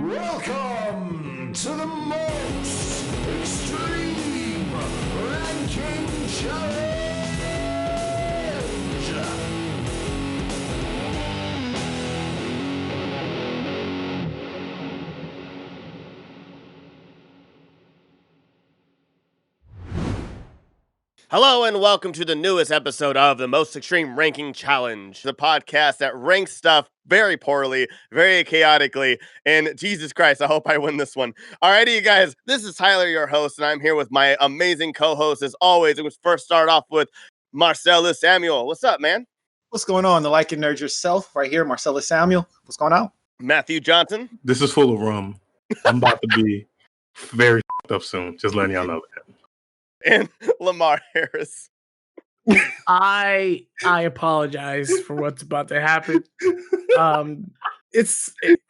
Welcome to the most extreme ranking challenge. Hello and welcome to the newest episode of the Most Extreme Ranking Challenge, the podcast that ranks stuff very poorly, very chaotically, and Jesus Christ, I hope I win this one. Alrighty, you guys, this is Tyler, your host, and I'm here with my amazing co-host as always. And we first start off with Marcellus Samuel. What's up, man? What's going on? The Like and Nerd yourself, right here, Marcellus Samuel. What's going on? Matthew Johnson. This is full of rum. I'm about to be very up soon. Just letting y'all know that. And Lamar Harris. I apologize for what's about to happen.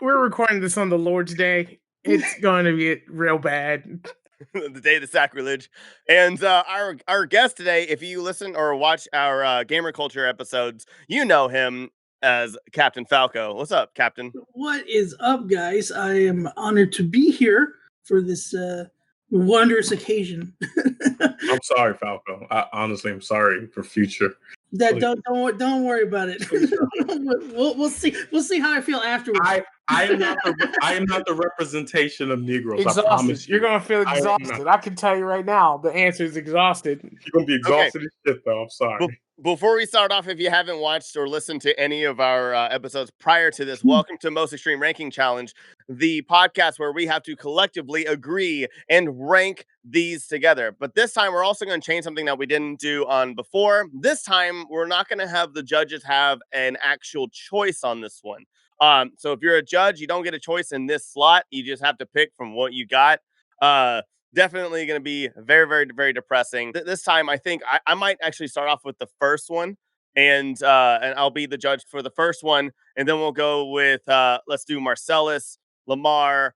We're recording this on the Lord's Day. It's going to get real bad. The day of the sacrilege. And our guest today, if you listen or watch our gamer culture episodes, you know him as Captain Falco. What's up, Captain? What is up, guys? I am honored to be here for this wondrous occasion. I'm sorry, Falco. I honestly am sorry for future. Don't worry about it. we'll see. We'll see how I feel afterwards. I am not the representation of Negroes. Exhausted. I promise you. You're gonna feel exhausted. I can tell you right now. The answer is exhausted. You're gonna be exhausted as shit, though. I'm sorry. Before we start off, if you haven't watched or listened to any of our episodes prior to this, welcome to Most Extreme Ranking Challenge, the podcast where we have to collectively agree and rank these together. But this time, we're also going to change something that we didn't do on before. This time, we're not going to have the judges have an actual choice on this one. So if you're a judge, you don't get a choice in this slot. You just have to pick from what you got. Definitely going to be very, very, very depressing. This time, I think I might actually start off with the first one, and I'll be the judge for the first one, and then we'll go with let's do Marcellus, Lamar,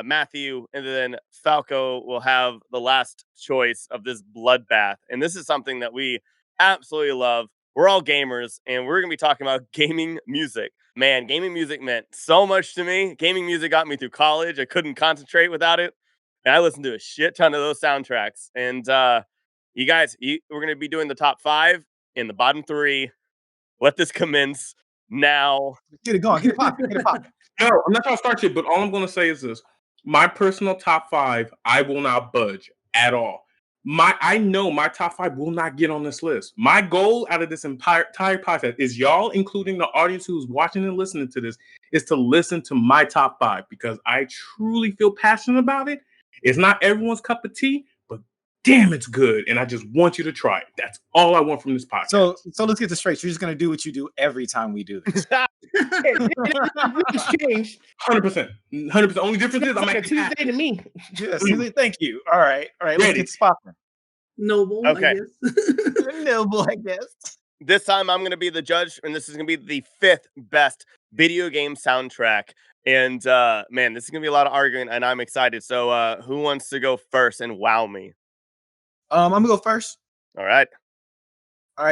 Matthew, and then Falco will have the last choice of this bloodbath. And this is something that we absolutely love. We're all gamers, and we're going to be talking about gaming music. Man, gaming music meant so much to me. Gaming music got me through college. I couldn't concentrate without it. And I listened to a shit ton of those soundtracks. And you guys, we're going to be doing the top 5 and the bottom 3. Let this commence now. Get it going. Get it popping. Get it popping. No, I'm not trying to start you, but all I'm going to say is this. My personal top 5, I will not budge at all. I know my top 5 will not get on this list. My goal out of this entire podcast is y'all, including the audience who's watching and listening to this, is to listen to my top 5 because I truly feel passionate about it. It's not everyone's cup of tea, but damn, it's good. And I just want you to try it. That's all I want from this podcast. So let's get this straight. You're just going to do what you do every time we do this. It's changed. 100%. 100%. Only difference is I'm like a Tuesday to me. Yes, thank you. All right. Let's get this popping. Noble, okay. I guess. Noble, I guess. This time I'm going to be the judge, and this is going to be the 5th best video game soundtrack. And man, this is going to be a lot of arguing, and I'm excited. So who wants to go first and wow me? I'm going to go first. All right.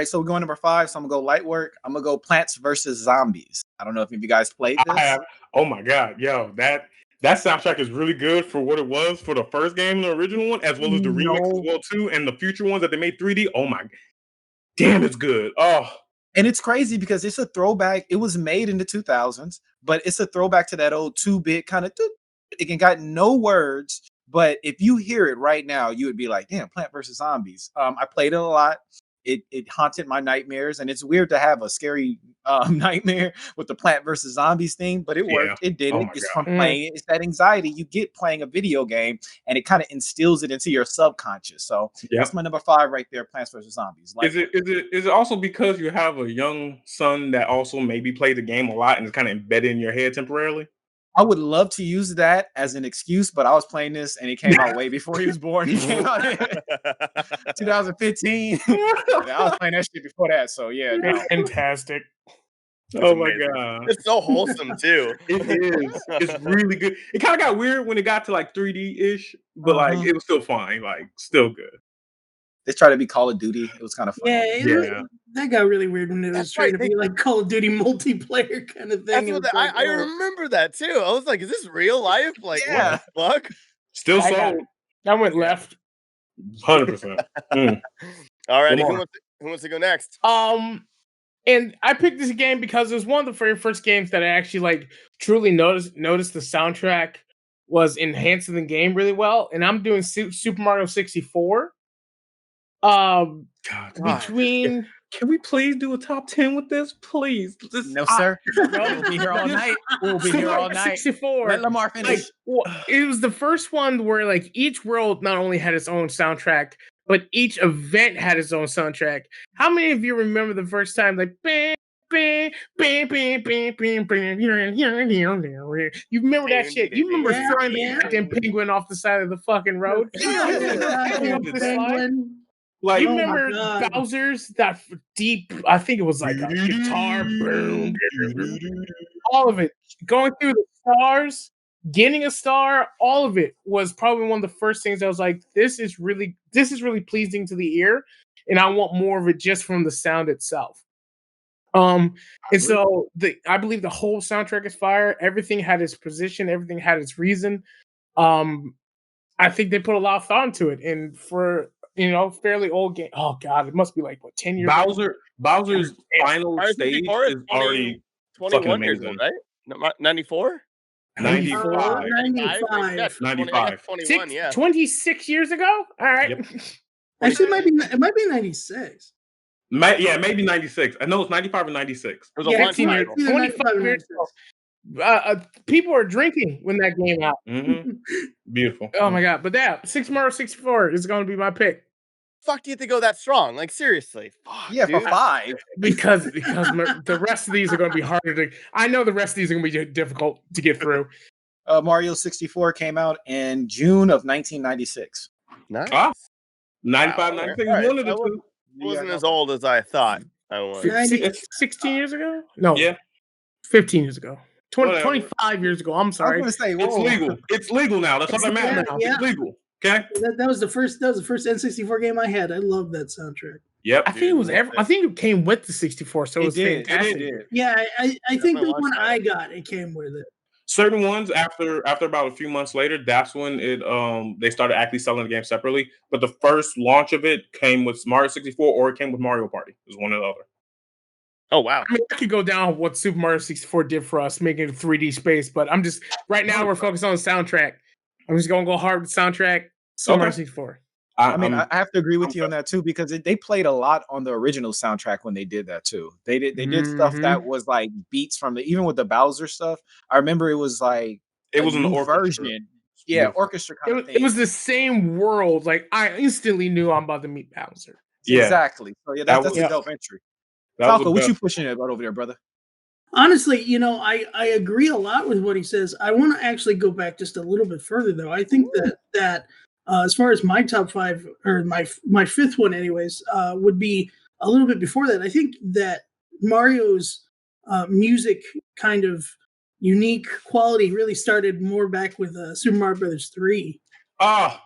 So we're going number 5. So I'm going to go light work. I'm going to go Plants vs. Zombies. I don't know if you guys played this. I have. Oh my God. Yo, that soundtrack is really good for what it was for the first game, the original one, as well as the remix as well too, and the future ones that they made 3D. Oh my, damn, it's good. Oh, and it's crazy because it's a throwback. It was made in the 2000s, but it's a throwback to that old 2-bit kind of. It got no words, but if you hear it right now, you would be like, "Damn, Plant vs. Zombies." I played it a lot. It haunted my nightmares, and it's weird to have a scary nightmare with the Plant vs. Zombies thing, but it worked. It did it just from playing it. It's that anxiety you get playing a video game, and it kind of instills it into your subconscious. So that's my number 5 right there, Plants vs. Zombies. Is it also because you have a young son that also maybe played the game a lot and it's kind of embedded in your head temporarily? I would love to use that as an excuse, but I was playing this and it came out way before he was born. He came out in 2015. I was playing that shit before that, so yeah. No. Fantastic. Oh my God. It's so wholesome too. It is. It's really good. It kind of got weird when it got to like 3D-ish, but like it was still fine, like still good. They tried to be Call of Duty. It was kind of fun. Yeah, that got really weird when it was trying to be like Call of Duty multiplayer kind of thing. That's what I remember that too. I was like, is this real life? Like, what the fuck? Still sold. I went left. 100%. All right, who wants to go next? And I picked this game because it was one of the very first games that I actually like truly noticed the soundtrack was enhancing the game really well. And I'm doing Super Mario 64. Between can we please do a top 10 with this? Please. No, sir. We'll be here all night. We'll be here all night. 64. Let Lamar finish. It was the first one where like each world not only had its own soundtrack, but each event had its own soundtrack. How many of you remember the first time like bang, bang, bang, bang, bang, bang, bang, you remember that shit? You remember throwing the goddamn penguin off the side of the fucking road? Like, you remember Bowser's that deep? I think it was like a guitar boom, all of it going through the stars, getting a star. All of it was probably one of the first things I was like, "This is really pleasing to the ear," and I want more of it just from the sound itself. And so I believe the whole soundtrack is fire. Everything had its position. Everything had its reason. I think they put a lot of thought into it, and for fairly old game. Oh God, it must be like 10 years. Bowser's final stage is already 21 years old, right? 94? 95. 95. 21, yeah. 26 years ago? All right. Yep. Actually, it might be 96. Maybe 96. I know it's 95 or 96. It was a 15 years, 25 years ago. People are drinking when that came out. Mm-hmm. Beautiful. Oh my God. But yeah, Mario 64 is going to be my pick. Fuck, do you have to go that strong? Like, seriously. Fuck, yeah, dude. for 5. Because the rest of these are going to be harder to. I know the rest of these are going to be difficult to get through. Mario 64 came out in June of 1996. Nice. 95, 96. Right. One of the two. Wasn't as old as I thought I was. 16 years ago? No. Yeah. 15 years ago. 25 years ago. I'm sorry. I was going to say, it's legal. It's legal now. That's all that matters. Yeah. It's legal. Okay. That was the first N64 game I had. I love that soundtrack. Yep. I think it was I think it came with the 64, so it was fantastic. It did. Yeah, I think the one I got, it came with it. Certain ones after about a few months later, that's when it they started actually selling the game separately. But the first launch of it came with Mario 64 or it came with Mario Party. It was one or the other. Oh wow. I mean, I could go down what Super Mario 64 did for us, making it a 3D space, but I'm just right now we're focused on the soundtrack. I'm just gonna go hard with soundtrack. Super Mario 64. I have to agree with you on that too, because they played a lot on the original soundtrack when they did that too. They did stuff that was like beats from even with the Bowser stuff. I remember it was like it was an version. Yeah, orchestra kind of thing. It was the same world. Like I instantly knew I'm about to meet Bowser. Yeah, exactly. So yeah, that's a dope entry. Falco, what you pushing about over there, brother? Honestly, I agree a lot with what he says. I want to actually go back just a little bit further, though. I think that as far as my top 5 or my fifth one, anyways, would be a little bit before that. I think that Mario's music kind of unique quality really started more back with Super Mario Brothers 3. And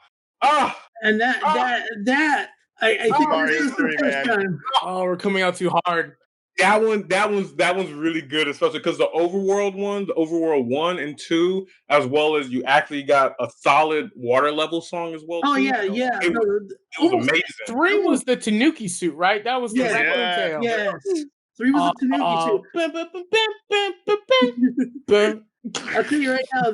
I think Mario 3, man. Oh, we're coming out too hard. That one's really good, especially because the Overworld 1 and 2, as well as you actually got a solid water level song as well. Oh too. yeah. It was amazing. 3 was the Tanuki suit, right? That was the raccoon tail. Yes. 3 was the Tanuki suit. I'll tell you right now,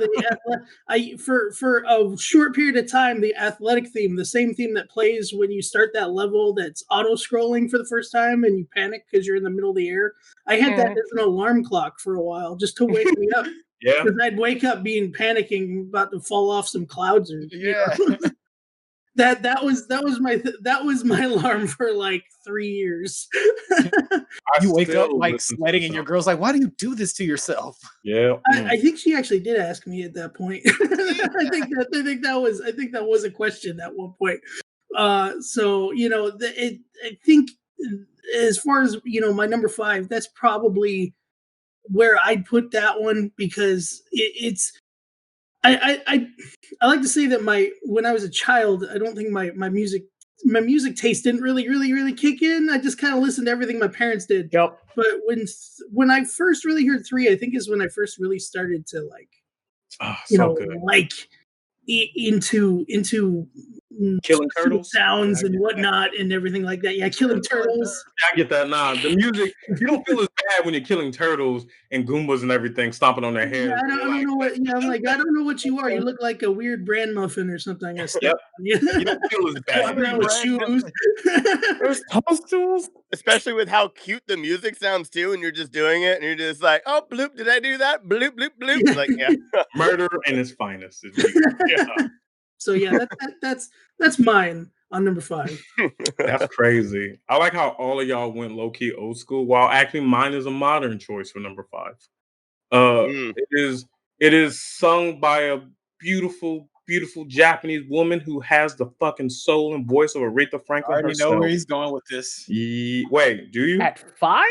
for a short period of time, the athletic theme, the same theme that plays when you start that level that's auto-scrolling for the first time and you panic because you're in the middle of the air. I had that as an alarm clock for a while just to wake me up. Yeah, because I'd wake up panicking, about to fall off some clouds. That was my alarm for like 3 years. You wake up like sweating, and your girl's like, "Why do you do this to yourself?" Yeah, I think she actually did ask me at that point. I think that was a question at one point. So I think as far as my number 5, that's probably where I'd put that one, because it's. I like to say that when I was a child, I don't think my music my music taste didn't really kick in. I just kind of listened to everything my parents did. Yep. But when I first really heard 3, I think is when I first really started to like, Good. like into Killing turtles sounds and whatnot and everything like that. Yeah, killing turtles. I get that. Nah, the music, you don't feel as bad when you're killing turtles and Goombas and everything stomping on their heads. Yeah, I don't know what. Yeah, I'm like, I don't know what you are. You look like a weird bran muffin or something. Yep. You don't feel as bad. Around with shoes. There's toadstools. Especially with how cute the music sounds too, and you're just doing it, and you're just like, "Oh, bloop! Did I do that? Bloop, bloop, bloop!" Yeah. Like, yeah, Murder in its finest. Yeah. So yeah, that's mine on number 5. That's crazy. I like how all of y'all went low key old school. While actually mine is a modern choice for number 5. Mm. It is sung by a beautiful Japanese woman who has the fucking soul and voice of Aretha I Franklin already herself. know where he's going with this. Wait, do you? At 5?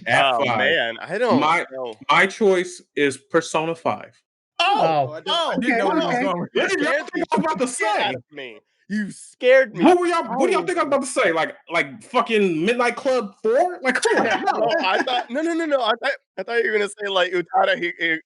At Oh 5. man, I don't know. My choice is Persona 5. Oh, I didn't know where he was going with What this. did y'all think I was about to Get out say? of me! You scared me. What do y'all think I was about to say? Like fucking Midnight Club 4? Like come on. No, I thought no. I thought you were gonna say like Utada.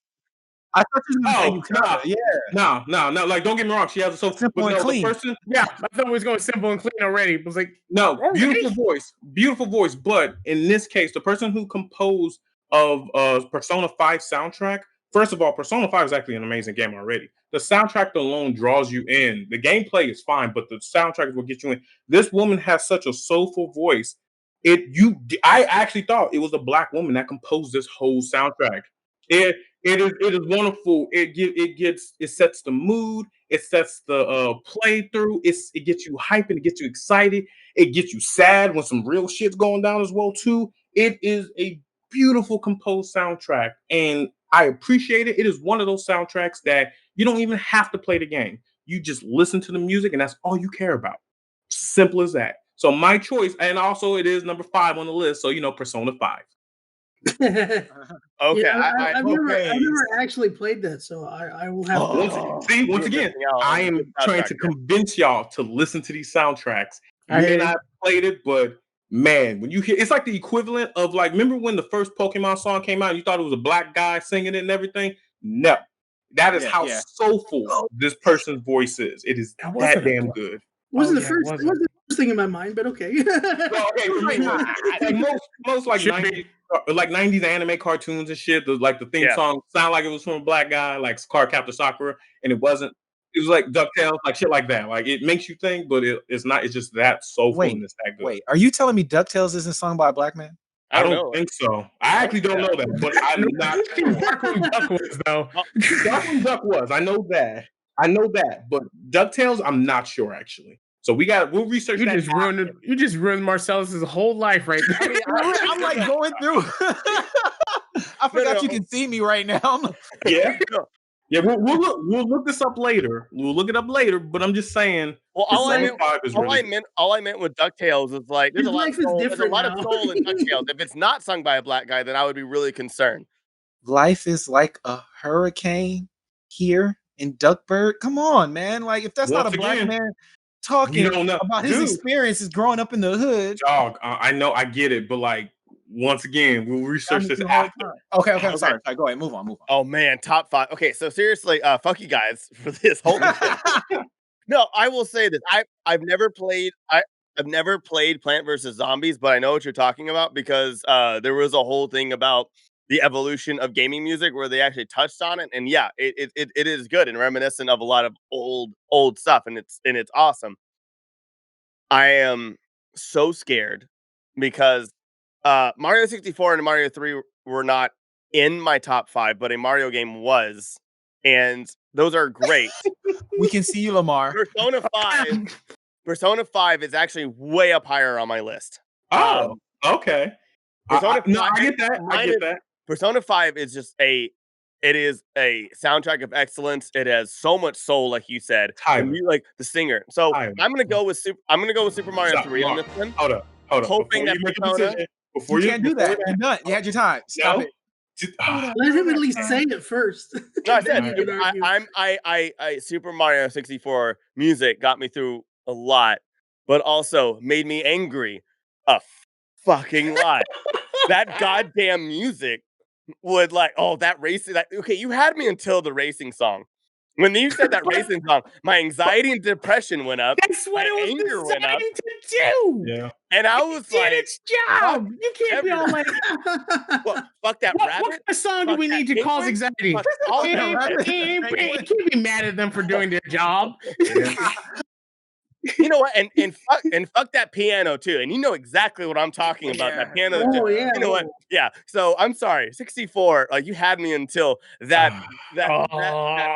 I thought you were going to say nah. Yukata. Yeah. No. Like, don't get me wrong. She has a so Simple and clean. The person, Yeah, I thought it was going simple and clean already. It was like, no, all beautiful voice. But in this case, the person who composed of Persona 5 soundtrack. First of all, Persona 5 is actually an amazing game already. The soundtrack alone draws you in. The gameplay is fine, but the soundtrack is what gets you in. This woman has such a soulful voice. I actually thought it was a black woman that composed this whole soundtrack. It is wonderful. It sets the mood. It sets the playthrough. It gets you hyping. It gets you excited. It gets you sad when some real shit's going down as well too. It is a beautiful composed soundtrack, and I appreciate it. It is one of those soundtracks that you don't even have to play the game. You just listen to the music, and that's all you care about. Simple as that. So my choice, and also it is number 5 on the list. So Persona 5. Okay, Yeah, I've never actually played that, so I will have to. Once again, I am trying to convince y'all to listen to these soundtracks. You may not have played it, but man, when you hear, it's like the equivalent of like, remember when the first Pokemon song came out and you thought it was a black guy singing it and everything? No, that is how soulful this person's voice is. It is that damn good. Wasn't the first thing in my mind, but okay. Well, okay, for me, most like 90s anime cartoons and shit. The theme song sound like it was from a black guy, like Card Captor Sakura, and it wasn't. It was like DuckTales, like shit like that. Like it makes you think, but it's not. It's just that soulful and it's that good. Wait, are you telling me DuckTales isn't sung by a black man? I don't think so. I actually don't know that, but I'm not sure. Darkwing Duck was though. Darkwing Duck was. I know that, but DuckTales, I'm not sure actually. So we'll research. You just ruined Marcellus's whole life right there. I'm like going through. I forgot you can see me right now. Yeah, we'll look this up later. We'll look it up later, but I'm just saying. Well, all I meant with DuckTales is like there's a lot of soul in DuckTales. If it's not sung by a black guy, then I would be really concerned. Life is like a hurricane here in Duckburg. Come on, man! Like if that's not a black man talking about his experiences growing up in the hood. Dog, I know, I get it, but like once again, we'll research this after. Okay. Sorry. Go ahead. Move on. Oh man, top 5. Okay, so seriously, fuck you guys for this whole No, I will say this. I've never played Plant vs. Zombies, but I know what you're talking about because there was a whole thing about the evolution of gaming music where they actually touched on it. And yeah, it is good and reminiscent of a lot of old stuff, and it's awesome. I am so scared because Mario 64 and Mario 3 were not in my top 5, but a Mario game was, and those are great. We can see you, Lamar. Persona 5 is actually way up higher on my list. Oh, okay. I get that. Persona 5 is just it is a soundtrack of excellence. It has so much soul, like you said. And you like the singer. So I'm gonna go with Super Mario 3 on this one. Hold up. Hoping that Persona. You can't do that. You're done. You had your time. Stop it. Let him at least say it first. No, I said I Super Mario 64 music got me through a lot, but also made me angry a fucking lot. That goddamn music would like, oh, that racing. Okay, you had me until the racing song. When you said that racing song, my anxiety and depression went up. That's what my it was anger went up, designed to do. Yeah. and I It was did like, its job. You can't be all like, well, fuck that what rabbit. kind of song do Fuck we that need to cause penguin, anxiety? fuck all You that. can't be mad at them for doing their job. You know what? And fuck that piano too. And you know exactly what I'm talking about. That piano too. Oh yeah. You know what? Yeah. So I'm sorry, 64. You had me until that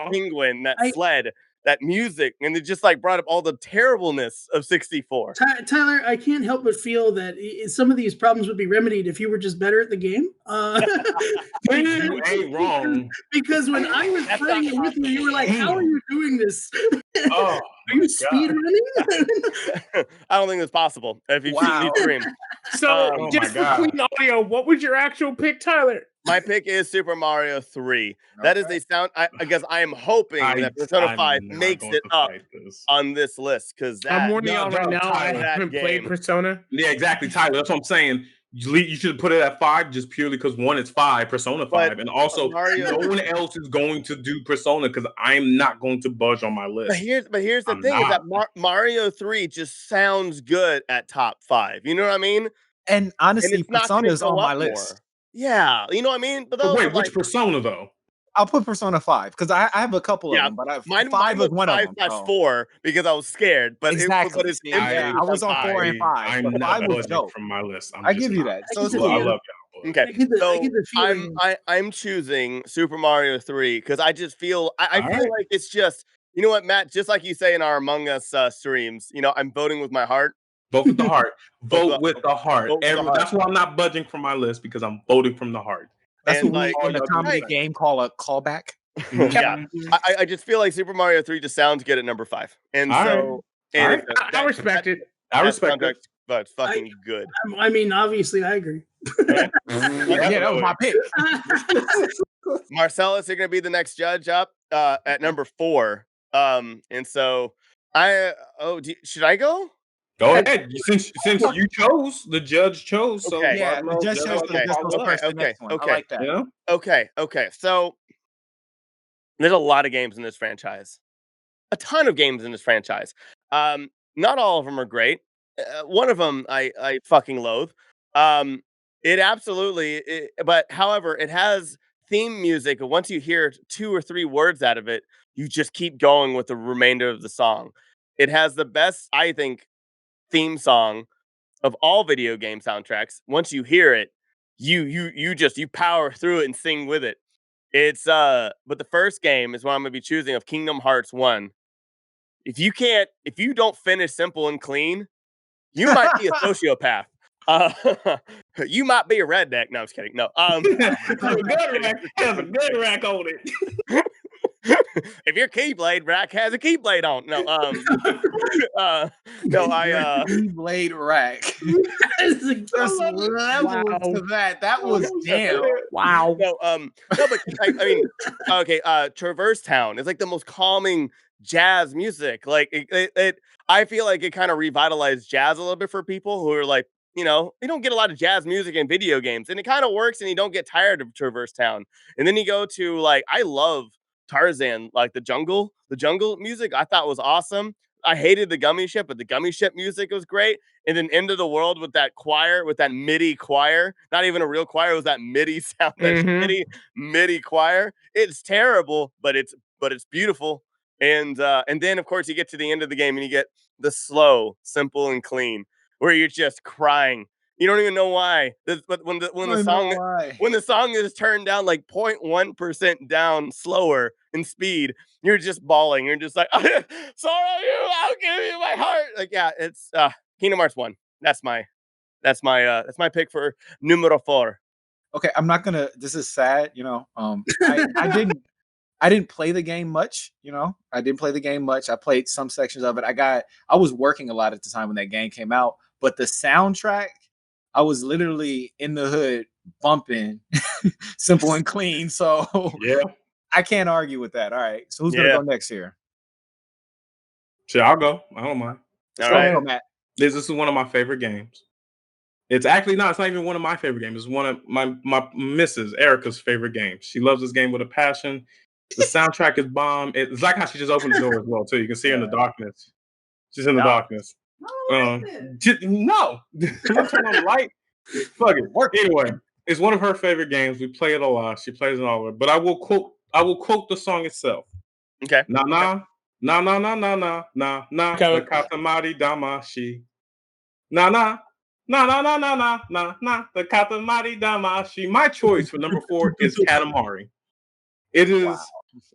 penguin, that sled, that music, and it just like brought up all the terribleness of 64. Tyler, I can't help but feel that some of these problems would be remedied if you were just better at the game. You ain't wrong. Because when I was playing it with you, you were like, "How are you doing this? Oh, Are you speed running?" I don't think it's possible if you've seen me stream. So, Oh just my for God. clean audio, what was your actual pick, Tyler? My pick is Super Mario 3. That is the sound. I guess I am hoping that Persona 5 I'm not makes going it to up fight this. on this list because I'm that. warning y'all right now. I Tyler, haven't that played game. Persona. Yeah, exactly, Tyler. That's what I'm saying. You should put it at 5 just purely because one, it's 5, Persona 5, But and also Mario- no one else is going to do Persona because I'm not going to budge on my list. But here's the I'm thing: is that not. Mario 3 just sounds good at top 5. You know what I mean? And And honestly, it's not Persona going is to go on my up list. more. Yeah, you know what I mean. But But those wait, are like, which Persona though? I'll put Persona 5 because I have a couple Yeah, of them, but mine 5 was was one of them. 5/4 because I was scared. But Exactly. but it's See, yeah, I was on 4 and 5, I'm but not 5 was budging dope. from my list. I give you that. So it's I I cool. love y'all. Okay, I get the feeling. I'm choosing Super Mario 3 because I just feel I All feel right. like it's just, you know what, Matt, just like you say in our Among Us streams, you know, I'm voting with my heart. Vote with the heart. Vote with the heart. Vote with the heart. That's why I'm not budging from my list because I'm voting from the heart. That's And what we like, in the y'all do comedy right. game call a callback. Yeah, I just feel like Super Mario 3 just sounds good at number 5, and All right. so and All it's- right. I that- respect it. I that respect soundtrack, it. but it's fucking good. I mean, obviously, I agree. Yeah, that was my pick. Marcellus, you're gonna be the next judge up at number 4. And so should I go? Go ahead. Since you chose, the judge chose. So Okay. Yeah, the judge chose the just goes first. The next one. I like that. Yeah. Okay. So there's a lot of games in this franchise. A ton of games in this franchise. Not all of them are great. One of them I fucking loathe. It absolutely, but however, it has theme music. And once you hear 2 or 3 words out of it, you just keep going with the remainder of the song. It has the best, I think, theme song of all video game soundtracks. Once you hear it, you power through it and sing with it. It's but the first game is what I'm gonna be choosing of Kingdom Hearts 1. If you don't finish Simple and Clean, you might be a sociopath. You might be a redneck. No, I was kidding. No. Has a good rack on it. If your Keyblade rack has a Keyblade on. No, Keyblade rack. There's There's levels to that. That was damn. Wow. no, but I mean, okay, Traverse Town is like the most calming jazz music. Like I feel like it kind of revitalized jazz a little bit for people who are like, you know, you don't get a lot of jazz music in video games, and it kind of works, and you don't get tired of Traverse Town. And then you go to like, I love Tarzan, like the jungle music. I thought was awesome. I hated the Gummy Ship, but the Gummy Ship music was great. And then End of the World with that choir, with that MIDI choir, not even a real choir, it was that MIDI sound, that MIDI choir. It's terrible, but it's beautiful. And then of course you get to the end of the game and you get the slow, Simple and Clean, where you're just crying. You don't even know why. But when the song is turned down like 0.1% down slower in speed, you're just bawling. You're just like, sorry, I'll give you my heart. Like, yeah, it's Kingdom Hearts 1. That's my pick for numero 4. Okay, I'm not gonna. This is sad, you know. I didn't play the game much, you know. I didn't play the game much. I played some sections of it. I was working a lot at the time when that game came out, but the soundtrack, I was literally in the hood bumping Simple and Clean. So Yeah. I can't argue with that. All right. So who's gonna go next here? Sure, I'll go. I don't mind. All right. Matt. This is one of my favorite games. It's actually not. It's not even one of my favorite games. It's one of my Mrs. Erica's favorite games. She loves this game with a passion. The soundtrack is bomb. It's like how she just opened the door as well too. You can see her in the darkness. She's in the darkness. No, I'm gonna turn on the light. Fuck it. Anyway, it's one of her favorite games. We play it a lot. She plays it all. But I will quote the song itself. Okay. Na na na na na na na na na. The katamari damashi. Na na. Na na na na na na na. The katamari damashi. My choice for number 4 is Katamari. It is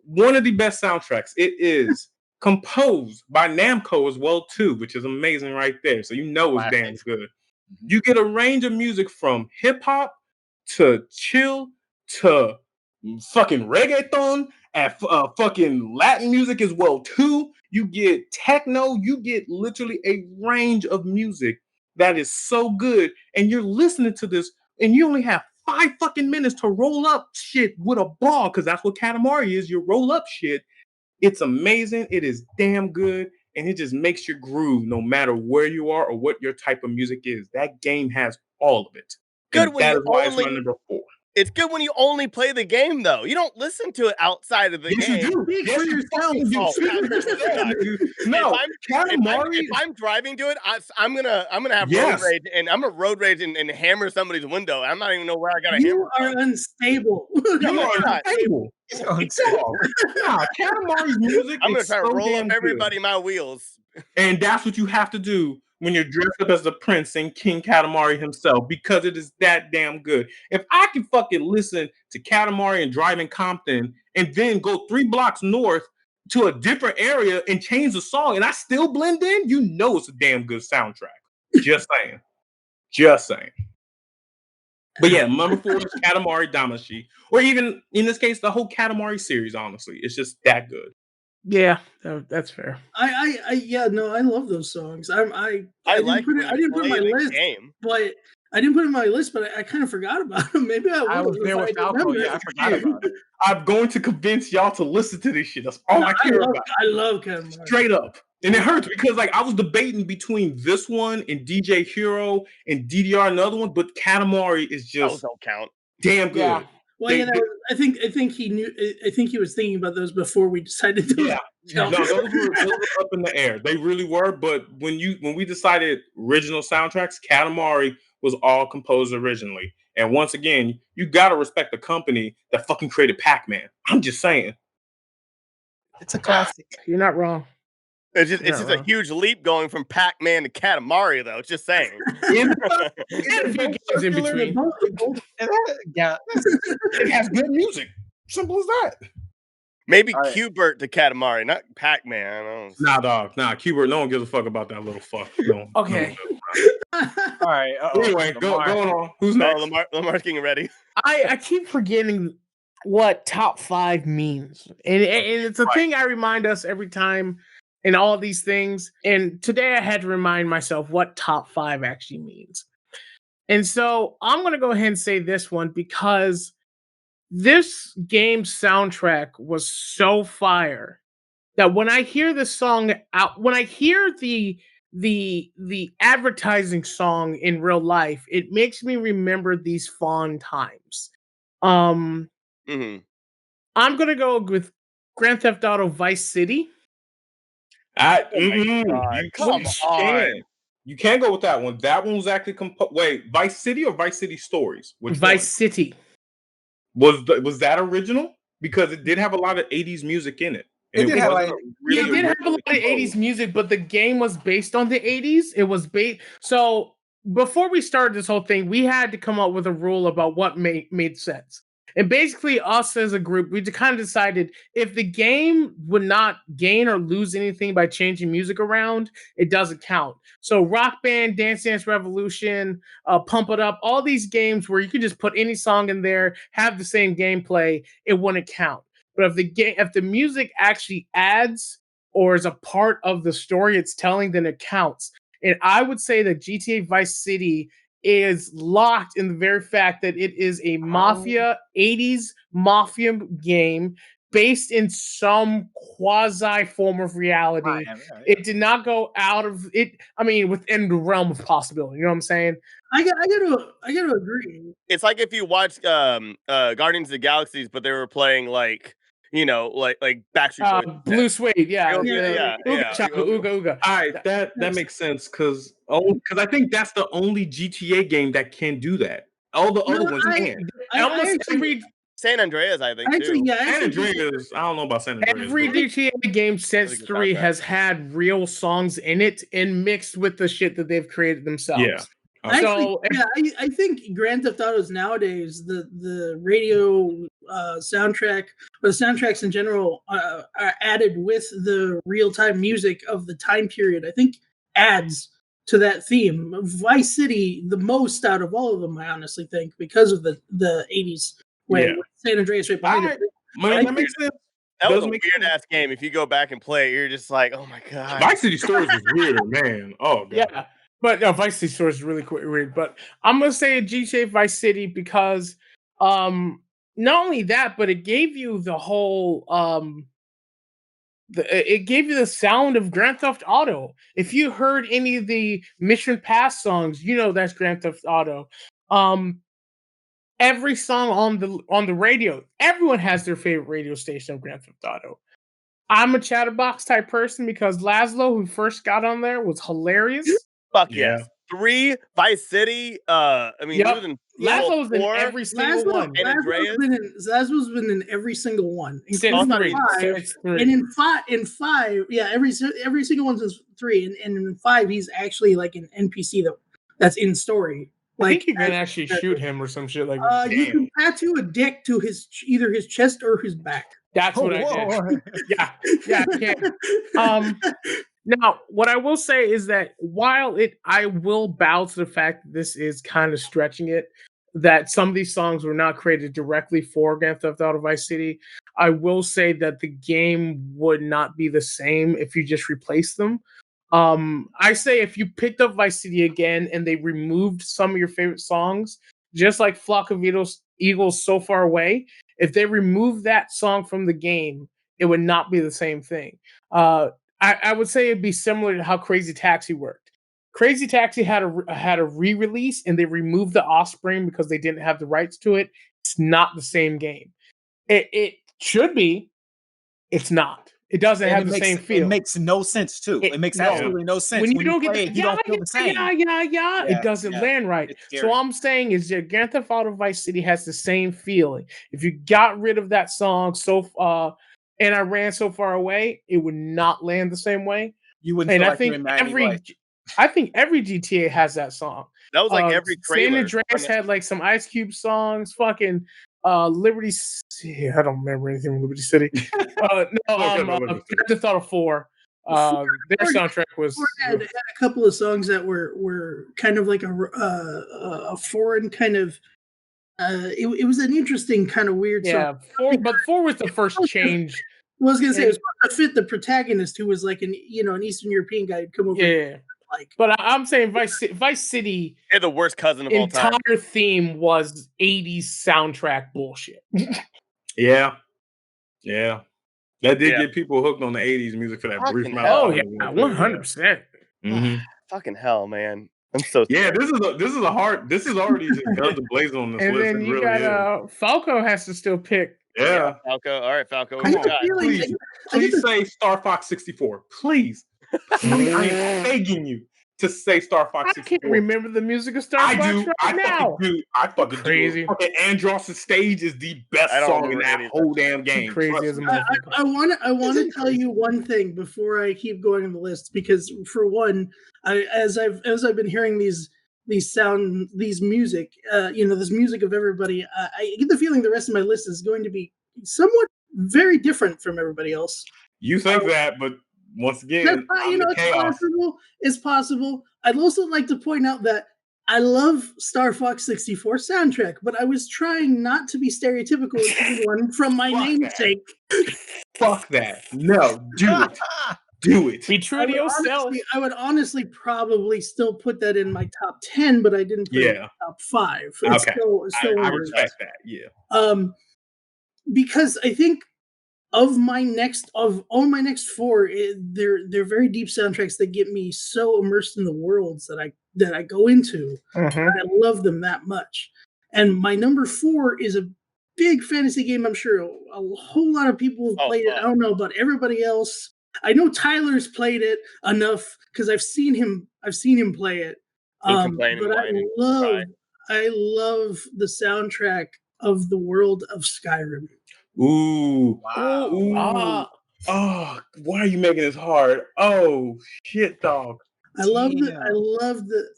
one of the best soundtracks. It is composed by Namco as well too, which is amazing right there. So you know it's damn good. You get a range of music from hip hop to chill to fucking reggaeton and fucking Latin music as well too. You get techno. You get literally a range of music that is so good, and you're listening to this, and you only have 5 fucking minutes to roll up shit with a ball, because that's what Katamari is. You roll up shit. It's amazing. It is damn good, and it just makes you groove no matter where you are or what your type of music is. That game has all of it. Good when that you is why only, it's my number 4. It's good when you only play the game, though. You don't listen to it outside of the game. You do. Yes, you do. No, if I'm driving to it, I'm gonna have road rage, and I'm gonna road rage and hammer somebody's window. I'm not even know where I got to hammer. You are unstable. You are unstable. Katamari's music. I'm gonna try to roll up everybody my wheels. And that's what you have to do when you're dressed up as the prince and King Katamari himself, because it is that damn good. If I can fucking listen to Katamari and drive in Compton and then go 3 blocks north to a different area and change the song and I still blend in, you know it's a damn good soundtrack. Just saying. Just saying. But yeah, number 4 is Katamari Damacy. Or even, in this case, the whole Katamari series, honestly. It's just that good. Yeah, that's fair. I love those songs. I didn't put it on my list, but I didn't put it in my list, but I kind of forgot about them. Maybe I was there with Falco. Yeah, I forgot about it. I'm going to convince y'all to listen to this shit. That's all I care about. I love Katamari. Straight up. And it hurts because I was debating between this one and DJ Hero and DDR another one, but Katamari is just those don't count. Damn good. Yeah. Well, I think he knew. I think he was thinking about those before we decided to. Yeah, no, those were up in the air. They really were. But when we decided original soundtracks, Katamari was all composed originally. And once again, you gotta respect the company that fucking created Pac-Man. I'm just saying, it's a classic. You're not wrong. It's just a huge leap going from Pac-Man to Katamari, though. Just saying. In between. It has good music. Simple as that. Maybe Q*bert to Katamari, not Pac-Man. Nah, dog. Nah, Q*bert. No one gives a fuck about that little fuck. No, okay. All right. Anyway, going on. Who's next? Lamar's getting ready. I keep forgetting what top 5 means, and it's a thing I remind us every time. And all these things. And today I had to remind myself what top 5 actually means. And so I'm going to go ahead and say this one, because this game's soundtrack was so fire that when I hear the song out, when I hear the advertising song in real life, it makes me remember these fond times. I'm going to go with Grand Theft Auto Vice City. Come on. You can't go with that one. That one was actually wait, Vice City or Vice City Stories? Vice City. Was that original? Because it did have a lot of 80s music in it. It did have a lot of 80s music, but the game was based on the 80s. It was based. So before we started this whole thing, we had to come up with a rule about what made sense. And basically, us as a group, we kind of decided if the game would not gain or lose anything by changing music around, it doesn't count. So Rock Band, Dance Dance Revolution, Pump It Up, all these games where you could just put any song in there, have the same gameplay, it wouldn't count. But if the music actually adds or is a part of the story it's telling, then it counts. And I would say that GTA Vice City is locked in the very fact that it is a 80s mafia game based in some quasi form of reality. It did not go out of it. I mean, within the realm of possibility. You know what I'm saying? I gotta agree. It's like if you watched Guardians of the Galaxies, but they were playing like Backstreet Boys. Blue Suede, yeah. Yeah. Ooga Ooga. All right, that makes sense because I think that's the only GTA game that can do that. All the other ones can't. Almost every San Andreas, I think. Actually, too. yeah, San Andreas, I don't know about San Andreas. Every GTA game since 3 has had real songs in it and mixed with the shit that they've created themselves. Yeah. I think Grand Theft Autos nowadays, the radio soundtrack, or the soundtracks in general, are added with the real time music of the time period. I think adds to that theme. Vice City, the most out of all of them, I honestly think, because of the 80s way. San Andreas right behind it. That makes sense. That was a weird ass game. If you go back and play it, you're just like, oh my god. Vice City Stories was weirder, man. Oh god. Yeah. But no, Vice City Stories is really weird. But I'm gonna say GTA Vice City because not only that, but it gave you the whole it gave you the sound of Grand Theft Auto. If you heard any of the Mission Pass songs, you know that's Grand Theft Auto. Every song on the radio, everyone has their favorite radio station of Grand Theft Auto. I'm a chatterbox type person because Laszlo, who first got on there, was hilarious. Fuck yes. 3, Vice City. I mean, Laszlo was in every single one. Laszlo's been in every single one. Since 3. And in five, yeah, every single one since 3. And in 5, he's actually like an NPC that's in story. Like, I think you can actually shoot him or some shit like that. You can tattoo a dick to either his chest or his back. That's what I did. Yeah, I can. Now, what I will say is that while I will bow to the fact that this is kind of stretching it, that some of these songs were not created directly for Grand Theft Auto Vice City, I will say that the game would not be the same if you just replaced them. I say if you picked up Vice City again and they removed some of your favorite songs, just like Flock of Eagles So Far Away, if they removed that song from the game, it would not be the same thing. I would say it'd be similar to how Crazy Taxi worked. Crazy Taxi had a re-release and they removed the Offspring because they didn't have the rights to it. It's not the same game. It should be. It's not. It doesn't have the same feel. It makes no sense too. It makes absolutely no sense. When you don't get it, you don't feel the same. It doesn't land right. So all I'm saying is that Grand Theft Auto Vice City has the same feeling. If you got rid of that song and I ran So Far Away, it would not land the same way. You wouldn't. And I think every GTA has that song. That was like every trailer. San Andreas had like some Ice Cube songs. Fucking Liberty City. I don't remember anything from Liberty City. Grand Theft Auto 4. Their soundtrack was had a couple of songs that were kind of like a foreign kind of. It was an interesting kind of weird song. 4 was the first change. I was gonna say it was supposed to fit the protagonist, who was like an Eastern European guy who'd come over. Yeah. But I'm saying Vice City. They're the worst cousin of all time. Entire theme was 80s soundtrack bullshit. Yeah. That did get people hooked on the 80s music for that brief amount of time. Oh yeah, 100%. Mm-hmm. Fucking hell, man. I'm so this is already just guns and blazing on this and list. And then you got Falco has to still pick. Yeah. Falco. All right, Falco. Please say Star Fox 64. Please. I'm begging you to say Star Fox 64. I can't remember the music of Star Fox now. I fucking crazy. Okay, Andross' Stage is the best song in that whole damn game. Crazy as a motherfucker. I want to tell you one thing before I keep going on the list, because for one, as I've been hearing these music, this music of everybody, I get the feeling the rest of my list is going to be somewhat very different from everybody else. You think that, but once again, it's possible. I'd also like to point out that I love Star Fox 64 soundtrack, but I was trying not to be stereotypical with everyone from my namesake. Fuck that. No, do it. Do it. Be true to yourself. I would honestly probably still put that in my top 10, but I didn't put it in my top 5. It's okay. Still I respect that. Yeah. Because I think of all my next four, they're very deep soundtracks that get me so immersed in the worlds that I go into. Mhm. I love them that much. And my number 4 is a big fantasy game. I'm sure a whole lot of people have played it. I don't know about everybody else. I know Tyler's played it enough because I've seen him play it. But I love the soundtrack of the world of Skyrim. Ooh. Wow. Ooh. Oh, why are you making this hard? Oh, shit, dog. I love the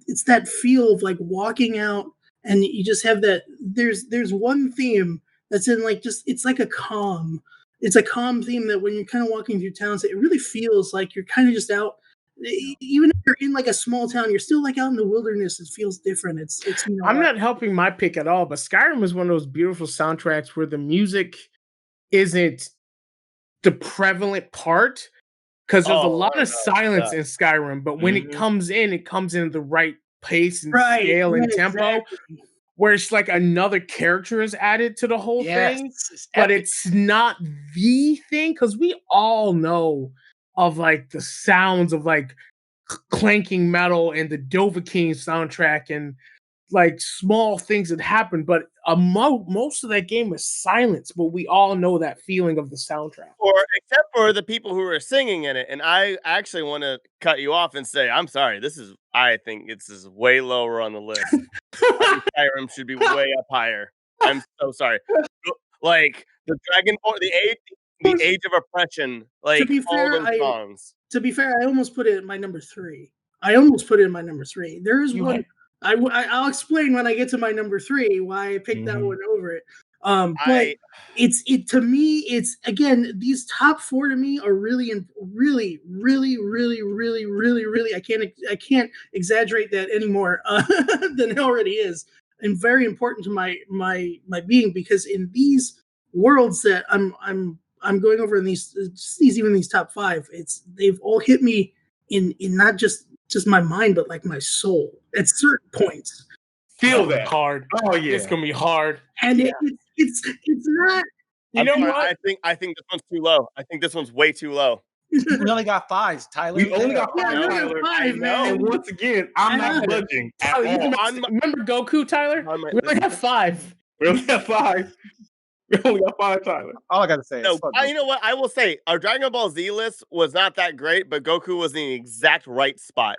it's that feel of like walking out and you just have that there's one theme that's in like just it's like a calm theme that when you're kind of walking through towns it really feels like you're kind of just out even if you're in like a small town you're still like out in the wilderness. It feels different. It's I'm not helping my pick at all, but Skyrim is one of those beautiful soundtracks where the music isn't the prevalent part because there's a lot of silence in Skyrim, but when it comes in at the right pace and scale and tempo, where it's like another character is added to the whole thing, but it's not the thing because we all know of like the sounds of like clanking metal and the Dovahkiin soundtrack and like small things that happen, but most of that game is silence, but we all know that feeling of the soundtrack. Or except for the people who are singing in it. And I actually want to cut you off and say, I'm sorry, I think this is way lower on the list. I think Skyrim should be way up higher. I'm so sorry. Like the Dragon Ball, the Age of Oppression, like to be fair, all those songs. To be fair, I almost put it in my number 3. There is one. I'll explain when I get to my number 3 why I picked that one over it. But it to me, it's again these top 4 to me are really. I can't exaggerate that anymore than it already is, and very important to my being because in these worlds that I'm going over in these top 5, they've all hit me in not just my mind, but like my soul at certain points. Feel that hard. Oh yeah, it's gonna be hard. And it's not. You know what? I think this one's too low. I think this one's way too low. We only got 5s, Tyler. We only got 5, Yeah, Tyler. 5, man. And once again, I'm not budging at all. Remember Goku, Tyler? We only have 5. We only have 5. We only got 5, Tyler. All I gotta say is you know what? I will say our Dragon Ball Z list was not that great, but Goku was in the exact right spot.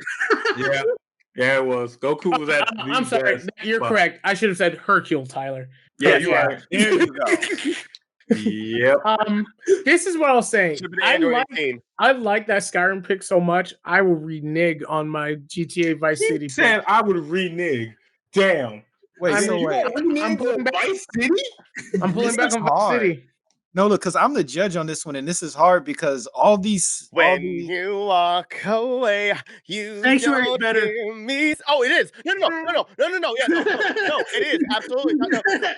Yeah, it was. Goku was at. I'm sorry, you're correct. I should have said Hercule, Tyler. Yeah, you're right. there you go. Yep. This is what I was saying. I I like that Skyrim pick so much. I will renege on my GTA Vice City. Said I would renege. Damn. Wait, I'm pulling back Vice City. I'm pulling back on Vice City. No, look, because I'm the judge on this one, and this is hard because all these. You walk away, you Sanctuary don't better. hear me. Oh, it is. No. Yeah, no, it is absolutely. No.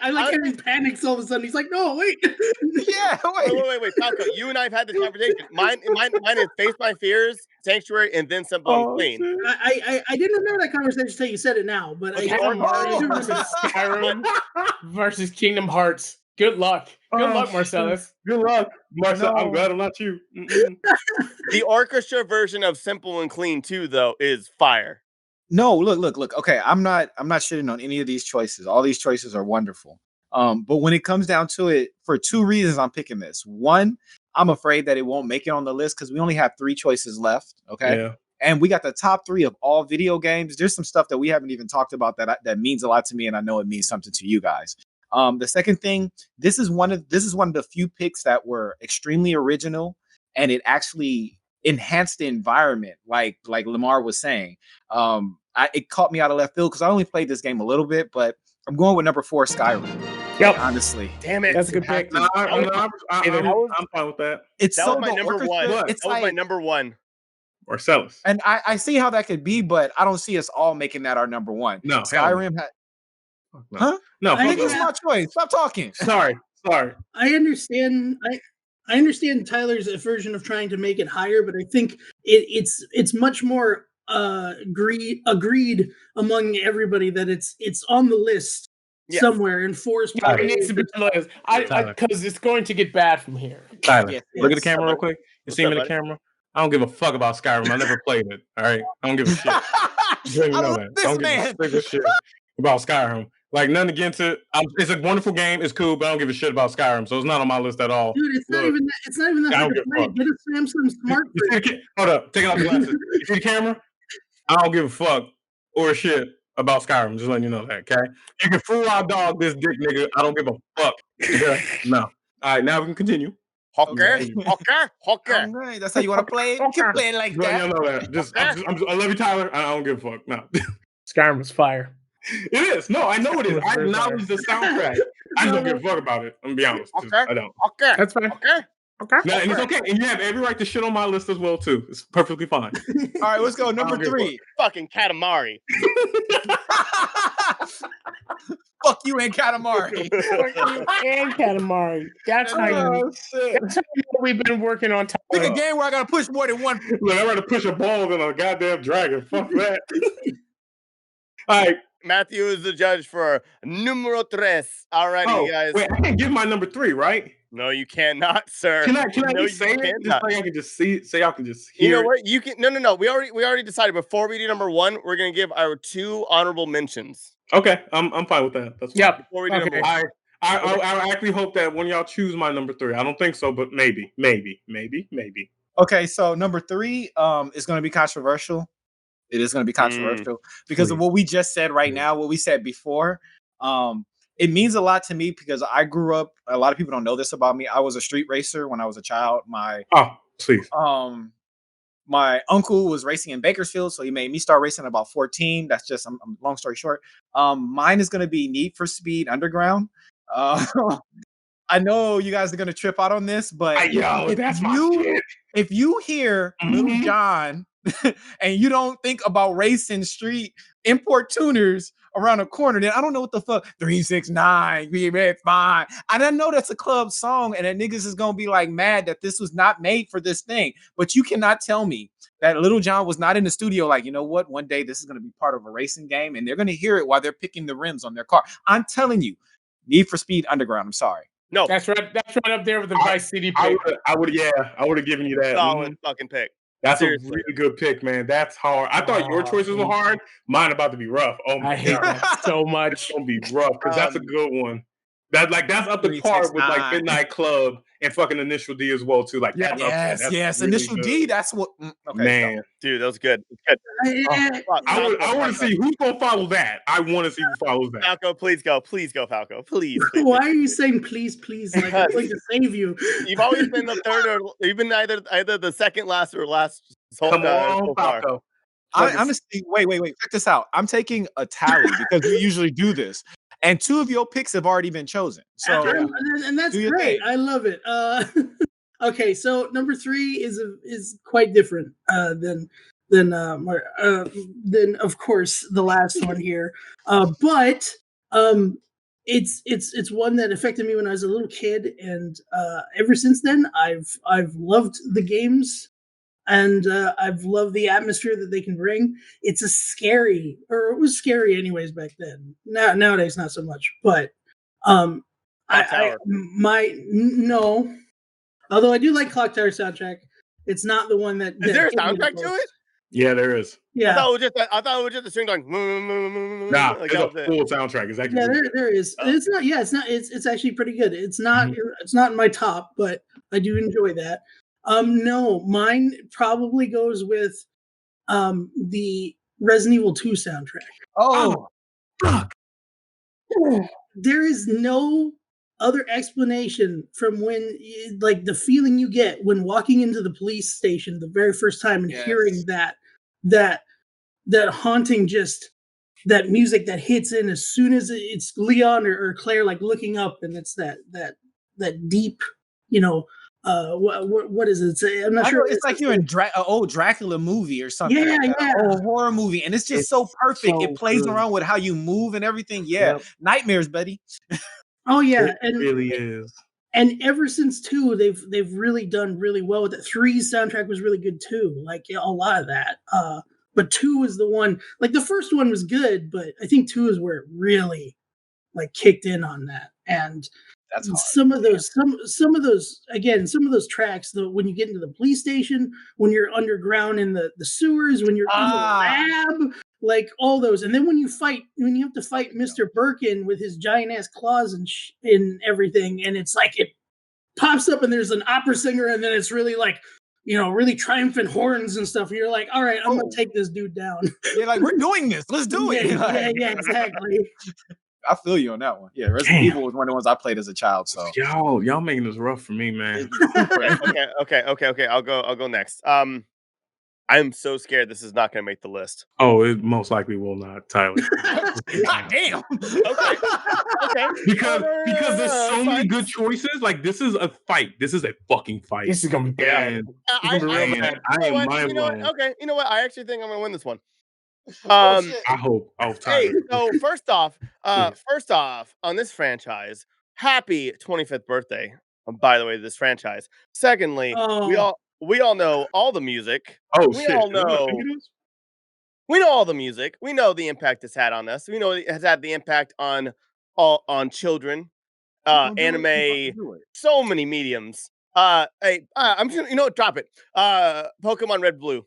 I like how he panics all of a sudden. He's like, "No, wait." Yeah, Wait, Falco. You and I have had this conversation. Mine is Face My Fears, Sanctuary, and then Simple and Clean. I didn't remember that conversation until you said it now, but Skyrim versus Kingdom Hearts. Good luck. Good luck, Marcellus. Good luck, Marcel. No. I'm glad I'm not you. The orchestra version of Simple and Clean 2, though, is fire. No, look. Okay, I'm not shitting on any of these choices. All these choices are wonderful. But when it comes down to it, for 2 reasons, I'm picking this. One, I'm afraid that it won't make it on the list because we only have 3 choices left. Okay. Yeah. And we got the top 3 of all video games. There's some stuff that we haven't even talked about that means a lot to me, and I know it means something to you guys. The second thing, this is one of the few picks that were extremely original, and it actually enhanced the environment, like Lamar was saying. It caught me out of left field because I only played this game a little bit, but I'm going with number 4, Skyrim. Yep, honestly, damn it, that's a good pick. I'm fine with that. It's that was my number 1. It's my number 1. Marcellus, and I see how that could be, but I don't see us all making that our number 1. No, Skyrim had. No. Huh? No, It's my choice. Stop talking. Sorry. I understand. I understand Tyler's version of trying to make it higher, but I think it's much more agreed among everybody that it's on the list Yes. somewhere in Forest Yeah, Park. it needs to be on the list. Because it's going to get bad from here. Tyler, Yes, look at the yes. camera real quick. You What's see me up, in the buddy? camera? I don't give a fuck about Skyrim. I never played it. All right, I don't give a shit. You I know love that. I this don't give a man. single shit about Skyrim. Like nothing against it. It's a wonderful game. It's cool, but I don't give a shit about Skyrim. So it's not on my list at all. Dude, it's not Look, even that. It's not even that I hard don't to give a play. fuck. Get a Samsung Smart You see Fridge. hold up, take off the glasses. You see the camera? I don't give a fuck or shit about Skyrim. Just letting you know that, okay? You can fool our dog this dick nigga. I don't give a fuck. Okay? No. All right, now we can continue. Hawker, Okay. Hawker, Hawker. Alright, that's how you want to play it. You can play it like Just letting that. y'all know that. I love you, Tyler. I don't give a fuck. No. Skyrim was fire. It is. No, I know it is. I Very acknowledge the soundtrack. I just don't give a fuck about it. I'm gonna be honest. Just, Okay. I don't. Hawker, That's fine. Hawker. Okay. No, and it's okay. And you have every right to shit on my list as well, too. It's perfectly fine. All right, let's go. Number I don't give a 3. Fucking Katamari. Fuck you and Katamari. And Katamari. That's how you. Shit. That's how you know we've been working on top. Pick a game where I gotta push more than one. Look, I'd rather push a ball than a goddamn dragon. Fuck that. All right. Matthew is the judge for numero tres. Alrighty, guys. Wait, I can't give my number 3, right? No, you cannot, sir. Can I No, you say it? Just cannot. so I can just see it, so y'all can just hear You know it. what? You can no. We already decided before we do number 1, we're gonna give our 2 honorable mentions. Okay, I'm fine with that. That's fine. Yep. Before we do number Okay. 1. I actually hope that one of y'all choose my number 3. I don't think so, but maybe. Okay, so number 3 is gonna be controversial. It is gonna be controversial because of what we just said right now, what we said before. It means a lot to me because I grew up. A lot of people don't know this about me. I was a street racer when I was a child. Please. My uncle was racing in Bakersfield, so he made me start racing at about 14. That's just long story short. Mine is gonna be Need for Speed Underground. I know you guys are gonna trip out on this, but if you hear Little John and you don't think about racing street import tuners around a corner, then I don't know what the fuck 369 be red fine. And I know that's a club song, and that niggas is gonna be like mad that this was not made for this thing. But you cannot tell me that Little John was not in the studio, like, you know what? One day this is gonna be part of a racing game, and they're gonna hear it while they're picking the rims on their car. I'm telling you, Need for Speed Underground. I'm sorry. No, That's right up there with the Vice City pick. I would have given you that. solid fucking pick. That's Seriously. a really good pick, man. That's hard. I thought your choices were hard. Mine about to be rough. Oh my I hate god, that so it's much. gonna be rough because that's a good one. That's up to par with like 369. Midnight Club and fucking Initial D as well too. Like that's up there. That's Yes. really Initial good. D. That's what. Okay, Man, Dude, that was good. Good. I want to see who's gonna follow that. I want to see who follows that. Falco, please go, Falco, please. Why are you saying please? Like I'm going to save you. You've always been the third, or you've been either the second last or last. Come so on, far. Falco. I'm gonna see. Wait. Check this out. I'm taking a tally because we usually do this, and 2 of your picks have already been chosen. So And that's do your great. thing. I love it. Okay, so number 3 is quite different than of course the last one here. But it's one that affected me when I was a little kid, and ever since then I've loved the games. And I've loved the atmosphere that they can bring. It was scary anyways back then. Nowadays, not so much. But no. Although I do like Clock Tower soundtrack, it's not the one that. Is there a hit me the soundtrack to most. it? Yeah, there is. Yeah, I thought it was just the string going. Nah, like it's a that was it. full soundtrack. It's actually yeah, there is. It's not. Yeah, it's not. It's actually pretty good. It's not. It's not in my top, but I do enjoy that. No, mine probably goes with the Resident Evil 2 soundtrack. oh, fuck. There is no other explanation from like the feeling you get when walking into the police station the very first time and hearing that haunting, just that music that hits in as soon as it's Leon or Claire like looking up, and it's that deep, what is it? I'm not sure. It's like you're in an old Dracula movie or something. Yeah, like that, yeah. an old horror movie, and it's just so perfect. It plays around with how you move and everything. Yeah, Yep. nightmares, buddy. Oh yeah, It really is. And ever since 2, they've really done really well with it. 3's soundtrack was really good too, like a lot of that. But 2 was the one. Like the first one was good, but I think 2 is where it really like kicked in on that. And That's hard. some of those tracks, when you get into the police station, when you're underground in the sewers, when you're in the lab, like all those. And then when you have to fight Mr. Birkin with his giant ass claws and everything, and it's like it pops up and there's an opera singer, and then it's really like, really triumphant horns and stuff. And you're like, all right, I'm gonna take this dude down. You're like, we're doing this. Let's do it. Yeah, exactly. I feel you on that one. Yeah, Resident Evil was one of the ones I played as a child. So y'all making this rough for me, man. Okay. I'll go next. I'm so scared this is not going to make the list. Oh, it most likely will not, Tyler. God damn. Okay. Because there's so many good choices. Like, this is a fight. This is a fucking fight. This is gonna be bad. I am mind blown. Okay, you know what? I actually think I'm going to win this one. I hope. Oh, Hey, Tyler. so first off, on this franchise, happy 25th birthday. By the way, to this franchise. Secondly, we all know all the music. Oh, we shit. all know. We know all the music. We know the impact it's had on us. We know it has had the impact on children, anime, so many mediums. Hey, I'm just gonna, drop it. Pokemon Red Blue.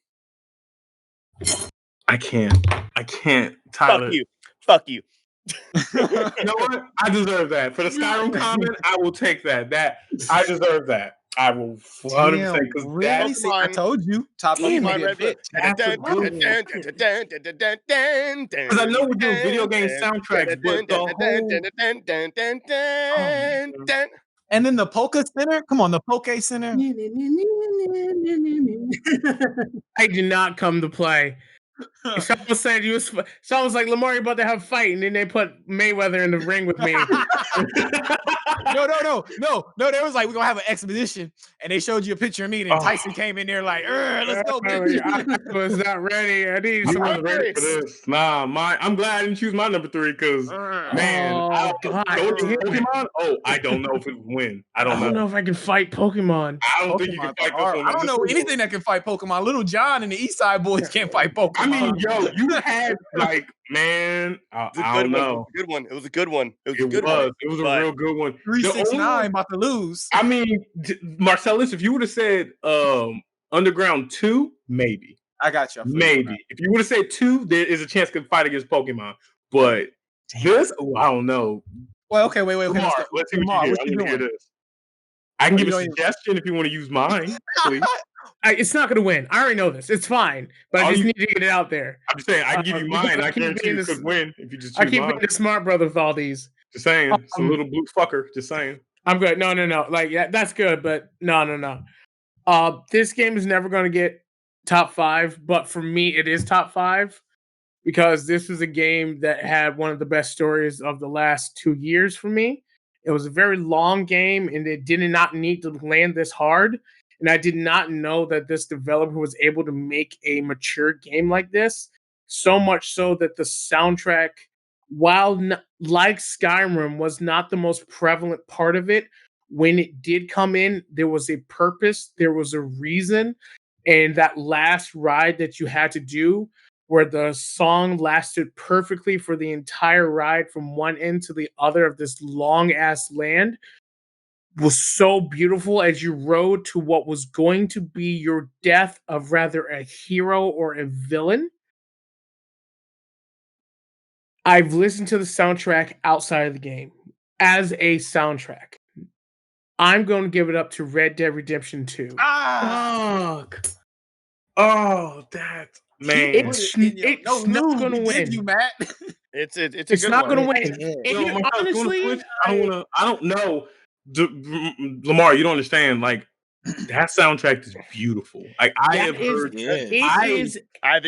I can't, Tyler. Fuck you. You know what? I deserve that. For the Skyrim comment, I will take that. I deserve that. I will 100% because really? I told you. Top Pokemon Red Blue. Because I know we're doing video game soundtracks, but the whole... And then the Polka Center? Come on, the Poke Center. I did not come to play. Someone said someone's like, Lamar, you're about to have a fight, and then they put Mayweather in the ring with me. No. They was like, we're gonna have an exhibition, and they showed you a picture of me, and Tyson came in there like, let's go, baby. I was not ready. I need someone ready for this. Nah, I'm glad I didn't choose my number 3 because man, I don't know if it would win. I don't know if I can fight Pokemon. I don't think you can fight Pokemon. I don't know anything that can fight Pokemon. Little John and the East Side Boys can't fight Pokemon. I mean, yo, you had like, man, I don't know. It was a good one. It was a real good one. 369 about to lose. I mean, Marcellus, if you would have said Underground 2, maybe. I got you. Maybe. If you would have said 2, there is a chance to fight against Pokemon. But this, I don't know. Well, okay, wait. Lamar, let's see what you hear this. I can give a suggestion if you want to use mine, please. It's not going to win. I already know this. It's fine, but I just need to get it out there. I'm just saying, I can give you mine. I guarantee you could win if you just choose mine. I keep being the smart brother with all these. Just saying. Some little blue fucker. Just saying. I'm good. No. Like, yeah, that's good, but no. This game is never going to get top 5, but for me, it is top 5 because this is a game that had one of the best stories of the last 2 years for me. It was a very long game, and it did not need to land this hard. And I did not know that this developer was able to make a mature game like this. So much so that the soundtrack, while like Skyrim, was not the most prevalent part of it. When it did come in, there was a purpose, there was a reason. And that last ride that you had to do, where the song lasted perfectly for the entire ride from one end to the other of this long-ass land, was so beautiful as you rode to what was going to be your death of rather a hero or a villain. I've listened to the soundtrack outside of the game as a soundtrack. I'm going to give it up to Red Dead Redemption 2. Fuck. Oh, that man. It's not going to win. You, Matt. It's not going to win. Honestly, I don't know. Lamar, you don't understand. Like, that soundtrack is beautiful. Like, I think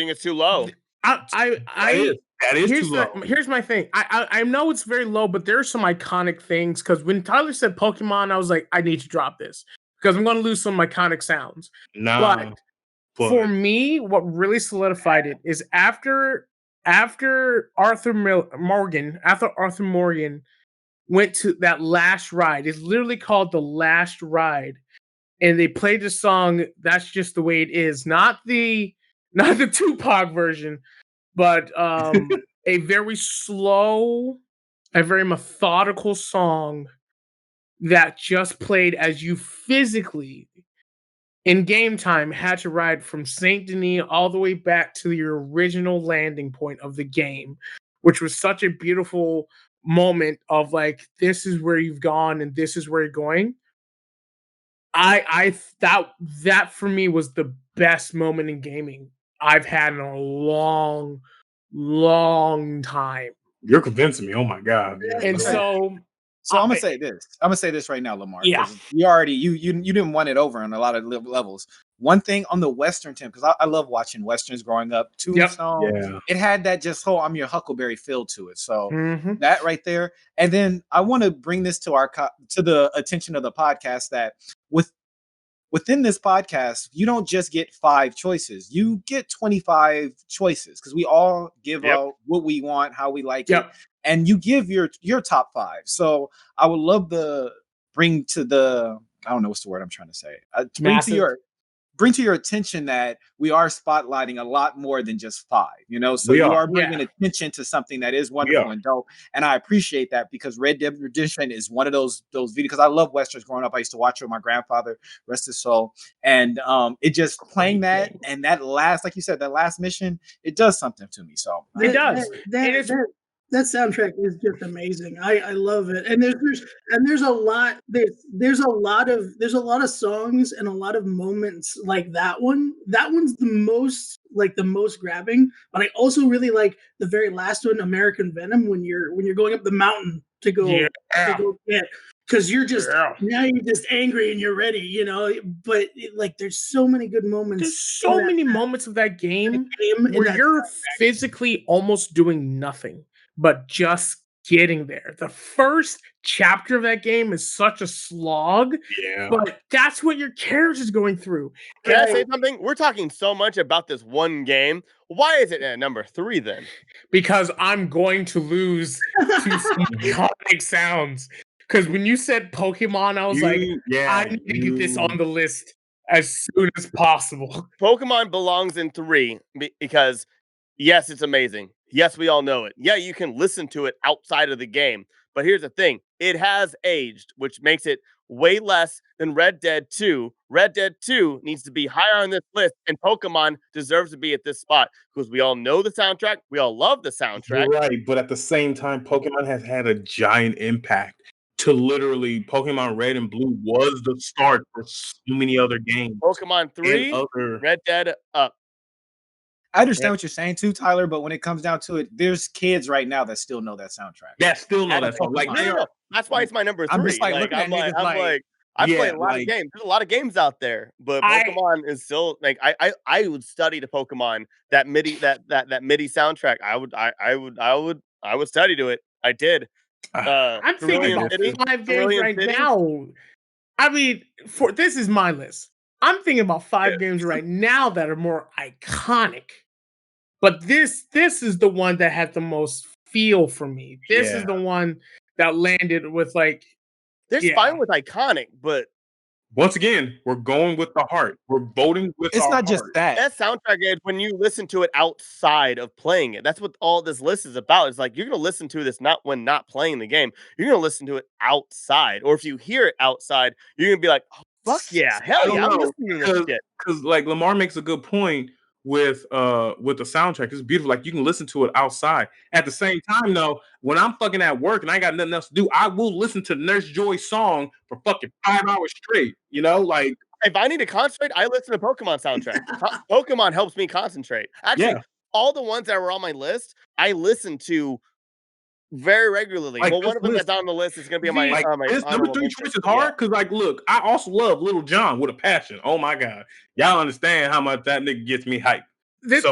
it's too low. That is too low. Here's my thing. I know it's very low, but there are some iconic things. Because when Tyler said Pokemon, I was like, I need to drop this because I'm going to lose some iconic sounds. But for me, what really solidified it is after Arthur Morgan went to that last ride. It's literally called The Last Ride. And they played the song That's Just the Way It Is. Not the Tupac version, but a very slow a very methodical song that just played as you physically in game time had to ride from Saint Denis all the way back to your original landing point of the game, which was such a beautiful moment of like, this is where you've gone and this is where you're going. That for me was the best moment in gaming I've had in a long time. You're convincing me. Oh my god. And so I'm gonna say this. I'm gonna say this right now, Lamar. Yeah. You already you didn't want it over on a lot of levels. One thing on the Western tip, because I love watching Westerns growing up. Tombstone, it had that just whole I'm your Huckleberry feel to it. So that right there. And then I want to bring this to the attention of the podcast that within this podcast, you don't just get 5 choices. You get 25 choices because we all give out what we want, how we like it, and you give your top 5. So I would love to bring to the I don't know what's the word I'm trying to say. Bring to your attention that we are spotlighting a lot more than just 5, so you are bringing attention to something that is wonderful and dope. And I appreciate that because Red Dead Redemption is one of those videos, because I love Westerns growing up. I used to watch it with my grandfather, rest his soul. And it just playing that and that last, like you said, that last mission, it does something to me. So it does. That soundtrack is just amazing. I love it. And there's a lot of songs and a lot of moments like that one. That one's the most grabbing. But I also really like the very last one, American Venom, when you're going up the mountain to go get, because you're just now you're just angry and you're ready, But there's so many good moments. There's so many moments of that game where you're physically almost doing nothing but just getting there. The first chapter of that game is such a slog, but that's what your character's going through. Can I say something? We're talking so much about this one game. Why is it at number 3 then? Because I'm going to lose to some iconic sounds. Because when you said Pokemon, I was I need to get this on the list as soon as possible. Pokemon belongs in 3 because, yes, it's amazing. Yes, we all know it. Yeah, you can listen to it outside of the game. But here's the thing. It has aged, which makes it way less than Red Dead 2. Red Dead 2 needs to be higher on this list, and Pokemon deserves to be at this spot because we all know the soundtrack. We all love the soundtrack. You're right, but at the same time, Pokemon has had a giant impact. To literally, Pokemon Red and Blue was the start for so many other games. Pokemon 3, Red Dead up. I understand what you're saying too, Tyler, but when it comes down to it, there's kids right now that still know that soundtrack. That still know that song. That's why it's my number 3. I'm just I play a lot of games. There's a lot of games out there, but Pokemon is still I would study the Pokemon that MIDI soundtrack. I would study to it. I did. I'm thinking about 5 games right now. I mean, this is my list. I'm thinking about 5 games right now that are more iconic. But this is the one that had the most feel for me. This is the one that landed with There's fine with iconic, but once again, we're going with the heart. We're voting with it's our not heart. just that. That soundtrack is when you listen to it outside of playing it. That's what all this list is about. It's like you're gonna listen to this not when not playing the game. You're gonna listen to it outside. Or if you hear it outside, you're gonna be like, oh, fuck yeah, hell yeah, I'm listening to this shit. Because Lamar makes a good point with the soundtrack. It's beautiful. Like you can listen to it outside. At the same time, though, when I'm fucking at work and I got nothing else to do, I will listen to Nurse Joy's song for fucking 5 hours straight. If I need to concentrate, I listen to Pokemon soundtrack. Pokemon helps me concentrate. Actually, all the ones that were on my list, I listen to very regularly. One of them that's on the list is going to be on my this number 3 choice is hard because, look, I also love Little John with a passion. Oh my god, y'all understand how much that nigga gets me hyped. This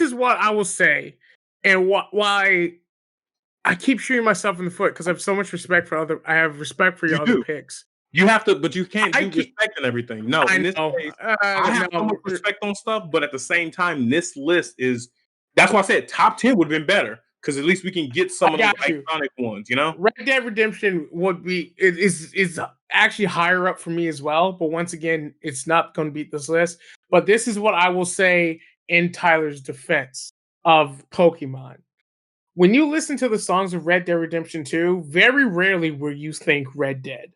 is what I will say, and why I keep shooting myself in the foot because I have so much respect for I have respect for your other picks. You have to, but you can't do respect and everything. No, in this case, I have so much respect on stuff, but at the same time, this list that's why I said top 10 would have been better. Because at least we can get some of the iconic ones, Red Dead Redemption is actually higher up for me as well. But once again, it's not going to beat this list. But this is what I will say in Tyler's defense of Pokemon. when you listen to the songs of Red Dead Redemption 2, very rarely will you think Red Dead.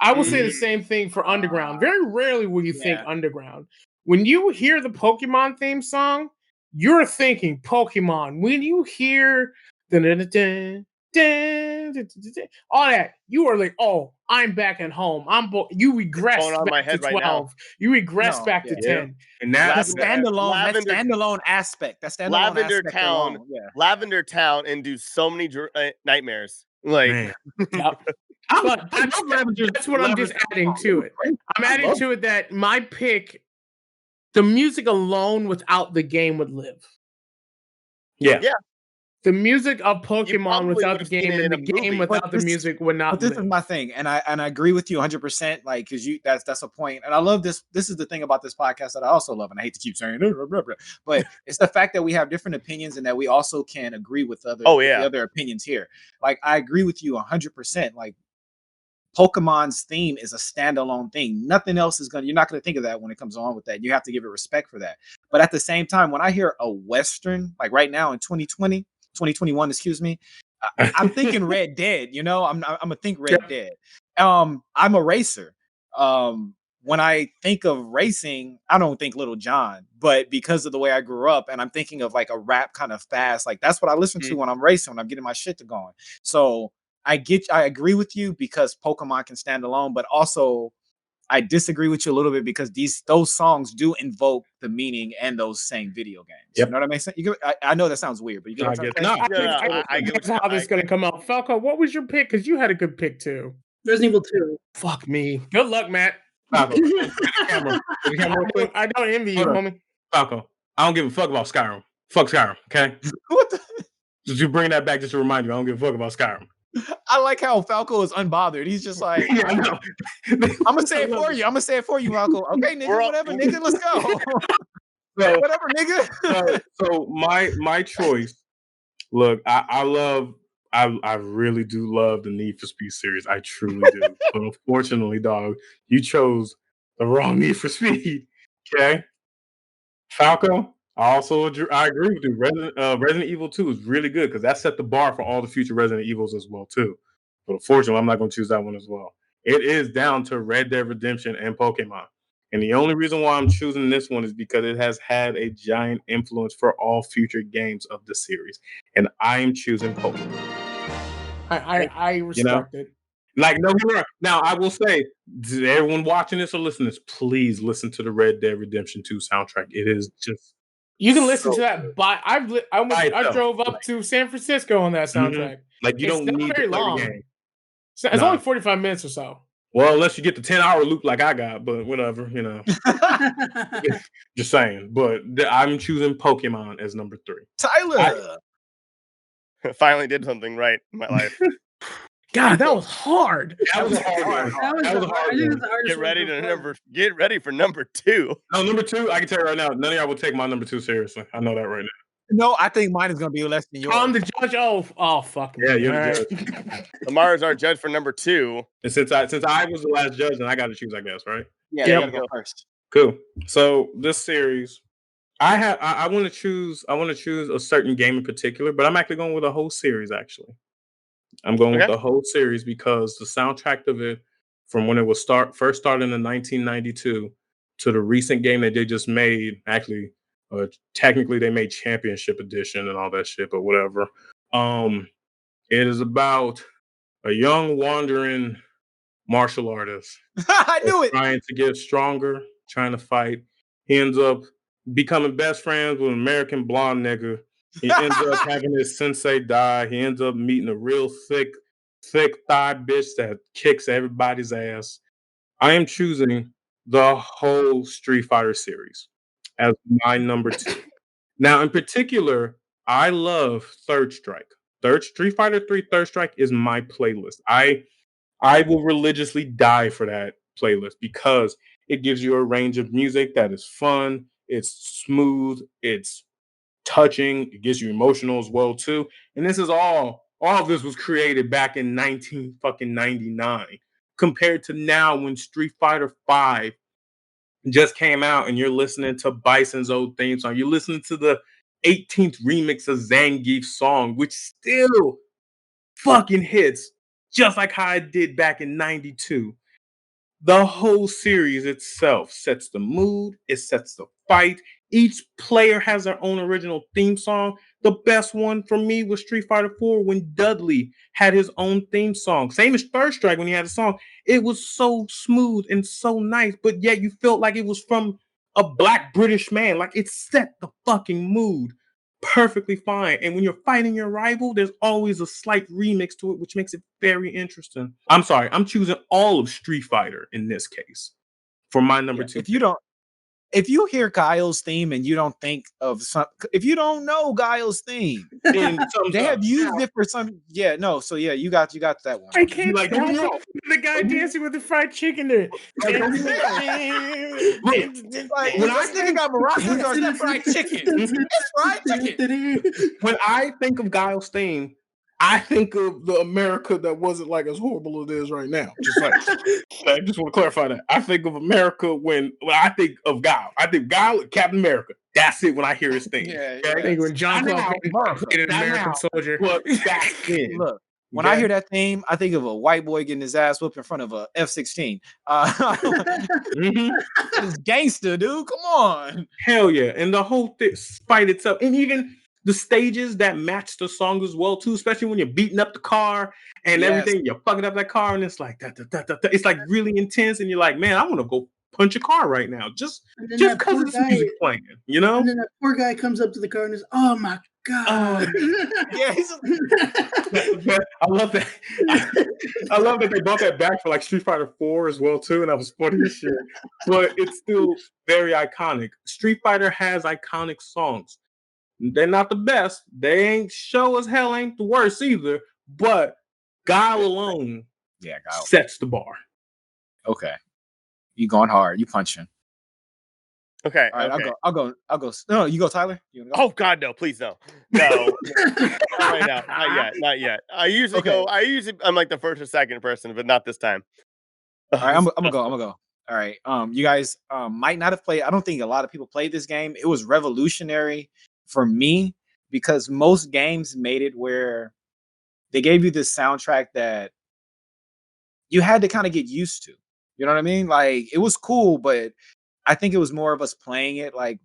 I will say the same thing for Underground. Very rarely will you think Underground. When you hear the Pokemon theme song, you're thinking Pokemon. When you hear all that, you are like, oh, I'm back at home. You regress on my back to head 12. right now. You regress back to 10. And that The standalone aspect. That standalone Lavender aspect Town, alone, yeah. Lavender Town, and do so many nightmares. Like, man. Yep. But that's what I'm just adding to it. I'm adding to it that my pick, the music alone without the game would live. Yeah. The music of Pokemon probably without the would've seen game it and in the a game movie. without the music would not But this live. is my thing, and I agree with you 100%. Like, because that's a point, and I love this. This is the thing about this podcast that I also love, and I hate to keep saying, but it's the fact that we have different opinions and that we also can agree with the other opinions here. Like, I agree with you 100%. Like, Pokemon's theme is a standalone thing. Nothing else is you're not gonna think of that when it comes on with that. You have to give it respect for that. But at the same time, when I hear a Western, like right now in 2021, excuse me, I'm thinking Red Dead. You know, I'm gonna think Red Dead. I'm a racer. When I think of racing, I don't think Little John, but because of the way I grew up, and I'm thinking of like a rap kind of fast, like that's what I listen to when I'm racing, when I'm getting my shit to going. So I agree with you because Pokemon can stand alone, but also I disagree with you a little bit because those songs do invoke the meaning and those same video games. Yep. You know what I mean? I know that sounds weird, but you get what I'm saying? I get how this is going to come out. Falco, what was your pick? Because you had a good pick too. Resident Evil 2. Fuck me. Good luck, Matt. Falco, I don't envy you, homie. Falco, I don't give a fuck about Skyrim. Fuck Skyrim, okay? What the? Just you bring that back just to remind you, I don't give a fuck about Skyrim. I like how Falco is unbothered. He's just like, I'm gonna say it for you. I'm gonna say it for you, Falco. Okay, nigga, whatever, nigga, let's go. Whatever, nigga. So my choice. Look, I really do love the Need for Speed series. I truly do. But unfortunately, dog, you chose the wrong Need for Speed. Okay, Falco. I agree with you. Resident Evil 2 is really good because that set the bar for all the future Resident Evils as well too. But unfortunately, I'm not going to choose that one as well. It is down to Red Dead Redemption and Pokemon. And the only reason why I'm choosing this one is because it has had a giant influence for all future games of the series. And I'm choosing Pokemon. I respect it. Like, no, now I will say, everyone watching this or listening to this, please listen to the Red Dead Redemption 2 soundtrack. It is just... You can listen to that. But I drove up to San Francisco on that soundtrack. Like, you don't need to play the game. It's only 45 minutes or so. Well, unless you get the 10-hour loop like I got, but whatever, you know. Just saying. But I'm choosing Pokemon as number 3. Tyler finally did something right in my life. God, that was hard. That was a hard one. Get ready for number 2. No, number 2, I can tell you right now, none of y'all will take my number 2 seriously. I know that right now. No, I think mine is going to be less than yours. I'm the judge. Oh, fuck. Yeah, you're the judge. Lamar is our judge for number 2. And since I was the last judge, then I got to choose, I guess, right? Yeah, you got to go first. Cool. So this series, I want to choose a certain game in particular, but I'm actually going with a whole series. Actually, I'm going with the whole series because the soundtrack of it, from when it was first started in 1992 to the recent game that they just made, actually. Technically, they made Championship Edition and all that shit, but whatever. It is about a young wandering martial artist. I knew it. Trying to get stronger, trying to fight. He ends up becoming best friends with an American blonde nigga. He ends up having his sensei die. He ends up meeting a real thick thigh bitch that kicks everybody's ass. I am choosing the whole Street Fighter series as my number 2. Now, in particular, I love Third Strike. Street Fighter 3 Third Strike is my playlist. I will religiously die for that playlist because it gives you a range of music that is fun, it's smooth, it's touching, it gets you emotional as well too. And this is all of this was created back in 1999 compared to now when Street Fighter 5 just came out and you're listening to Bison's old theme song. You're listening to the 18th remix of Zangief's song, which still fucking hits just like how it did back in 92. The whole series itself sets the mood, it sets the fight. Each player has their own original theme song. The best one for me was Street Fighter 4 when Dudley had his own theme song. Same as Third Strike when he had a song. It was so smooth and so nice, but yet you felt like it was from a black British man. Like it set the fucking mood perfectly fine. And when you're fighting your rival, there's always a slight remix to it, which makes it very interesting. I'm sorry, I'm choosing all of Street Fighter in this case for my number two. If you hear Guile's theme and you don't think of if you don't know Guile's theme, they have used it for some. Yeah, no. So yeah, you got that one. I can't like the guy dancing with the fried chicken there. When I think about maracas or that fried chicken, it's fried chicken. When I think of Guile's theme, I think of the America that wasn't like as horrible as it is right now. Just like I just want to clarify that. I think of America when I think of Guile. I think Guile and Captain America. That's it when I hear his theme. Yeah, I think when John Claude played an American soldier. But back then, look, when I hear that theme, I think of a white boy getting his ass whooped in front of a F-16. It's gangster, dude. Come on. Hell yeah. And the whole fight itself, and even the stages that match the song as well too, especially when you're beating up the car and everything, you're fucking up that car, and it's like it's like really intense, and you're like, man, I want to go punch a car right now, just because it's music playing, you know. And then that poor guy comes up to the car and is, oh my god, yeah, I love that. I love that they brought that back for like Street Fighter 4 as well too, and that was funny as shit. But it's still very iconic. Street Fighter has iconic songs. They're not the best. They ain't show as hell ain't the worst either. But Guile alone, Guile sets the bar. Okay, you going hard? You punching? Okay, all right. okay. I'll go. No, you go, Tyler. You go? Oh God, no! Please no. Not right now. Not yet. I'm like the first or second person, but not this time. All right, I'm gonna go. All right. You guys might not have played. I don't think a lot of people played this game. It was revolutionary for me because most games made it where they gave you this soundtrack that you had to kind of get used to. You know what I mean? Like it was cool, but I think it was more of us playing it. Like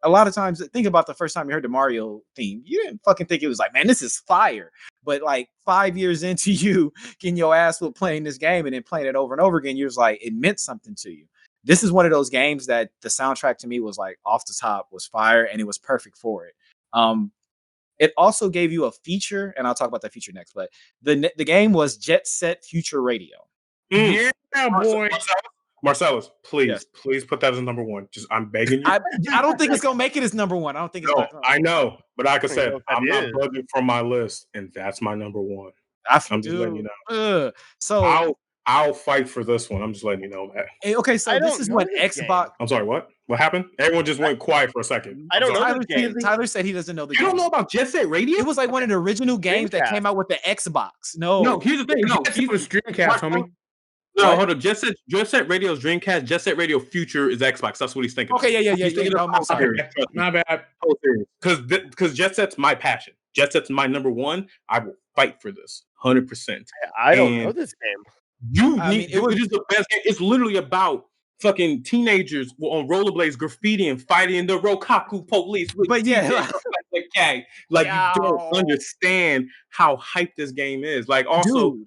a lot of times, think about the first time you heard the Mario theme. You didn't fucking think it was like, man, this is fire. But like 5 years into you getting your ass with playing this game and then playing it over and over again, you're just like, it meant something to you. This is one of those games that the soundtrack to me was like off the top was fire and it was perfect for it. It also gave you a feature, and I'll talk about that feature next, but the game was Jet Set Future Radio. Yeah, boy. Marcellus, please put that as number one. Just I'm begging you. I don't think it's gonna make it as number one. I don't think it's I know, but like I said, I'm not budging from my list, and that's my number one. I'm just letting you know. So I'll fight for this one. I'm just letting you know that. Okay, so this is what Xbox. Game. I'm sorry, what? What happened? Everyone just went quiet for a second. I don't know this game. Tyler said he doesn't know the game. You don't know about Jet Set Radio? It was like one of the original games that came out with the Xbox. No, here's the thing. No, he was Dreamcast, homie. No, hold on. Jet Set Radio's Dreamcast. Jet Set Radio Future is Xbox. That's what he's thinking. Okay, yeah. I'm sorry. My bad. Because Jet Set's my passion. Jet Set's my number one. I will fight for this 100%. I don't know this game. It is the best game. It's literally about fucking teenagers on rollerblades graffitiing, fighting the Rokaku police. But yeah, you don't understand how hyped this game is. Like also.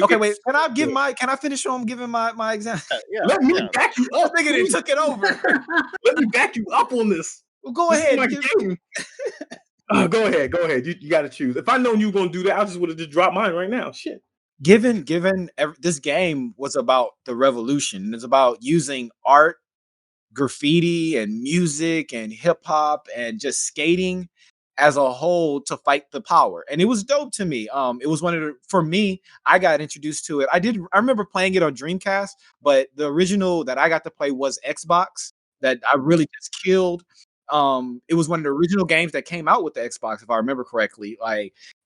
Okay, wait. Can I finish on giving my example? Let me back you up. Nigga, they took it over. Let me back you up on this. Well, go ahead. Go ahead. You got to choose. If I known you were gonna do that, I just would have just dropped mine right now. Shit. Given this game was about the revolution. It's about using art, graffiti, and music, and hip hop, and just skating as a whole to fight the power. And it was dope to me. It was for me, I got introduced to it. I remember playing it on Dreamcast, but the original that I got to play was Xbox that I really just killed. It was one of the original games that came out with the Xbox, if I remember correctly.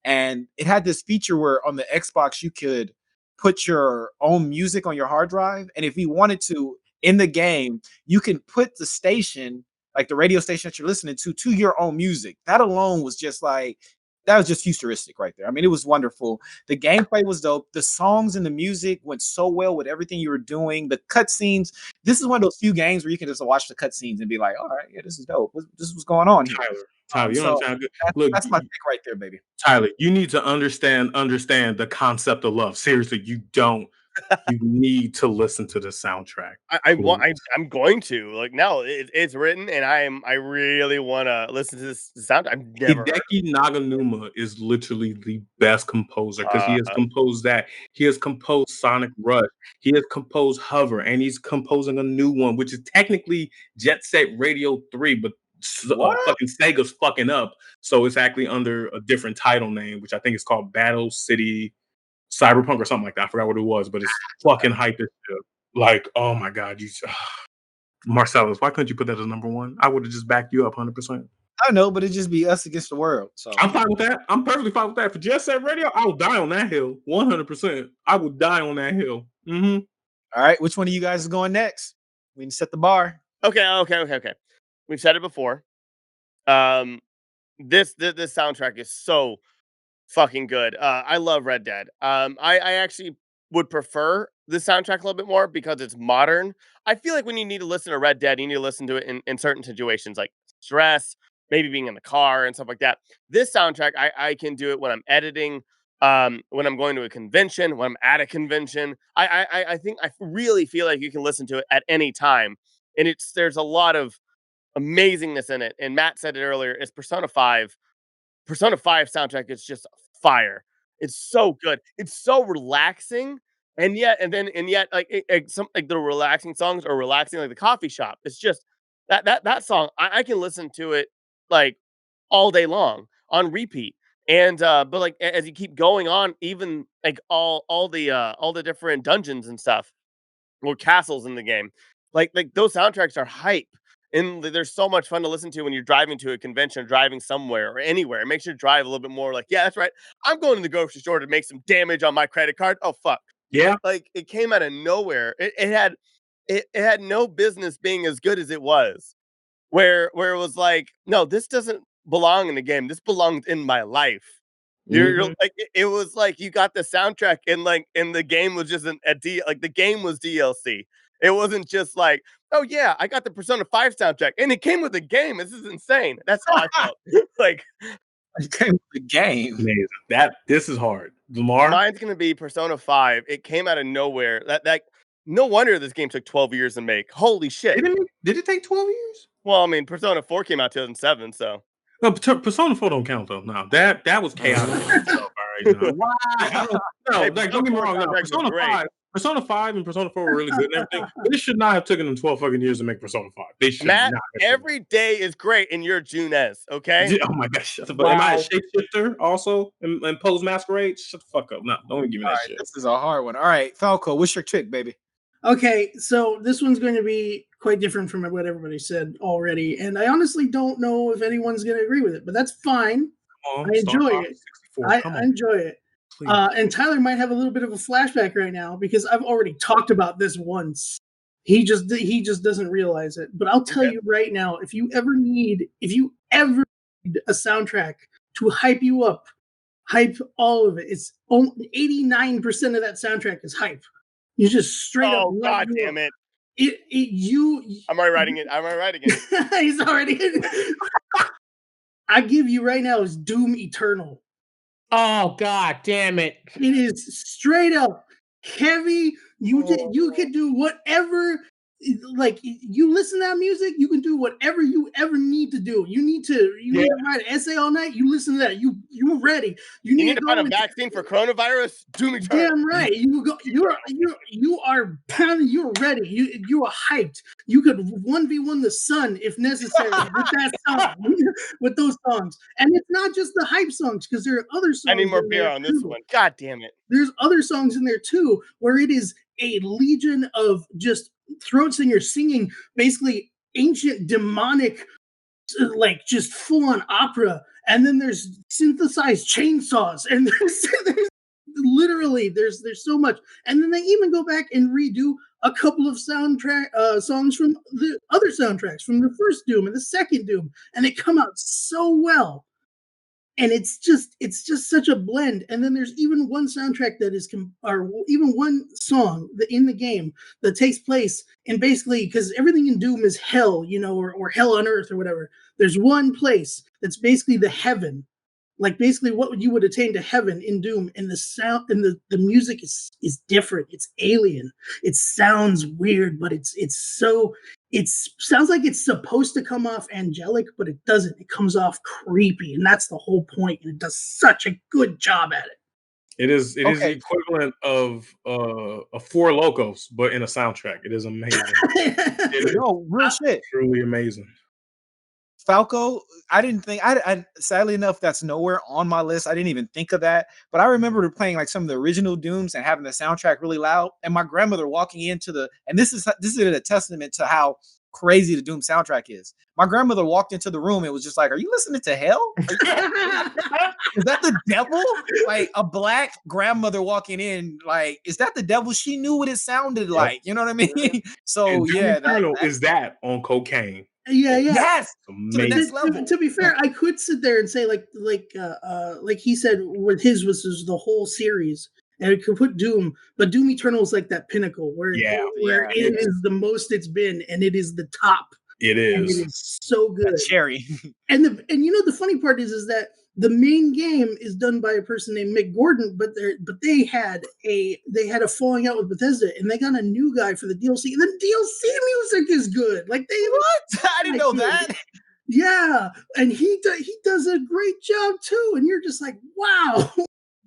And it had this feature where on the Xbox, you could put your own music on your hard drive. And if you wanted to, in the game, you can put the station like the radio station that you're listening to your own music. That alone was just like, that was just futuristic right there. I mean, it was wonderful. The gameplay was dope. The songs and the music went so well with everything you were doing. The cutscenes. This is one of those few games where you can just watch the cutscenes and be like, all right, yeah, this is dope. This is what's going on here. Tyler, you So understand? Look, that's my pick right there, baby. Tyler, you need to understand the concept of love. Seriously, you don't. You need to listen to the soundtrack. I'm going to. Like, no, it's written, and I really want to listen to this sound. I've never heard. Hideki Naganuma is literally the best composer because he has composed that. He has composed Sonic Rush. He has composed Hover, and he's composing a new one, which is technically Jet Set Radio 3, but fucking Sega's fucking up. So it's actually under a different title name, which I think is called Battle City Cyberpunk or something like that. I forgot what it was, but it's fucking hype as shit. Like, oh my god, Marcellus, why couldn't you put that as number one? I would have just backed you up 100%. I know, but it'd just be us against the world. So I'm fine with that. I'm perfectly fine with that. For Jet Set Radio, I will die on that hill. 100%. I will die on that hill. Mm-hmm. All right, which one of you guys is going next? We can set the bar. Okay. We've said it before. This soundtrack is so fucking good. I love Red Dead. I actually would prefer the soundtrack a little bit more because it's modern. I feel like when you need to listen to Red Dead, you need to listen to it in certain situations like stress, maybe being in the car and stuff like that. This soundtrack, I can do it when I'm editing, when I'm going to a convention, when I'm at a convention. I think I really feel like you can listen to it at any time. And there's a lot of amazingness in it. And Matt said it earlier, it's Persona 5. Persona 5 soundtrack is just fire. It's so good. It's so relaxing. And yet some like the relaxing songs are relaxing, like the coffee shop. It's just that song. I can listen to it like all day long on repeat. And but like as you keep going on, even like all the different dungeons and stuff or castles in the game, like those soundtracks are hype. And they're so much fun to listen to when you're driving to a convention or driving somewhere or anywhere. It makes you drive a little bit more like, yeah, that's right. I'm going to the grocery store to make some damage on my credit card. Oh, fuck. Yeah. Like, it came out of nowhere. It had no business being as good as it was. Where it was like, no, this doesn't belong in the game. This belonged in my life. You're like, it was like you got the soundtrack and the game was just the game was DLC. It wasn't just like, oh yeah, I got the Persona 5 soundtrack and it came with the game. This is insane. That's how I felt. Like, it came with the game. Amazing. This is hard. Lamar? Mine's gonna be Persona 5. It came out of nowhere. That no wonder this game took 12 years to make. Holy shit. Did it take 12 years? Well, I mean, Persona 4 came out 2007, so. No, Persona 4 don't count though. No, that was chaotic. All right, wow. No, don't get me wrong. No, Persona 5 and Persona 4 were really good and everything. But it should not have taken them 12 fucking years to make Persona 5. They should Matt, not. Every day is great and you're Junez, okay? Oh my gosh. Wow. Am I a shapeshifter also and pose masquerade? Shut the fuck up. No, don't give me that shit. This is a hard one. All right, Falco, what's your trick, baby? Okay, so this one's going to be quite different from what everybody said already, and I honestly don't know if anyone's going to agree with it, but that's fine. I enjoy it. I enjoy it. And Tyler might have a little bit of a flashback right now because I've already talked about this once. He just doesn't realize it. But I'll tell you right now, if you ever need a soundtrack to hype you up, hype all of it. It's 89% of that soundtrack is hype. You just straight up. Oh god damn it! I'm already writing it. He's already. I give you right now is Doom Eternal. Oh god damn it! It is straight up heavy. You can do whatever. Like, you listen to that music, you can do whatever you ever need to do. You need to write an essay all night. You listen to that. You're ready. You need to find a vaccine for coronavirus. Doom Eternal. Damn right. You are pounding. You're ready. You are hyped. You could 1v1 the sun if necessary with that song, with those songs. And it's not just the hype songs because there are other songs. I need more beer on this one. God damn it. There's other songs in there too where it is a legion of just throat singers singing basically ancient demonic, like just full-on opera, and then there's synthesized chainsaws, and there's literally there's so much, and then they even go back and redo a couple of soundtrack songs from the other soundtracks from the first Doom and the second Doom, and they come out so well. And it's just such a blend. And then there's even one soundtrack that is or even one song in the game that takes place in basically, because everything in Doom is hell, or hell on earth or whatever. There's one place that's basically the heaven, like basically what you would attain to heaven in Doom, and the sound and the music is different. It's alien. It sounds weird, but it sounds like it's supposed to come off angelic, but it doesn't. It comes off creepy, and that's the whole point. And it does such a good job at it. It is the equivalent of a Four Locos, but in a soundtrack. It is amazing. Real shit. Truly amazing. Falco, I didn't think I sadly enough that's nowhere on my list. I didn't even think of that. But I remember playing like some of the original Dooms and having the soundtrack really loud. And my grandmother walking into and this is a testament to how crazy the Doom soundtrack is. My grandmother walked into the room and was just like, "Are you listening to hell? Is that the devil?" Like a black grandmother walking in, like, is that the devil? She knew what it sounded like. You know what I mean? So yeah, is that on cocaine? Yeah. Yes. To the next level. To be fair, I could sit there and say like he said, with his was the whole series, and it could put Doom, but Doom Eternal is like that pinnacle where it is the most it's been, and it is the top. It is. And it is so good. A cherry. And the funny part is that the main game is done by a person named Mick Gordon, but they had a falling out with Bethesda, and they got a new guy for the DLC. And the DLC music is good. Like what? I didn't know that. Yeah, and he does a great job too. And you're just like, wow.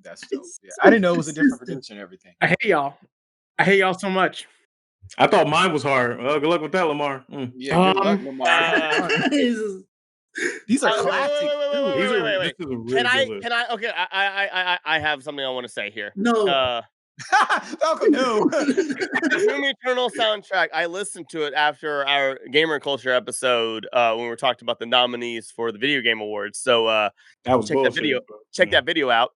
That's dope. Yeah. I didn't know it was a different producer and everything. I hate y'all so much. I thought mine was hard. Good luck with that, Lamar. Yeah, good luck, Lamar. These are classics. Wait. Can I? Okay, I have something I want to say here. No. Falcon, no. Doom Eternal soundtrack. I listened to it after our Gamer Culture episode when we talked about the nominees for the Video Game Awards. So that was check that video out.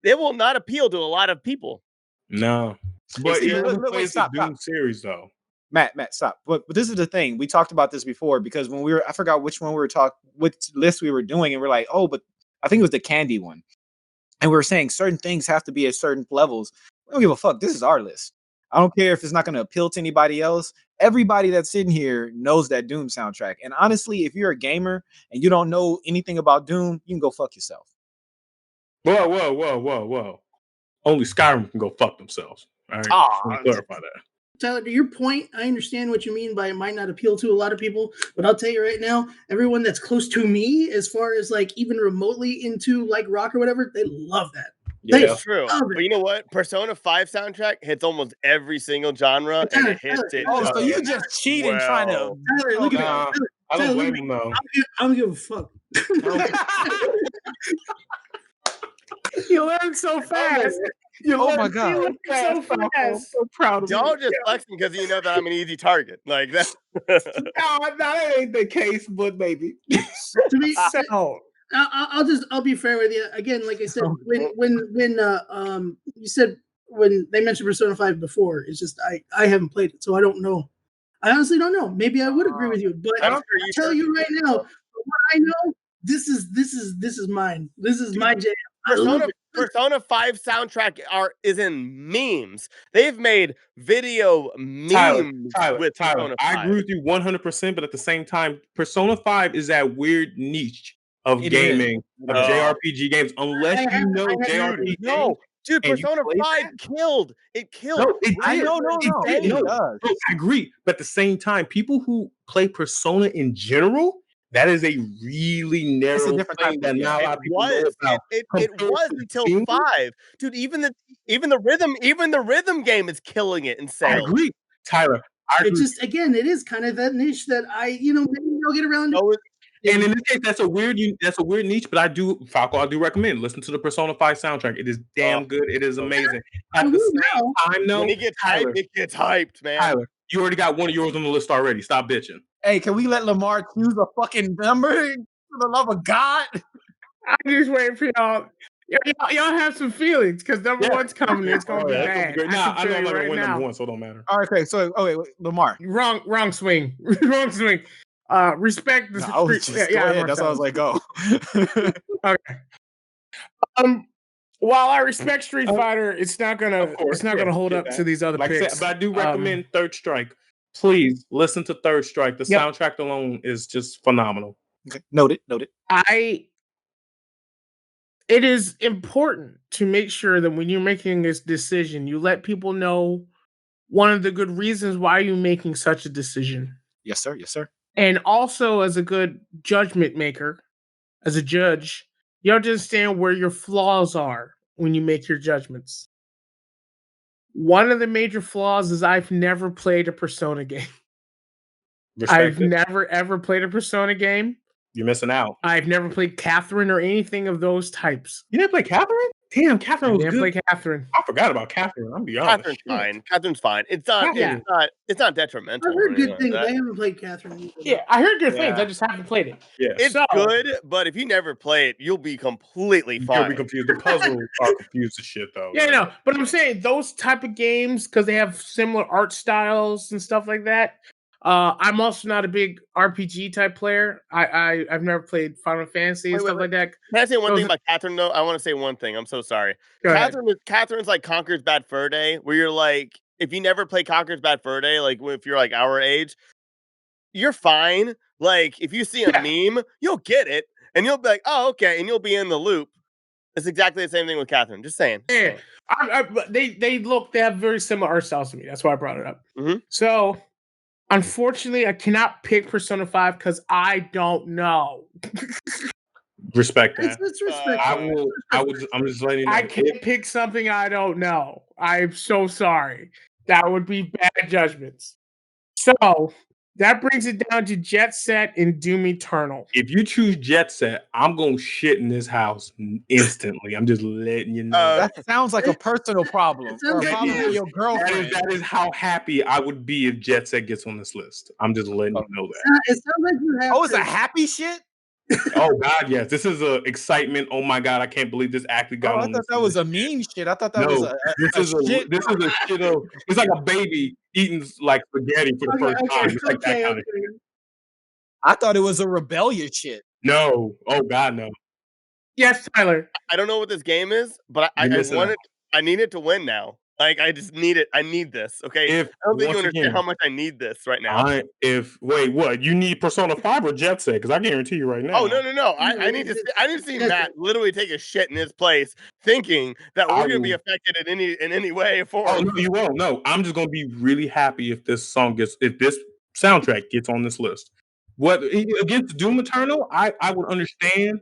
It will not appeal to a lot of people. No, but wait, stop. Doom series though. Matt, stop. But this is the thing. We talked about this before because when I forgot which one we were which list we were doing, and we're like, oh, but I think it was the candy one. And we were saying certain things have to be at certain levels. We don't give a fuck. This is our list. I don't care if it's not going to appeal to anybody else. Everybody that's sitting here knows that Doom soundtrack. And honestly, if you're a gamer and you don't know anything about Doom, you can go fuck yourself. Whoa. Only Skyrim can go fuck themselves. All right. Clarify that. Tyler, to your point, I understand what you mean by it might not appeal to a lot of people, but I'll tell you right now, everyone that's close to me, as far as like even remotely into like rock or whatever, they love that. Yeah, that's true. But you know what? Persona 5 soundtrack hits almost every single genre, and it hits it. Oh, so you just cheating trying to... Tyler, look at me. I don't blame him, though. I don't give a fuck. You learn so fast. Oh my god! So fast. So proud of y'all you. just flexing because you know that I'm an easy target. Like that. No, that ain't the case, but maybe. To be I'll be fair with you. Again, like I said, when you said when they mentioned Persona 5 before, it's just I haven't played it, so I don't know. I honestly don't know. Maybe I would agree with you, but I'll tell you right now, what I know, this is mine. This is my jam. Persona 5 soundtrack is in memes. They've made video memes with Persona 5. I agree with you 100%, but at the same time, Persona 5 is that weird niche of gaming, of JRPG games. Unless you know JRPG. No, dude, Persona 5 killed. It killed. No, it did. No, I agree. But at the same time, people who play Persona in general, that is a really narrow thing that not a lot of people know about. It was until 5. Dude, even the rhythm game is killing it in sales. I agree. Tyler, it just, again, it is kind of that niche that maybe I'll get around to. And in this case, that's a weird niche, but I do recommend listen to the Persona 5 soundtrack. It is damn good. It is amazing. At the same time, though, when it gets hyped, it gets hyped, man. Tyler, you already got one of yours on the list already. Stop bitching. Hey, can we let Lamar choose a fucking number? For the love of God. I'm just waiting for y'all. Y'all have some feelings because number one's coming. It's gonna be that's gonna bad. great. I Nah, can I tell know I'm you not gonna right win now. number one, so it don't matter. All right, okay. So, wait, Lamar. Wrong swing. Wrong swing. Respect the No, I was street. just go ahead. That's why I was like, go. Okay. While I respect Street Fighter, it's not gonna hold up to these other picks. I said, but I do recommend Third Strike. Please listen to Third Strike. The soundtrack alone is just phenomenal. Okay. Noted. It is important to make sure that when you're making this decision, you let people know one of the good reasons why you're making such a decision. Yes, sir. And also, as a good judgment maker, as a judge, you have to understand where your flaws are when you make your judgments. One of the major flaws is I've never played a Persona game. I've never ever played a Persona game. You're missing out. I've never played Catherine or anything of those types. You didn't play Catherine? Damn, Catherine was good. I didn't play Catherine. I forgot about Catherine. I'm be honest. Catherine's fine. It's not detrimental. I heard good things. I haven't played Catherine either. Yeah, I heard good things. I just haven't played it. Yeah, it's good, but if you never play it, you'll be completely fine. You'll be confused. The puzzles are confused as shit, though. Yeah, no, but I'm saying those type of games because they have similar art styles and stuff like that. I'm also not a big RPG type player. I've never played Final Fantasy and stuff like that. Can I say one thing about Catherine though? I want to say one thing. I'm so sorry. Catherine's like Conker's Bad Fur Day, where you're like, if you never play Conker's Bad Fur Day, like if you're like our age, you're fine. Like if you see a meme, you'll get it, and you'll be like, oh okay, and you'll be in the loop. It's exactly the same thing with Catherine. Just saying. Yeah, they have very similar art styles to me. That's why I brought it up. Mm-hmm. So. Unfortunately, I cannot pick Persona 5 because I don't know. Respect that. It's respectful. I'm just letting you know. I can't pick something I don't know. I'm so sorry. That would be bad judgments. So that brings it down to Jet Set and Doom Eternal. If you choose Jet Set, I'm gonna shit in this house instantly. I'm just letting you know. That sounds like a personal problem. Or a problem with your girlfriend. That is how happy I would be if Jet Set gets on this list. I'm just letting you know that. It sounds like you have. Oh, it's a happy shit. Oh God, yes. This is a excitement. Oh my God, I can't believe this actually got on. I thought that was a mean shit. I thought that was a shit. This is a shit of. It's like a baby eating like spaghetti for the first time. It's like that kind of shit. I thought it was a rebellious shit. No. Oh God, no. Yes, Tyler. I don't know what this game is, but I need it to win now. Like I just need it. I need this. Okay. I don't think you understand how much I need this right now. Wait, what? You need Persona 5 or Jet Set? Because I guarantee you right now. Oh no. I need to see Matt literally take a shit in his place, thinking that we're gonna be affected in any way. Oh no, you won't. No, I'm just gonna be really happy if this soundtrack gets on this list. What against Doom Eternal? I would understand.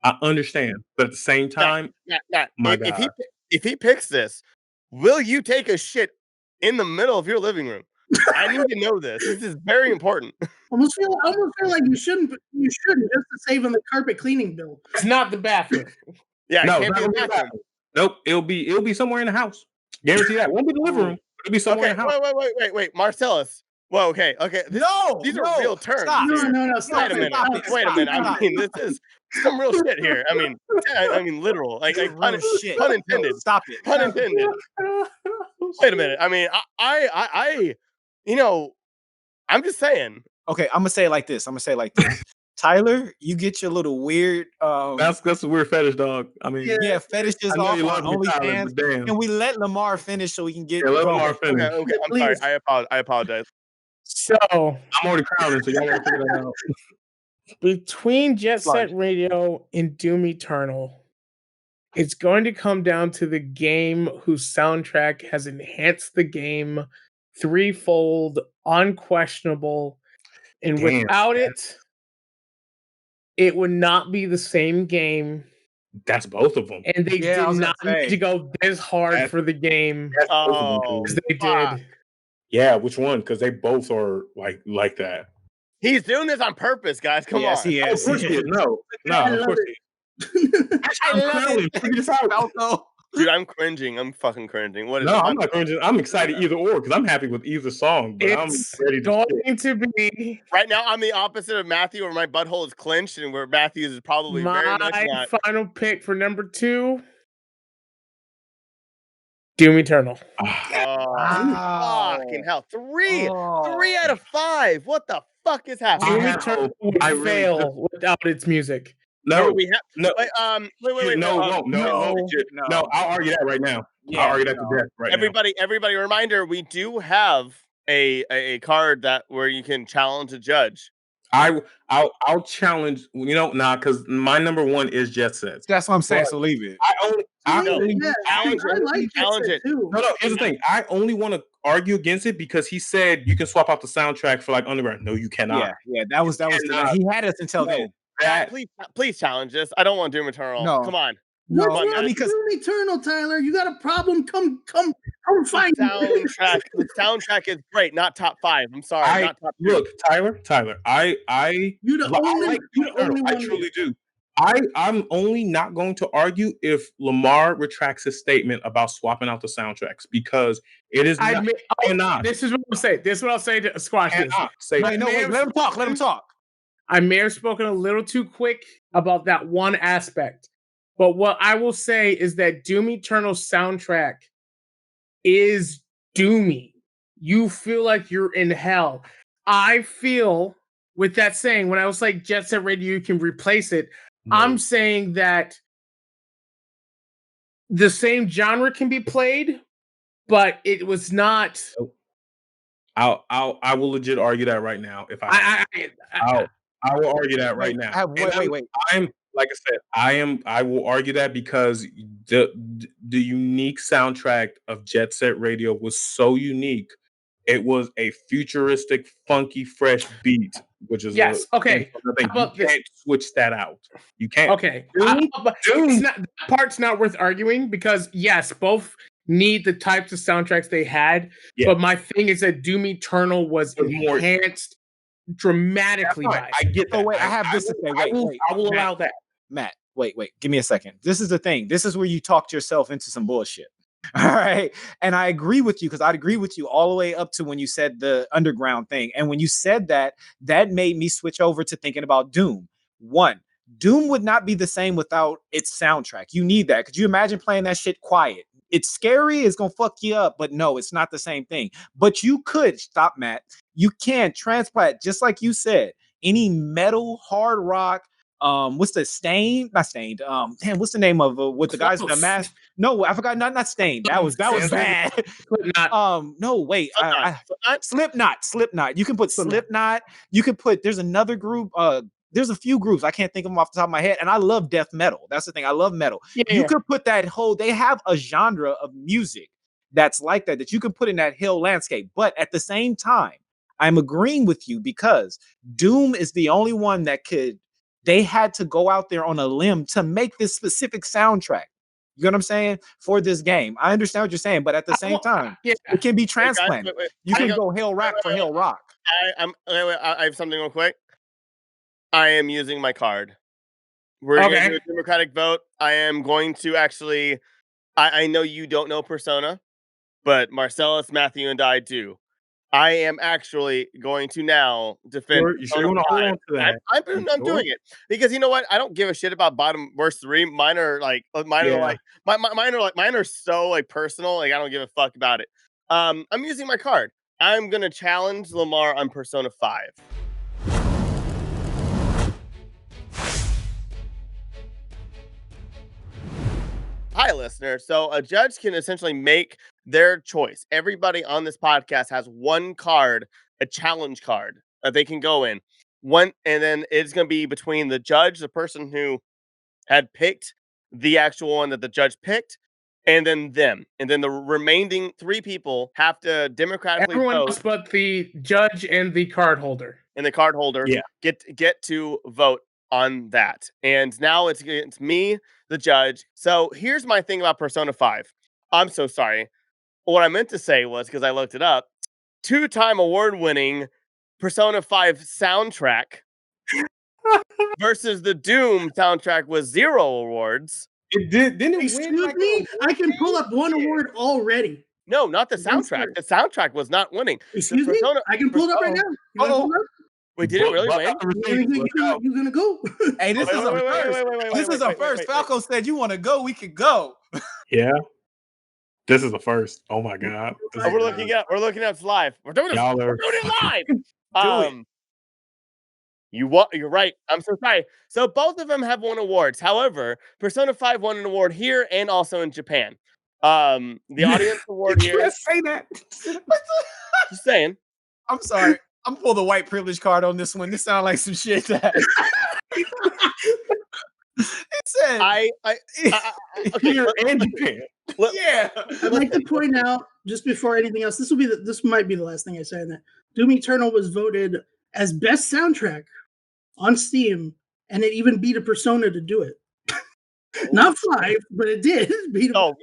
I understand, but at the same time, if he picks this, will you take a shit in the middle of your living room? I need to know this. This is very important. Almost feel like you shouldn't just to save on the carpet cleaning bill. It's not the bathroom. Yeah, no, it can't be the bathroom. Nope, it'll be somewhere in the house. Guarantee that. It won't be the living room. It'll be somewhere in the house. Wait, Marcellus. Well, okay. These are real terms. Stop. No, stop. Wait a minute. I mean, this is some real shit here. I mean, literal. Like pun intended. Stop it. Pun intended. Wait a minute. I mean, I I'm just saying. Okay, I'm gonna say it like this. Tyler, you get your little weird. That's a weird fetish, dog. I mean, yeah, fetishes off on OnlyFans, and we let Lamar finish so we can get. Let Lamar finish. Okay, I'm sorry. I apologize. So I'm already crowded, so y'all gotta figure that out. Between Jet Set Radio and Doom Eternal, it's going to come down to the game whose soundtrack has enhanced the game threefold, unquestionable, and without it would not be the same game. That's both of them. And they did not need to go this hard for the game as they did. Yeah, which one? Because they both are like that. He's doing this on purpose, guys. Come on. Yes, he is. No, of course he is. I love it. Dude, I'm cringing. I'm fucking cringing. What is No, it? I'm not cringing. I'm excited either or because I'm happy with either song, but It's I'm ready to going to be Right now, I'm the opposite of Matthew, where my butthole is clenched, and where Matthew's is probably very much my not. final pick for number 2. Doom Eternal. Oh, Wow. fucking hell! Three Oh. out of 5. What the fuck is happening? Doom have Eternal hope. would I really fail without its music. Remember, No, we have. no, Wait. no, it won't. No, it won't. No, I'll argue that right now. I'll argue that to death right now. Everybody, reminder: we do have a card that where you can challenge a judge. I'll challenge. Because my number 1 is Jet Sets. That's what I'm saying. But So leave it. I No, only Yeah, challenge I it. like Challenge Jet it. Set too. No, here's the thing. I only want to argue against it because he said you can swap out the soundtrack for like Underground. No, you cannot. Yeah. That was cannot. he had us until then. That Please challenge this. I don't want Doom Eternal. No. Come on. No, What's on, wrong man. with Doom Eternal, Tyler? You got a problem? Come find me. The soundtrack is great. Not top 5. I'm sorry. Not top 2. Look, Tyler. I You the only, like you the only I one. truly do. I'm only not going to argue if Lamar retracts his statement about swapping out the soundtracks because it is not. This is what I'll say. This is what I'll say to squash this. Wait, let him talk. Let him talk. I may have spoken a little too quick about that one aspect. But what I will say is that Doom Eternal's soundtrack is doomy. You feel like you're in hell. I feel, with that saying, when I was like Jet Set Radio, you can replace it. No. I'm saying that the same genre can be played, but it was not. I will legit argue that right now. If I will argue that right now. Wait. I'm like I said, I will argue that because the unique soundtrack of Jet Set Radio was so unique. It was a futuristic, funky, fresh beat, which is okay. You can't switch that out. You can't. Okay. That part's not worth arguing because yes, both need the types of soundtracks they had. Yeah. But my thing is that Doom Eternal was enhanced dramatically. I get that. Oh wait, I have this to say. Wait, I will allow that. Matt, wait. Give me a second. This is the thing. This is where you talked yourself into some bullshit. All right. And I agree with you because I'd agree with you all the way up to when you said the underground thing. And when you said that, that made me switch over to thinking about Doom. One, Doom would not be the same without its soundtrack. You need that. Could you imagine playing that shit quiet? It's scary. It's going to fuck you up. But no, it's not the same thing. But you could, stop, Matt. You can transplant, just like you said, any metal, hard rock, what's the Stained? Not Stained. Damn, what's the name of with the guys in the mask? No, I forgot. Not Stained. That was bad. No, wait. Slipknot. You can put Slipknot. You can put. There's another group. There's a few groups I can't think of them off the top of my head, and I love death metal. That's the thing. I love metal. You could put that whole. They have a genre of music that's like that you can put in that hill landscape, but at the same time, I'm agreeing with you because Doom is the only one that could. They had to go out there on a limb to make this specific soundtrack. You know what I'm saying? For this game. I understand what you're saying, but at the same time, it can be transplanted. You can go Hill Rock for Hill Rock. I have something real quick. I am using my card. We're going to do a democratic vote. I am going to actually, I know you don't know Persona, but Marcellus, Matthew, and I do. I am actually going to now defend. You sure you want to hold on to that? I'm doing it because you know what? I don't give a shit about bottom worst 3. Mine are so like personal. Like I don't give a fuck about it. I'm using my card. I'm gonna challenge Lamar on Persona 5. Hi, listener. So a judge can essentially make their choice. Everybody on this podcast has one card, a challenge card that they can go in. One, and then it's going to be between the judge, the person who had picked the actual one that the judge picked, and then them. And then the remaining 3 people have to democratically Everyone vote. else but the judge and the card holder. And the card holder get to vote on that. And now it's me, the judge. So here's my thing about Persona 5. I'm so sorry. What I meant to say was, because I looked it up, 2-time award-winning Persona 5 soundtrack versus the Doom soundtrack with 0 awards. It did. Didn't it Excuse win? Like, me, I can pull up one award already. No, not the Against soundtrack. her. The soundtrack was not winning. Excuse me, Persona- I can pull it up right now. You wanna pull it up? Wait, did it really Buck win? out the You receipts. Let's go. gonna go? Hey, this is a first. This is a first. Falco said, "You want to go? We could go." Yeah. This is the first. Oh my god. This Oh, is we're looking at it's live. We're doing it. Y'all We're are doing it live. Do it. You're right. I'm so sorry. So both of them have won awards. However, Persona 5 won an award here and also in Japan. The audience award You here. can't say that. Just saying. I'm sorry. I'm pull the white privilege card on this one. This sounds like some shit that it said. Okay, Here and Japan. Yeah. I'd like to point out, just before anything else, this might be the last thing I say on that. Doom Eternal was voted as best soundtrack on Steam, and it even beat a Persona to do it. Not 5, but it did beat. The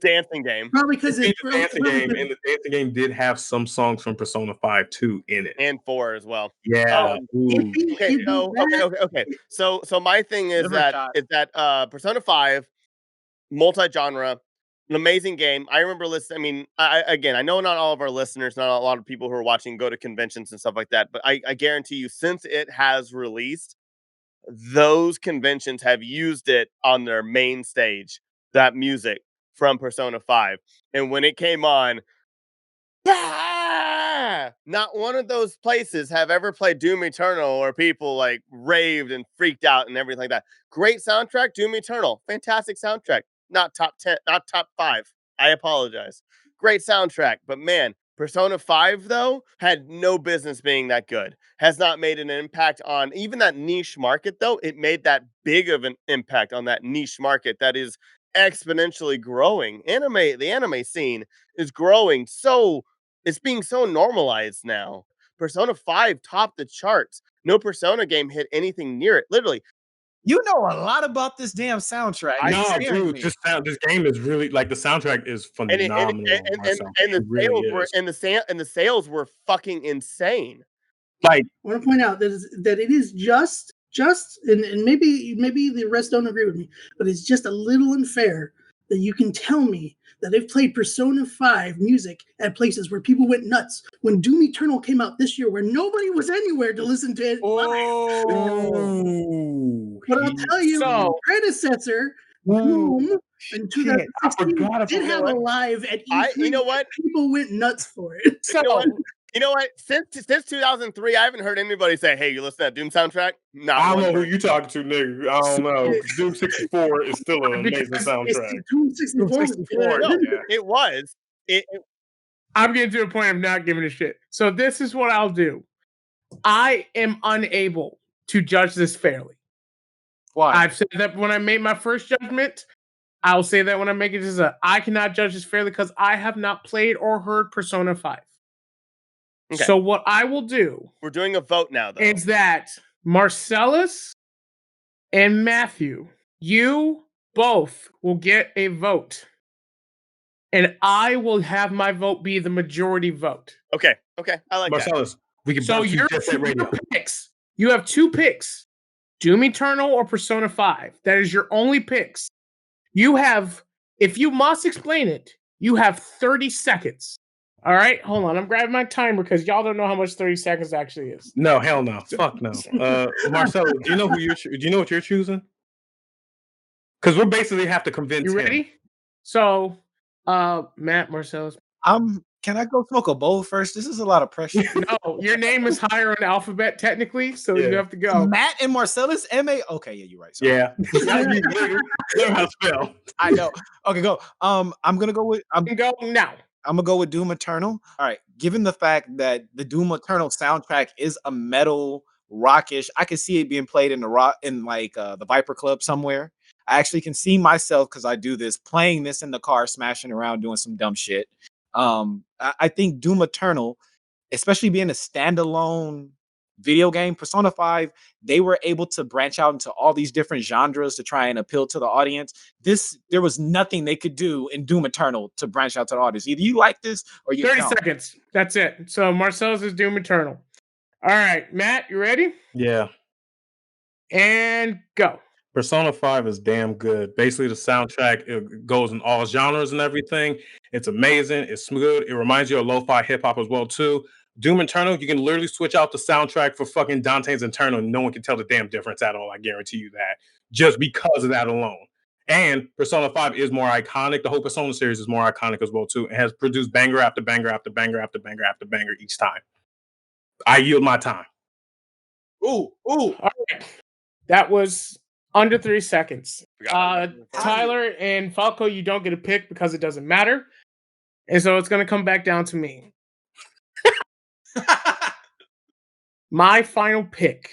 dancing game, Probably because The dancing game, and the dancing game did have some songs from Persona 5 2 in it. and 4 as well. Yeah. Ooh. Okay. So my thing is Liver that shot. Persona 5, multi-genre, an amazing game. I remember listening. I mean, I know not all of our listeners, not a lot of people who are watching go to conventions and stuff like that, but I guarantee you, since it has released, those conventions have used it on their main stage, that music from Persona 5. And when it came on, not one of those places have ever played Doom Eternal where people like raved and freaked out and everything like that. Great soundtrack, Doom Eternal. Fantastic soundtrack. Not top 10, not top 5. I apologize. Great soundtrack, but man, Persona 5 though had no business being that good. Has not made an impact on even that niche market though. It made that big of an impact on that niche market that is exponentially growing. The anime scene is growing, so it's being so normalized now. Persona 5 topped the charts. No Persona game hit anything near it. Literally, You know a lot about this damn soundtrack. No, You're scaring dude, me. this game is really like the soundtrack is phenomenal. the sales were fucking insane. Like, I want to point out that it is just and maybe the rest don't agree with me, but it's just a little unfair that you can tell me that they've played Persona 5 music at places where people went nuts when Doom Eternal came out this year, where nobody was anywhere to listen to it. ooh, But I'll tell you, the predecessor, Doom, in 2016, did have a live at E3. You know what? People went nuts for it. You know what? Since 2003, I haven't heard anybody say, "Hey, you listen to that Doom soundtrack?" Not I don't one know who person. you talking to, nigga. I don't know. Doom 64 is still an amazing soundtrack. Doom 64 was good. No, it was. I'm getting to a point of not giving a shit. So this is what I'll do. I am unable to judge this fairly. Why? I've said that when I made my first judgment. I'll say that when I make it I cannot judge this fairly because I have not played or heard Persona 5. Okay. So what I will do, we're doing a vote now, though, is that Marcellus and Matthew, you both will get a vote. And I will have my vote be the majority vote. Okay. I like Marcellus, that. We can so your picks. You have 2 picks. Doom Eternal or Persona 5. That is your only picks. You have, if you must explain it, you have 30 seconds. All right, hold on. I'm grabbing my timer because y'all don't know how much 30 seconds actually is. No, hell no. Fuck no. Marcelo, do you know what you're choosing? Because we'll basically have to convince you ready? him. So, Matt, Marcellus. Can I go smoke a bowl first? This is a lot of pressure. No, your name is higher in the alphabet technically, so you have to go. Matt and Marcellus, M-A. Okay, yeah, you're right. Sorry. Yeah. Learn how to spell. I know. Okay, go. I'm gonna go with. I'm going now. I'm gonna go with Doom Eternal. All right. Given the fact that the Doom Eternal soundtrack is a metal rockish, I can see it being played in the Viper Club somewhere. I actually can see myself, because I do this, playing this in the car, smashing around, doing some dumb shit. I think Doom Eternal, especially being a standalone video game, Persona 5, they were able to branch out into all these different genres to try and appeal to the audience. There was nothing they could do in Doom Eternal to branch out to the audience. Either you like this or you 30 don't. seconds. That's it. So Marcellus is Doom Eternal. All right, Matt, you ready? Yeah. And go. Persona 5 is damn good. Basically, the soundtrack, it goes in all genres and everything. It's amazing. It's smooth. It reminds you of lo-fi hip-hop as well, too. Doom Eternal, you can literally switch out the soundtrack for fucking Dante's Inferno, and no one can tell the damn difference at all. I guarantee you that. Just because of that alone. And Persona 5 is more iconic. The whole Persona series is more iconic as well, too. It has produced banger after banger after banger after banger after banger each time. I yield my time. Ooh. All right. That was under 3 seconds. Tyler and Falco, you don't get a pick because it doesn't matter. And so it's going to come back down to me. My final pick,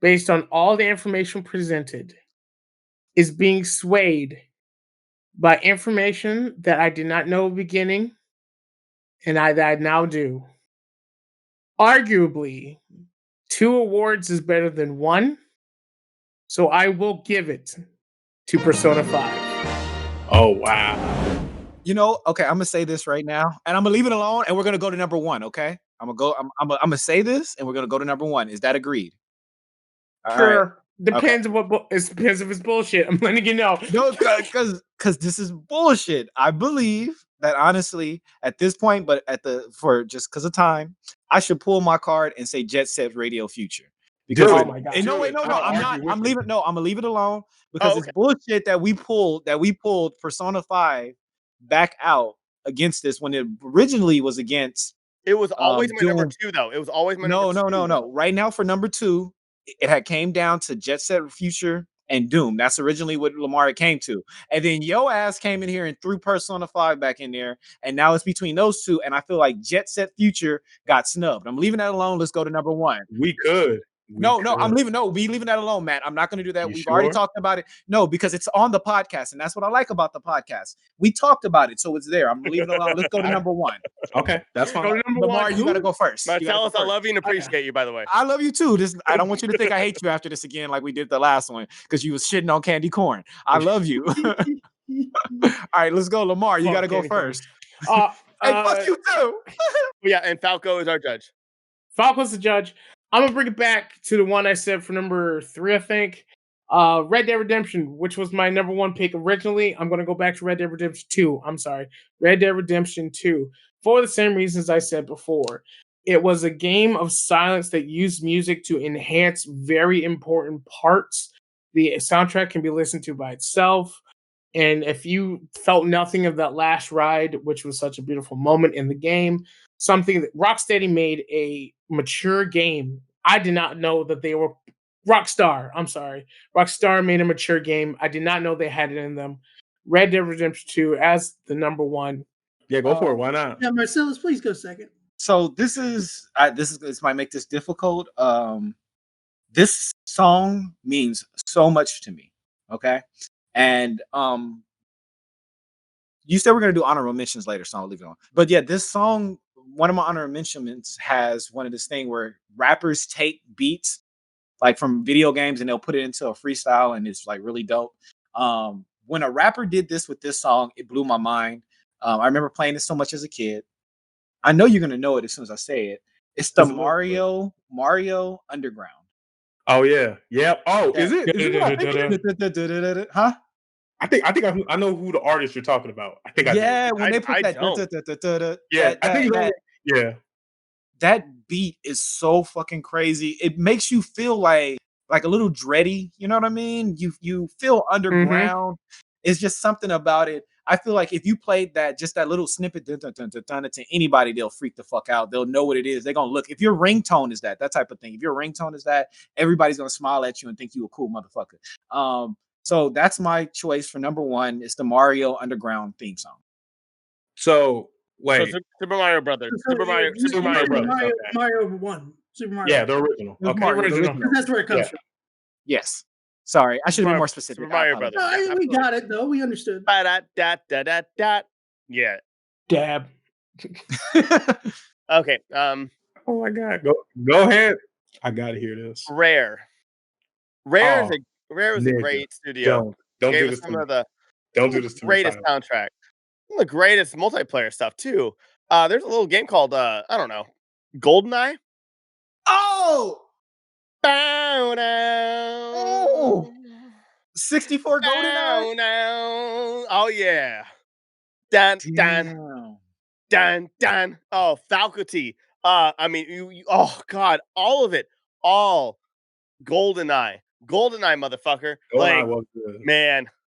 based on all the information presented, is being swayed by information that I did not know at the beginning and that I now do. Arguably, 2 awards is better than 1. So I will give it to Persona 5. Oh, wow. You know, okay, I'm gonna say this right now, and I'm gonna leave it alone, and we're gonna go to number 1. Okay, I'm gonna say this, and we're gonna go to number 1. Is that agreed? Sure. Right. Depends on what. It depends if it's bullshit. I'm letting you know. No, because this is bullshit. I believe that honestly, at this point, but just because of time, I should pull my card and say Jet Set Radio Future. Because oh my god! No, I'm not. I'm leaving. No, I'm gonna leave it alone because it's bullshit that we pulled Persona 5 back out against this when it originally was against. It was always my number Doom. 2, though. It was always my number 2. No. Right now for number 2, it had came down to Jet Set Future and Doom. That's originally what Lamar came to. And then yo ass came in here and threw Persona 5 back in there. And now it's between those 2. And I feel like Jet Set Future got snubbed. I'm leaving that alone. Let's go to number 1. We could. No, I'm leaving. No, we leaving that alone, Matt. I'm not going to do that. We've sure? already talked about it. No, because it's on the podcast, and that's what I like about the podcast. We talked about it, so it's there. I'm leaving it alone. Let's go to number 1. Okay, that's fine. Lamar, you got to go first. Marcellus, I love you and appreciate you, by the way. I love you too. I don't want you to think I hate you after this again, like we did the last one, because you was shitting on candy corn. I love you. All right, let's go, Lamar. You got to go first. Hey, fuck you too. Yeah, and Falco is our judge. Falco's the judge. I'm gonna bring it back to the one I said for number 3, I think. Red Dead Redemption, which was my number 1 pick originally. I'm gonna go back to Red Dead Redemption 2. I'm sorry, Red Dead Redemption 2, for the same reasons I said before. It was a game of silence that used music to enhance very important parts. The soundtrack can be listened to by itself. And if you felt nothing of that last ride, which was such a beautiful moment in the game, something that Rocksteady made a mature game. I did not know that they were Rockstar. I'm sorry. Rockstar made a mature game. I did not know they had it in them. Red Dead Redemption 2 as the number 1. Yeah, go for it. Why not? Yeah, Marcellus, please go second. So this might make this difficult. This song means so much to me. Okay. And you said we're gonna do honorable mentions later, so I'll leave it on. But yeah, this song, one of my honorable mentions has one of this thing where rappers take beats like from video games and they'll put it into a freestyle, and it's like really dope. When a rapper did this with this song, it blew my mind. I remember playing this so much as a kid. I know you're gonna know it as soon as I say it. It's the Mario Underground. Oh yeah, yep. Oh, is it? Huh? I think I know who the artist you're talking about. I think when they put that. Yeah, I think yeah. That beat is so fucking crazy. It makes you feel like a little dready. You know what I mean? You feel underground. It's just something about it. I feel like if you played that, just that little snippet to anybody, they'll freak the fuck out. They'll know what it is. They're gonna look. If your ringtone is that type of thing. If your ringtone is that, everybody's gonna smile at you and think you a cool motherfucker. So that's my choice for number 1. It's the Mario Underground theme song. So wait, so Super Mario Brothers. Super Mario Brothers. Mario 1. Super Mario. Yeah, the original. Okay, original. That's where it comes from. Yes. Sorry, I should have been more specific. Super Mario Brothers. No, we got it though. We understood. Yeah. Dab. Okay. Oh my god. Go ahead. I gotta hear this. Rare is a great studio. Don't Gave do us this some to me. of the Don't do this to me. greatest soundtrack. Some of the greatest multiplayer stuff too. There's a little game called I don't know, Goldeneye. Oh. Bow down. 64 GoldenEye. Oh yeah. Dun dun Damn. dun dun. Oh, faculty. I mean, oh god, all of it, all Goldeneye, motherfucker. Goldeneye Like, was good.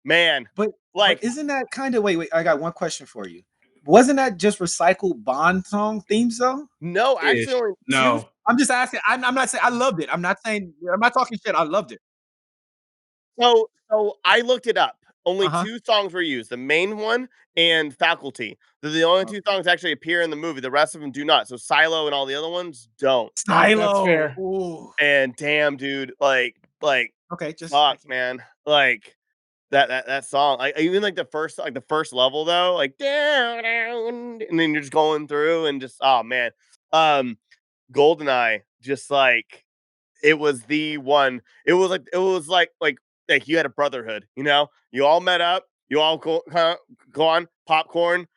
man, But like, isn't that kind of wait? I got one question for you. Wasn't that just recycled Bond song themes though? no, Ish. actually, only two. No. I'm just asking. I'm not saying I loved it. I'm not saying I'm not talking shit. I loved it. So I looked it up. Only Uh-huh. two songs were used. The main one and Faculty. They're the only two Okay. songs actually appear in the movie. The rest of them do not. So Silo and all the other ones don't. That's Stylo. fair. Ooh. And damn, dude, like, Okay, just fuck, man, like that song, like even like the first level though, like down, down, and then you're just going through and just oh man, Goldeneye, just like it was the one. It was like you had a brotherhood, you know. You all met up. You all go on popcorn,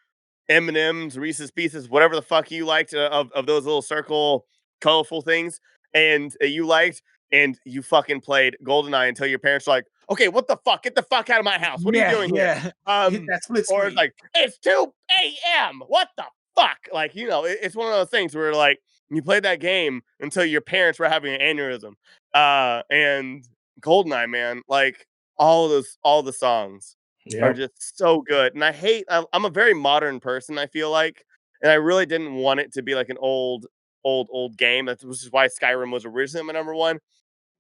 M&Ms, Reese's Pieces, whatever the fuck you liked of those little circle colorful things, and you liked, and you fucking played Goldeneye until your parents were like, "Okay, what the fuck? Get the fuck out of my house! What are you doing here?" Hit that split Or screen. it's like, "It's 2 a.m. What the fuck?" Like, you know, it's one of those things where like you played that game until your parents were having an aneurysm. And Goldeneye, man, like all the songs are Yeah. just so good. And I'm a very modern person, I feel like, and I really didn't want it to be like an old game. Which is why Skyrim was originally my number one.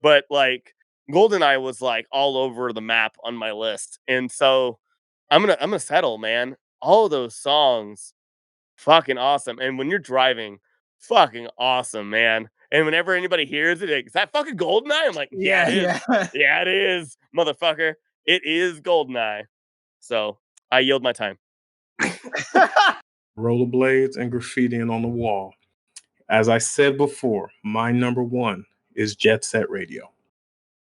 But like GoldenEye was like all over the map on my list. And so I'm gonna settle, man. All of those songs, fucking awesome. And when you're driving, fucking awesome, man. And whenever anybody hears it, like, is that fucking Goldeneye? I'm like, yeah, it is. Yeah. Yeah, it is, motherfucker. It is Goldeneye. So I yield my time. Rollerblades and graffitiing on the wall. As I said before, my number one is Jet Set Radio.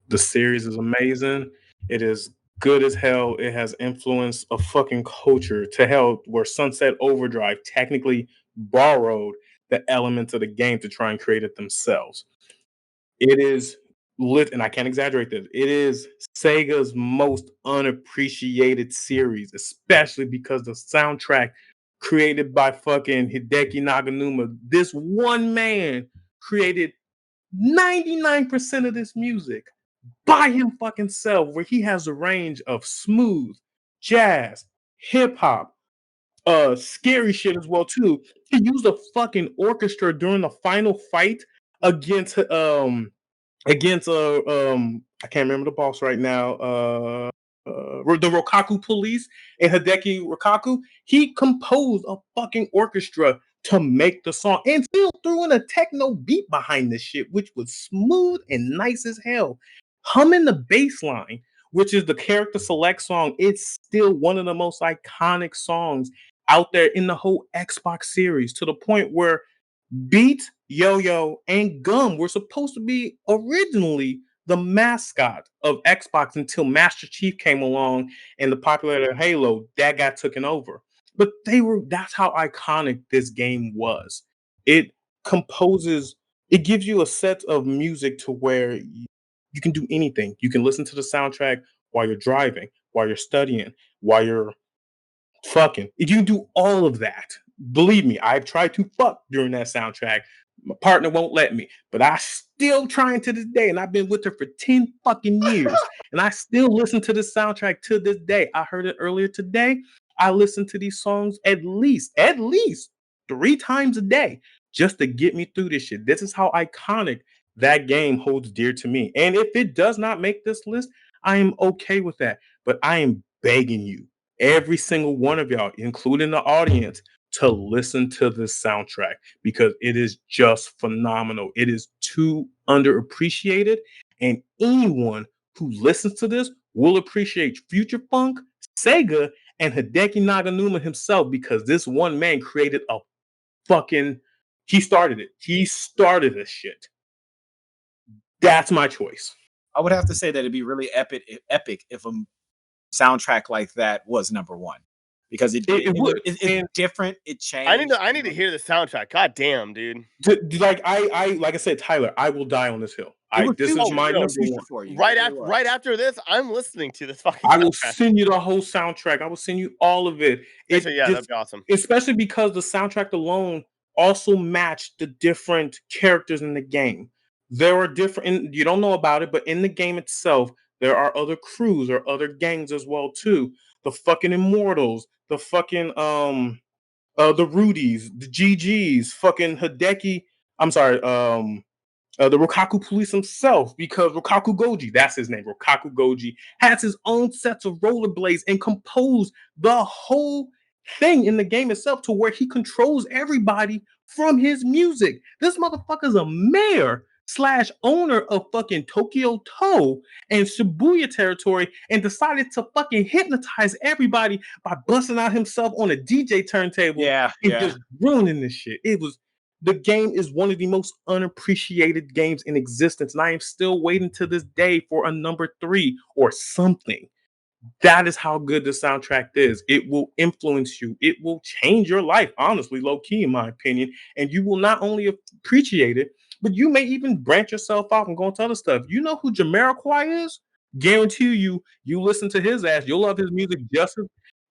The series is amazing. It is good as hell. It has influenced a fucking culture to hell where Sunset Overdrive technically borrowed the elements of the game to try and create it themselves. It is lit, and I can't exaggerate this. It is Sega's most unappreciated series, especially because the soundtrack created by fucking Hideki Naganuma. This one man created 99% of this music by him fucking self, where he has a range of smooth, jazz, hip hop, scary shit as well too. He used a fucking orchestra during the final fight against I can't remember the boss right now. The Rokaku police and Hideki Rokaku. He composed a fucking orchestra to make the song and still threw in a techno beat behind this shit, which was smooth and nice as hell. Humming the bass line, which is the character select song, it's still one of the most iconic songs out there in the whole Xbox series, to the point where Beat, Yo-Yo, and Gum were supposed to be originally the mascot of Xbox until Master Chief came along and the popularity of Halo that got taken over. But that's how iconic this game was. It composes, it gives you a set of music to where you can do anything. You can listen to the soundtrack while you're driving, while you're studying, while you're fucking. You can do all of that. Believe me, I've tried to fuck during that soundtrack. My partner won't let me, but I still trying to this day, and I've been with her for 10 fucking years, and I still listen to this soundtrack to this day. I heard it earlier today. I listen to these songs at least 3 times a day just to get me through this shit. This is how iconic that game holds dear to me. And if it does not make this list, I am okay with that. But I am begging you, every single one of y'all, including the audience, to listen to this soundtrack because it is just phenomenal. It is too underappreciated, and anyone who listens to this will appreciate Future Funk, Sega, and Hideki Naganuma himself, because this one man created a fucking. He started it. He started this shit. That's my choice. I would have to say that it'd be really epic if a soundtrack like that was number one. because It would. it's And different. It changed. I need to hear the soundtrack. God damn, dude. like I said, Tyler, I will die on this hill. This is my number one. for you. Right after this, I'm listening to this fucking I will soundtrack. send you the whole soundtrack. I will send you all of it. Actually, yeah, that'd be awesome. Especially because the soundtrack alone also matched the different characters in the game. There are different, you don't know about it, but in the game itself, there are other crews or other gangs as well too. The fucking Immortals, the fucking the Rudies, the GGs, fucking Hideki. I'm sorry, the Rokaku Police himself, because Rokaku Goji, that's his name, Rokaku Goji, has his own sets of rollerblades and composed the whole thing in the game itself to where he controls everybody from his music. This motherfucker's a mayor / owner of fucking Tokyo To and Shibuya territory and decided to fucking hypnotize everybody by busting out himself on a DJ turntable and just ruining this shit. The game is one of the most unappreciated games in existence, and I am still waiting to this day for a number 3 or something. That is how good the soundtrack is. It will influence you. It will change your life, honestly, low key, in my opinion. And you will not only appreciate it, but you may even branch yourself off and go into other stuff. You know who Jamiroquai is? Guarantee you listen to his ass, you'll love his music just as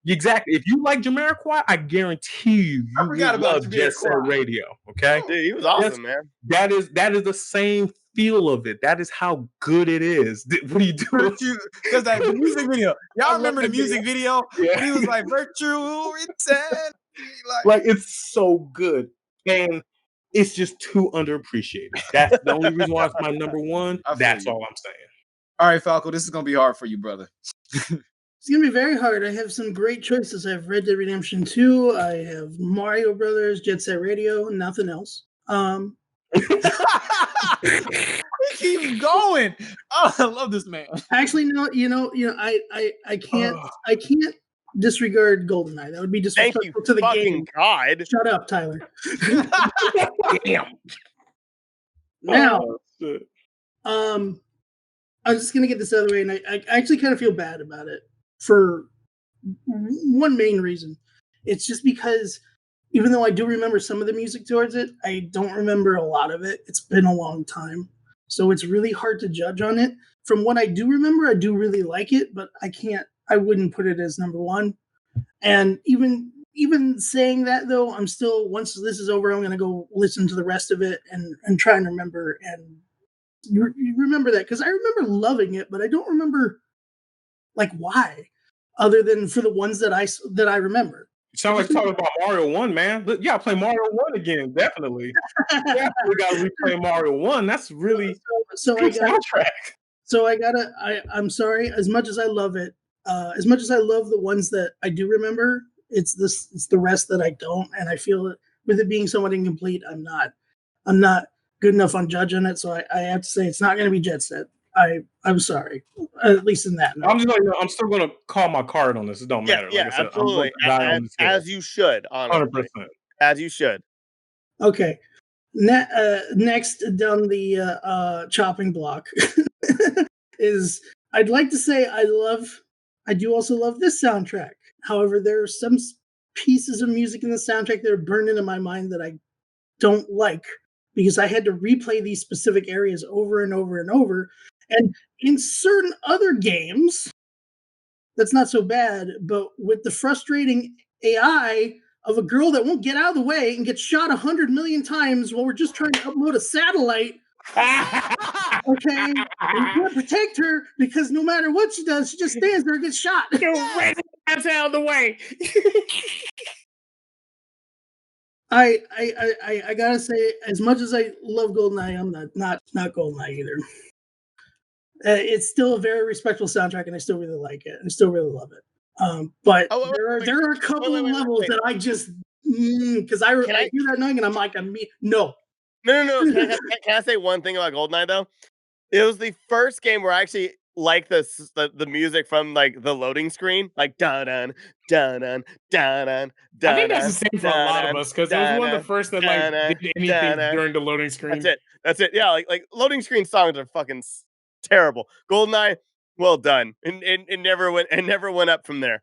exactly. If you like Jamiroquai, I guarantee you will love Jet Set Radio. Okay, dude, he was awesome, man. That is the same feel of it. That is how good it is. What are you doing? Because like the music video, y'all remember the music video? Yeah. He was like virtue insanity, like it's so good, and it's just too underappreciated. That's the only reason why it's my number one. That's all I'm saying. All right, Falco, this is gonna be hard for you, brother. It's going to be very hard. I have some great choices. I have Red Dead Redemption 2. I have Mario Brothers, Jet Set Radio, nothing else. We keep going. Oh, I love this man. Actually, no, I can't disregard Goldeneye. That would be disrespectful to the game. God. Shut up, Tyler. Damn. Now, I'm just going to get this out of the way, and I actually kind of feel bad about it. For one main reason. It's just because even though I do remember some of the music towards it, I don't remember a lot of it. It's been a long time. So it's really hard to judge on it. From what I do remember, I do really like it, but I wouldn't put it as number one. And even saying that though, I'm still, once this is over, I'm going to go listen to the rest of it and try and remember. And you remember that, because I remember loving it, but I don't remember like why, other than for the ones that I remember. You sound like talking about Mario 1, man. Yeah, play Mario 1 again, definitely. Yeah, we gotta replay Mario 1. That's really good soundtrack. So I'm sorry, as much as I love it, as much as I love the ones that I do remember, it's the rest that I don't, and I feel it, with it being somewhat incomplete, I'm not good enough on judging it, so I have to say it's not going to be Jet Set. I'm sorry, at least in that. No. I'm still going to call my card on this. It don't matter. Yeah, like I said, absolutely. As you should, honestly. 100%. As you should. Okay. Next down the chopping block is, I'd like to say I do also love this soundtrack. However, there are some pieces of music in the soundtrack that are burned into my mind that I don't like, because I had to replay these specific areas over and over and over. And in certain other games, that's not so bad, but with the frustrating AI of a girl that won't get out of the way and gets shot 100 million times while we're just trying to upload a satellite. Okay, and you can't protect her because no matter what she does, she just stands there and gets shot. You're right out of the way. I gotta say, as much as I love Goldeneye, I'm not Goldeneye either. It's still a very respectful soundtrack, and I still really like it. I still really love it. But there are a couple of levels that I just, because I hear that knowing, and I'm like, no. No. Can I say one thing about Goldeneye though? It was the first game where I actually like the music from like the loading screen, like dun dun dun dun dun dun. I think that's the same for a lot of us, because it was one of the first that like did anything during the loading screen. That's it. Yeah, like loading screen songs are fucking terrible. Goldeneye, well done, and never went up from there.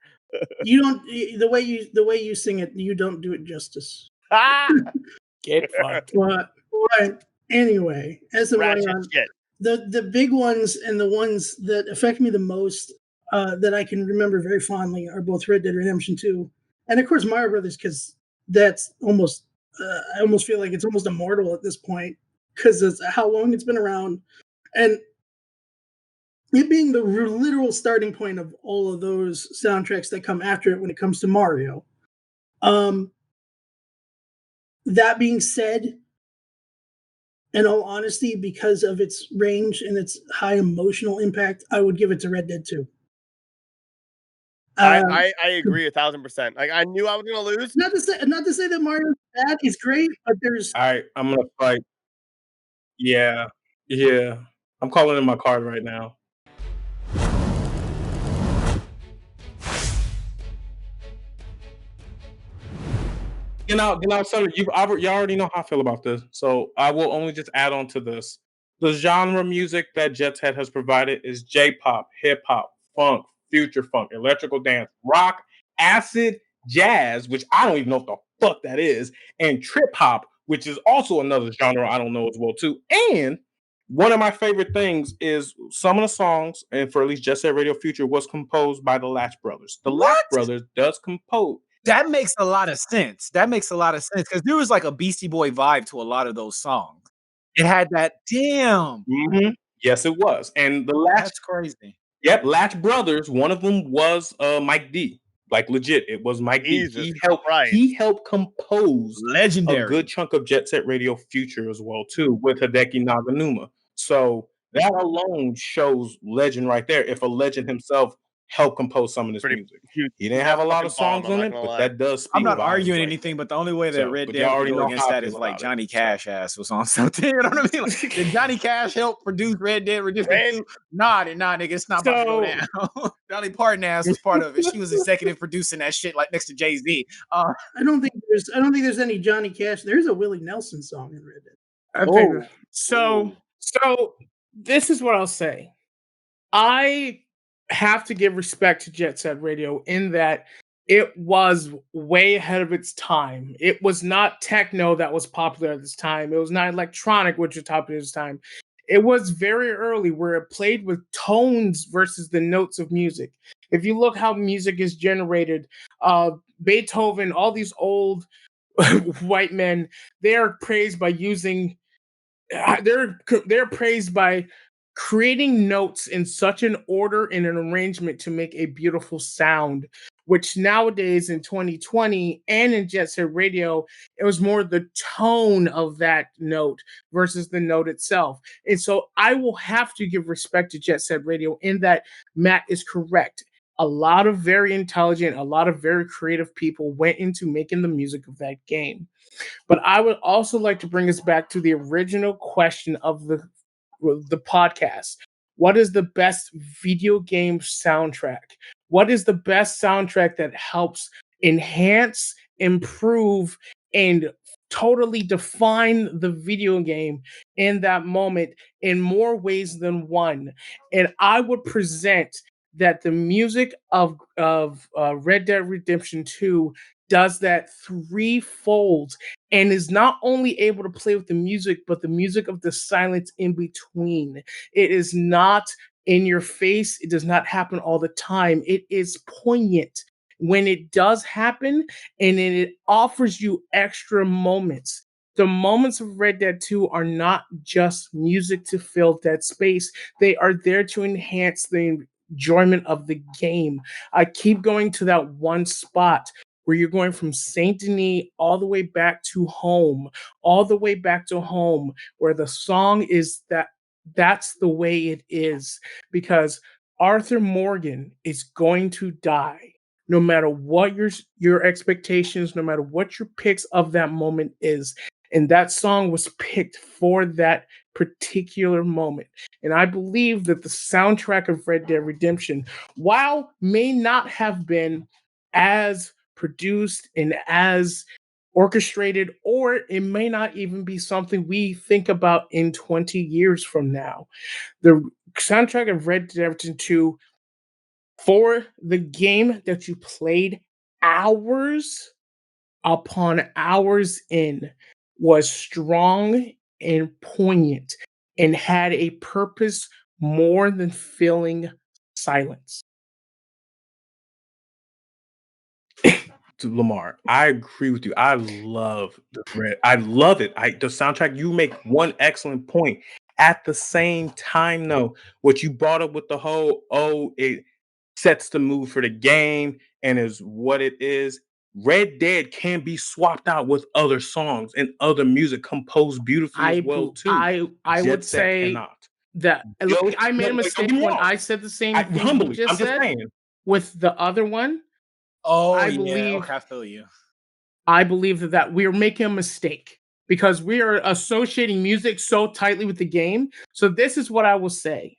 You don't the way you sing it. You don't do it justice. Get fucked. But anyway, as I'm going Ratchet on, shit. the big ones and the ones that affect me the most, that I can remember very fondly, are both Red Dead Redemption 2 and of course Mario Brothers, because that's almost I almost feel like it's almost immortal at this point because of how long it's been around, and it being the literal starting point of all of those soundtracks that come after it when it comes to Mario. That being said, in all honesty, because of its range and its high emotional impact, I would give it to Red Dead 2. I agree 1,000%. Like, I knew I was gonna lose. Not to say that Mario bad is great, but there's All right, I'm gonna fight. Yeah, yeah. I'm calling in my card right now. So you already know how I feel about this. So I will only just add on to this. The genre music that Jet Set has provided is J-pop, hip hop, funk, future funk, electrical dance, rock, acid, jazz, which I don't even know what the fuck that is, and trip hop, which is also another genre I don't know as well too. And one of my favorite things is some of the songs, and for at least Jet Set Radio Future, was composed by the Latch Brothers. The Latch Brothers does compose. That makes a lot of sense. That makes a lot of sense because there was like a Beastie Boy vibe to a lot of those songs. It had that damn. Mm-hmm. Yes, it was. And the Latch, That's crazy. yep, Latch Brothers. One of them was Mike D. Like legit, it was Mike D. Jesus He helped compose a Legendary. good chunk of Jet Set Radio Future as well too, with Hideki Naganuma. So that alone shows legend right there. If a legend himself helped compose some of this music, he didn't have a lot of songs on it, but that does speak. I'm not volumes arguing right anything, there. but the only way that So, Red but Dead y'all would already go know against how I that is feel like about it. Johnny Cash ass was on something. You know what I mean? Like, did Johnny Cash help produce Red Dead Redemption 2? Nah, nigga, it's not about to go down. Dolly Parton ass was part of it. She was executive producing that shit like next to Jay-Z. I don't think there's any Johnny Cash. There's a Willie Nelson song in Red Dead. I think so. This is what I'll say. I have to give respect to Jet Set Radio in that it was way ahead of its time. It was not techno that was popular at this time. It was not electronic, which was popular at this time. It was very early where it played with tones versus the notes of music. If you look how music is generated, Beethoven, all these old white men, they are praised by using they're praised by creating notes in such an order and an arrangement to make a beautiful sound, which nowadays in 2020 and in Jet Set Radio, it was more the tone of that note versus the note itself. And so I will have to give respect to Jet Set Radio in that Matt is correct. A lot of very intelligent, a lot of very creative people went into making the music of that game. But I would also like to bring us back to the original question of the podcast. What is the best video game soundtrack? What is the best soundtrack that helps enhance, improve, and totally define the video game in that moment in more ways than one? And I would present that the music of Red Dead Redemption 2 does that threefold and is not only able to play with the music, but the music of the silence in between. It is not in your face. It does not happen all the time. It is poignant when it does happen, and then it offers you extra moments. The moments of Red Dead 2 are not just music to fill that space. They are there to enhance the enjoyment of the game. I keep going to that one spot where you're going from Saint Denis all the way back to home, where the song is that's the way it is, because Arthur Morgan is going to die. No matter what your expectations, no matter what your picks of that moment is. And that song was picked for that particular moment. And I believe that the soundtrack of Red Dead Redemption, while may not have been as produced and as orchestrated, or it may not even be something we think about in 20 years from now. The soundtrack of Red Dead Redemption 2 For the game that you played hours upon hours in was strong and poignant and had a purpose more than filling silence. To Lamar, I agree with you. I love I love it. The soundtrack. You make one excellent point. At the same time, though, what you brought up with the whole it sets the mood for the game and is what it is. Red Dead can be swapped out with other songs and other music composed beautifully as well too. I Jet would Set say cannot. that Yo, I made a don't mistake get me when wrong. I said the same thing you Humbly, just I'm just said saying. with the other one. Oh I yeah, believe- okay, I feel you. I believe that we're making a mistake because we are associating music so tightly with the game. So this is what I will say.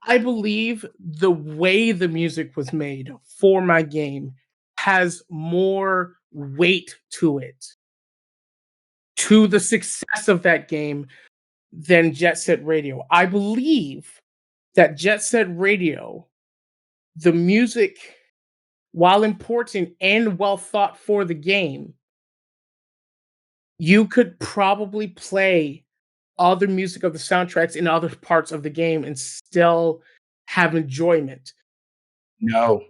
I believe the way the music was made for my game has more weight to it, to the success of that game, than Jet Set Radio. I believe that Jet Set Radio, the music, while important and well thought for the game, you could probably play other music of the soundtracks in other parts of the game and still have enjoyment. No.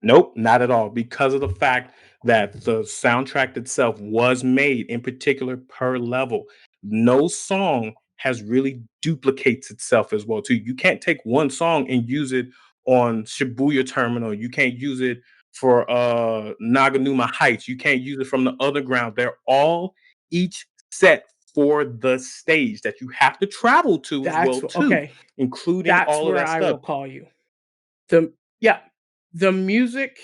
Nope, not at all. Because of the fact that the soundtrack itself was made in particular per level. No song has really duplicates itself as well too. You can't take one song and use it on Shibuya Terminal. You can't use it for Naganuma Heights. You can't use it from the other ground. They're all each set for the stage that you have to travel to as well too, Okay. including That's all of where that I stuff. will call you. The music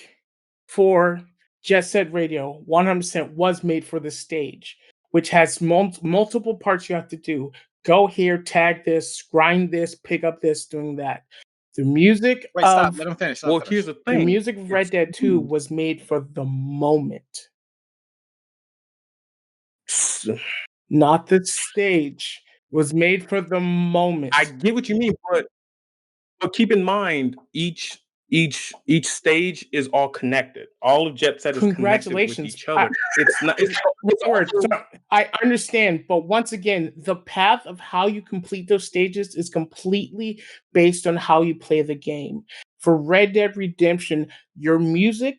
for Jet Set Radio 100% was made for the stage, which has multiple parts you have to do. Go here, tag this, grind this, pick up this, doing that. The music Wait, stop. of Let him finish. Well, here's the the thing. music of Red Dead 2 was made for the moment, not the stage. It was made for the moment. I get what you mean, but keep in mind each stage is all connected. All of Jet Set is connected with Congratulations. each other. It's not. It's Word. also- So, I understand, but once again, the path of how you complete those stages is completely based on how you play the game. For Red Dead Redemption, your music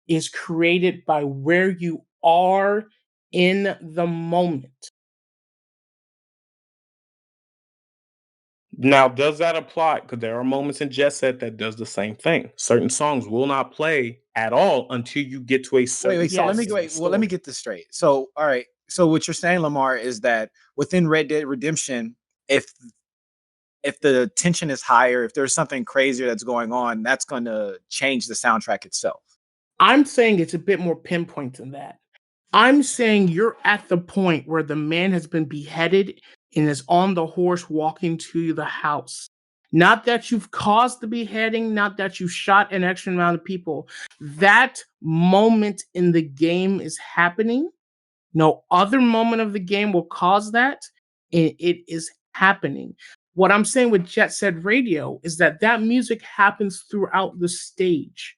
is created by where you are in the moment. Now, does that apply? Because there are moments in Jet Set that does the same thing. Certain songs will not play at all until you get to a certain. Wait. So let me Yes. let me get this straight. So all right. So what you're saying, Lamar, is that within Red Dead Redemption, if the tension is higher, if there's something crazier that's going on, that's going to change the soundtrack itself. I'm saying it's a bit more pinpoint than that. I'm saying you're at the point where the man has been beheaded and is on the horse walking to the house. Not that you've caused the beheading, not that you shot an extra amount of people. That moment in the game is happening. No other moment of the game will cause that. And it is happening. What I'm saying with Jet Set Radio is that music happens throughout the stage.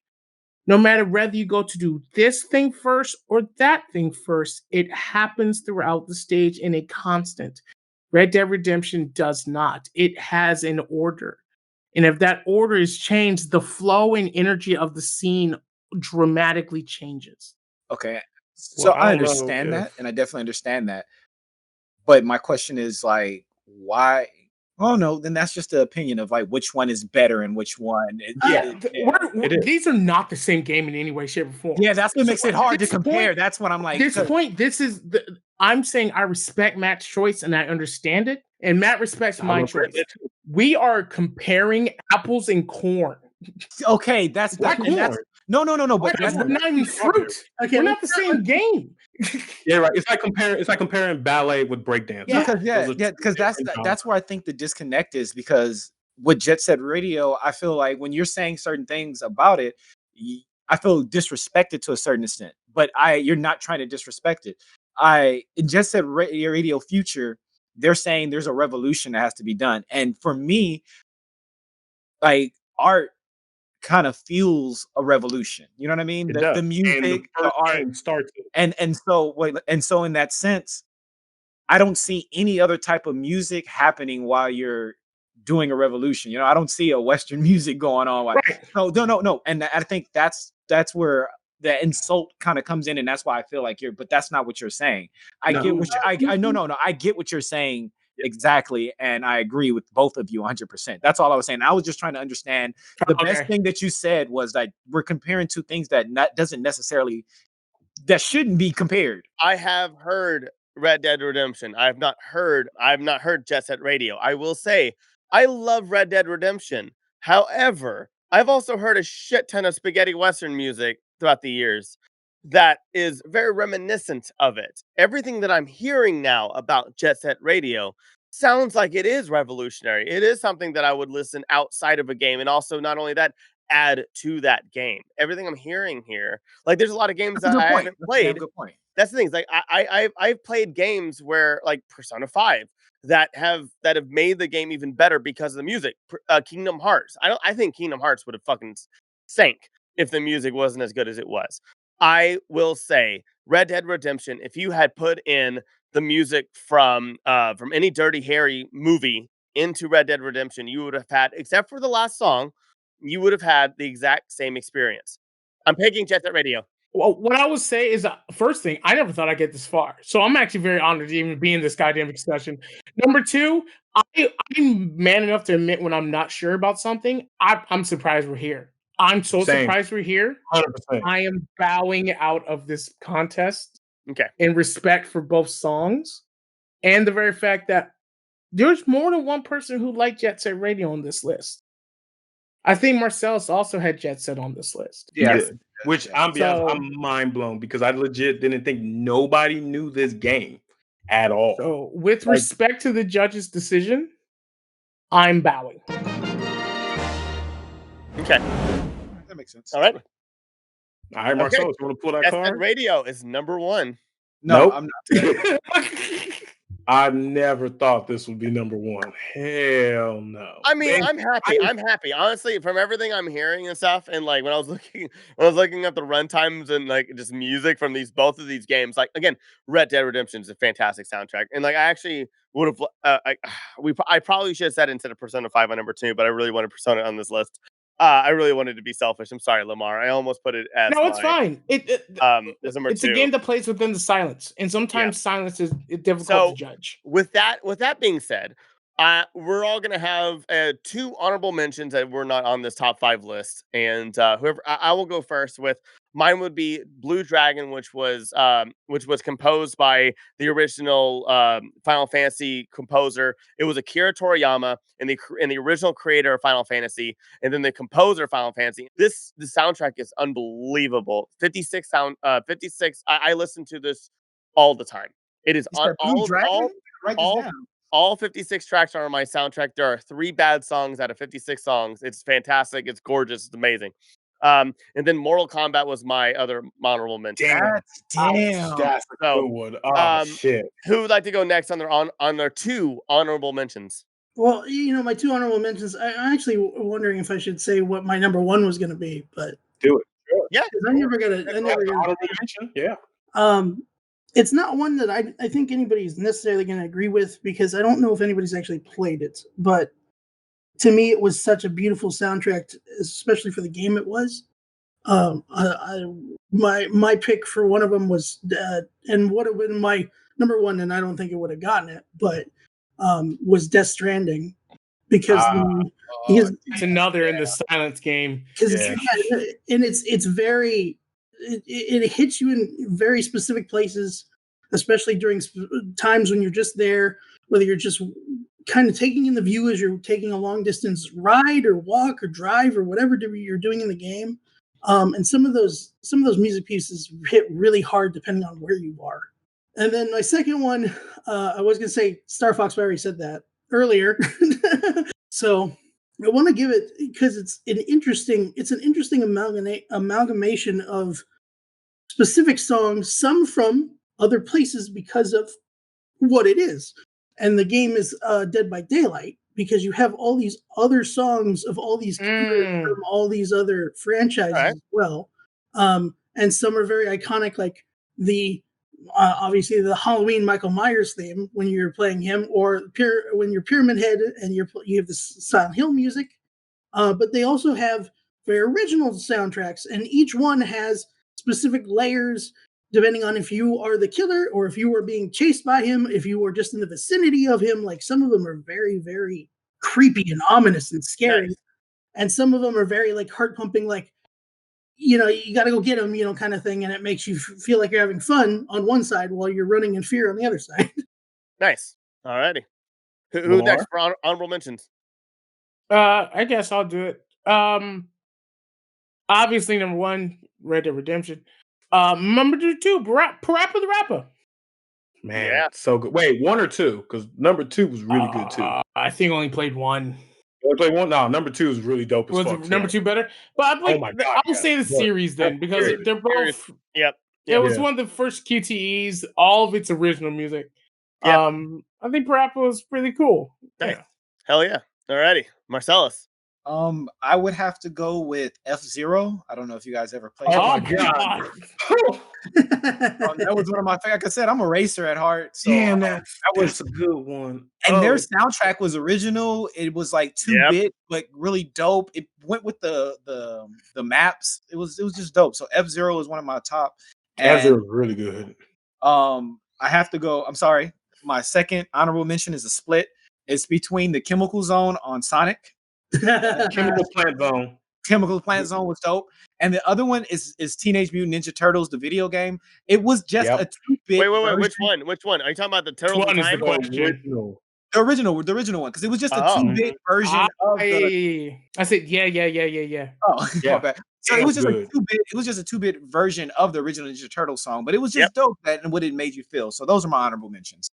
No matter whether you go to do this thing first or that thing first, it happens throughout the stage in a constant. Red Dead Redemption does not. It has an order. And if that order is changed, the flow and energy of the scene dramatically changes. Okay. So Well, I I don't know understand that, if- and I definitely understand that. But my question is like, why? Oh no, then that's just the opinion of like which one is better and which one. These are not the same game in any way, shape, or form. Yeah, that's what makes it hard to this compare. point- That's what I'm like. This point, I'm saying I respect Matt's choice and I understand it, and Matt respects I my love Red choice. Dead too. We are comparing apples and corn. Okay, that's What and that's corn? no. But We're that's not even fruit. Okay, We're not the same game. Yeah, right. It's like comparing ballet with breakdance. Yeah. because that's where I think the disconnect is, because with Jet Set Radio, I feel like when you're saying certain things about it, I feel disrespected to a certain extent. But you're not trying to disrespect it. In Jet Set Radio Future, they're saying there's a revolution that has to be done, and for me, like art kind of fuels a revolution. You know what I mean? It The does. music, And the the first art, game starts it. and so in that sense, I don't see any other type of music happening while you're doing a revolution. You know, I don't see a Western music going on. Like, Right. no. And I think that's where the insult kind of comes in, and that's why I feel like but that's not what you're saying. I No. get what I get what you're saying exactly, and I agree with both of you 100%. That's all I was saying. I was just trying to understand. The best thing that you said was that we're comparing two things that shouldn't be compared. I have heard Red Dead Redemption. I've not heard Jet Set Radio. I will say I love Red Dead Redemption. However, I've also heard a shit ton of spaghetti western music throughout the years that is very reminiscent of it. Everything that I'm hearing now about Jet Set Radio sounds like it is revolutionary. It is something that I would listen outside of a game, and also not only that, add to that game. Everything I'm hearing here, like there's a lot of games That's a that good I point. haven't That's a damn played. good point. That's the thing. Like I've played games where like Persona 5 that have made the game even better because of the music. Kingdom Hearts. I think Kingdom Hearts would have fucking sank if the music wasn't as good as it was. I will say Red Dead Redemption, if you had put in the music from any Dirty Harry movie into Red Dead Redemption, you would have had, except for the last song, you would have had the exact same experience. I'm picking Jet Set Radio. Well, what I would say is, first thing, I never thought I'd get this far. So I'm actually very honored to even be in this goddamn discussion. Number two, I'm man enough to admit when I'm not sure about something. I'm surprised we're here. I'm so surprised we're here. 100%. I am bowing out of this contest. Okay. In respect for both songs and the very fact that there's more than one person who liked Jet Set Radio on this list. I think Marcellus also had Jet Set on this list. Yes. Which I'm mind blown because I legit didn't think nobody knew this game at all. So with respect to the judge's decision, I'm bowing. Okay. That makes sense. All right. All right, Marcellus, you want to pull that Jet card? Set Radio is number one. No, Nope. I'm not. I never thought this would be number one. Hell no. I mean, I'm happy. I'm happy. Honestly, from everything I'm hearing and stuff, and like when I was looking at the run times and like just music from both of these games, like again, Red Dead Redemption is a fantastic soundtrack. And like I actually would have I probably should have said instead of Persona 5 on number 2, but I really wanted Persona on this list. I really wanted to be selfish. I'm sorry, Lamar. I almost put it as no, it's fine. As number it's 2. a game that plays within the silence, and sometimes silence is difficult to judge. With that being said, we're all gonna have 2 honorable mentions that were not on this top 5 list, and whoever I will go first with. Mine would be Blue Dragon, which was composed by the original Final Fantasy composer. It was Akira Toriyama and the original creator of Final Fantasy, and then the composer of Final Fantasy. The soundtrack is unbelievable. 56 sound 56. I listen to this all the time. It is on all 56 tracks are on my soundtrack. There are 3 bad songs out of 56 songs. It's fantastic. It's gorgeous. It's amazing. And then Mortal Kombat was my other honorable mention. Damn. That's a good one. Oh, shit. Who would like to go next on their 2 honorable mentions? Well, my 2 honorable mentions, I'm actually wondering if I should say what my number 1 was going to be, but do it. Sure. Yeah. I never got to mention. Yeah. It's not one that I think anybody's necessarily going to agree with because I don't know if anybody's actually played it, but to me, it was such a beautiful soundtrack, especially for the game it was. My pick for one of them was, and what have been my number 1, and I don't think it would have gotten it, but was Death Stranding, because it's another in the silence game. It's very, it hits you in very specific places, especially during times when you're just there, whether you're just kind of taking in the view as you're taking a long distance ride or walk or drive or whatever you're doing in the game. And some of those music pieces hit really hard depending on where you are. And then my second one, I was going to say Star Fox, but I already said that earlier. So I want to give it because it's an interesting amalgamation of specific songs, some from other places because of what it is. And the game is Dead by Daylight, because you have all these other songs of all these characters from all these other franchises Alright. as well. And some are very iconic, like the obviously the Halloween Michael Myers theme when you're playing him, or when you're Pyramid Head and you have the Silent Hill music. But they also have very original soundtracks, and each one has specific layers depending on if you are the killer or if you were being chased by him, if you were just in the vicinity of him. Like some of them are very, very creepy and ominous and scary, Nice. and some of them are very like heart pumping, like you got to go get him, kind of thing, and it makes you feel like you're having fun on one side while you're running in fear on the other side. Nice. Alrighty. Who Lamar? next for honorable mentions? I guess I'll do it. Obviously, number 1, Red Dead Redemption. Number 2, Parappa the Rapper. Man, Yeah. so good. Wait, 1 or 2? Because number 2 was really good too. I think I only played 1. You only played 1? No, number 2 is really dope as Was fuck. number 2 better? But I played, my God, I'll say the yes. series then, because Series. they're both. Yep. It was Yeah. one of the first QTEs. All of its original music. Yep. I think Parappa was really cool. Nice. Yeah. Hell yeah. Alrighty. Marcellus. I would have to go with F-Zero. I don't know if you guys ever played. Oh, it. God. That was one of my favorite. Like I said, I'm a racer at heart. So Damn, that that's a good one. and their soundtrack was original. It was like 2-bit, but really dope. It went with the maps. It was just dope. So F-Zero is one of my top. F-Zero is really good. I have to go. I'm sorry. My second honorable mention is a split. It's between the Chemical Zone on Sonic. Chemical Plant Zone. Chemical Plant Zone was dope. And the other one is Teenage Mutant Ninja Turtles, the video game. It was just a 2-bit. Wait. version. Which one? Are you talking about the Turtles? One is the Time? question. The original one, because it was just a 2-bit version of the. I said, yeah. Oh, Yeah. my bad. So it was just Good. a 2-bit. It was just a 2-bit version of the original Ninja Turtle song, but it was just dope and what it made you feel. So those are my honorable mentions.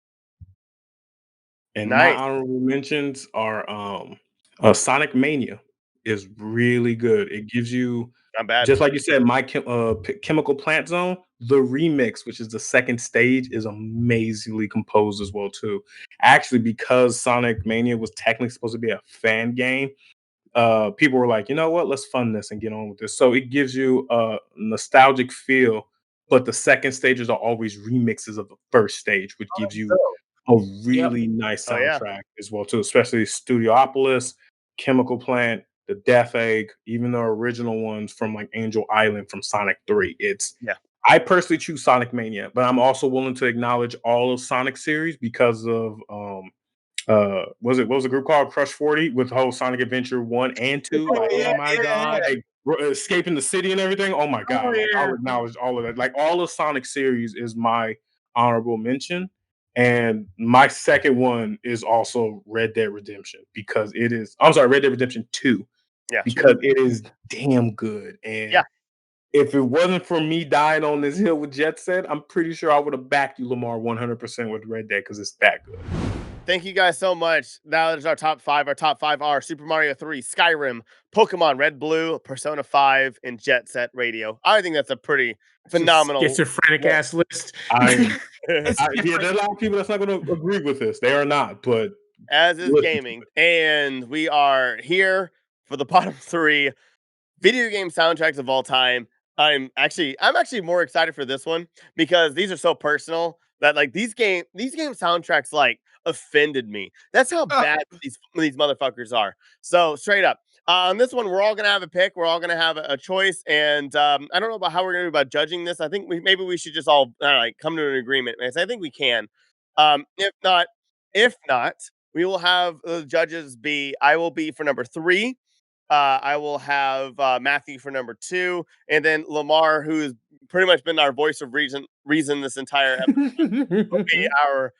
And Nice. my honorable mentions are Sonic Mania is really good. It gives you, Not bad. just like you said, my Chemical Plant Zone. The remix, which is the second stage, is amazingly composed as well too. Actually, because Sonic Mania was technically supposed to be a fan game, people were like, you know what, let's fund this and get on with this. So it gives you a nostalgic feel, but the second stages are always remixes of the first stage, which gives you a really nice soundtrack as well too, especially Studiopolis, Chemical Plant, the Death Egg, even the original ones from like Angel Island from Sonic 3. I personally choose Sonic Mania, but I'm also willing to acknowledge all of Sonic series because of what was the group called? Crush 40 with the whole Sonic Adventure 1 and 2. Oh my God. Like, escaping the city and everything. Oh my God. Like, I'll acknowledge all of that. Like all of Sonic series is my honorable mention. And my second one is also Red Dead Redemption because it is, I'm sorry, Red Dead Redemption 2. Yeah. Because it is damn good. And if it wasn't for me dying on this hill with Jet Set, I'm pretty sure I would have backed you, Lamar, 100% with Red Dead because it's that good. Thank you guys so much. That is our top 5. Our top 5 are Super Mario 3, Skyrim, Pokemon Red Blue, Persona 5, and Jet Set Radio. I think that's a pretty phenomenal schizophrenic ass list. There's a lot of people that's not going to agree with this. They are not, but as is gaming. And we are here for the bottom 3 video game soundtracks of all time. I'm actually more excited for this one because these are so personal that like these game soundtracks like offended me. That's how bad these motherfuckers are. So straight up, on this one, we're all gonna have a pick. We're all gonna have a choice, and I don't know about how we're gonna do about judging this. I think maybe we should just all come to an agreement. I think we can. If not, we will have the judges be. I will be for number 3. I will have Matthew for number 2, and then Lamar, who's pretty much been our voice of reason this entire episode, will be our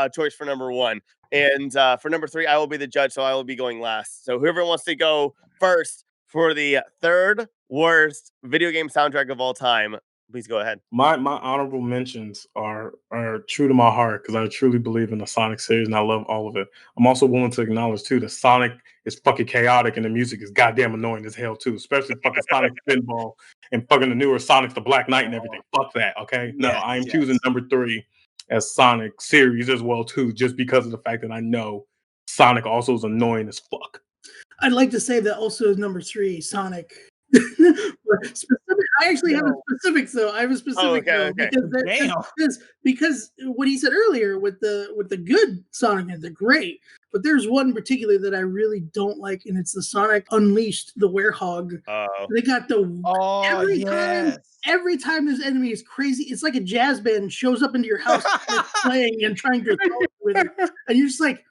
choice for number 1. And for number 3, I will be the judge, so I will be going last. So whoever wants to go first for the third worst video game soundtrack of all time, please go ahead. My honorable mentions are true to my heart because I truly believe in the Sonic series and I love all of it. I'm also willing to acknowledge too that Sonic is fucking chaotic and the music is goddamn annoying as hell too, especially fucking Sonic Spinball and fucking the newer Sonic the Black Knight and everything. Fuck that, okay? No, I am choosing number 3 as Sonic series as well too, just because of the fact that I know Sonic also is annoying as fuck. I'd like to say that also is number 3, Sonic. Specific, I actually have a specific though. I have a specific though because what he said earlier with the good Sonic games, they're great. But there's one in particular that I really don't like, and it's the Sonic Unleashed, the Werehog. They got the every time this enemy is crazy, it's like a jazz band shows up into your house playing and trying to with it, and you're just like,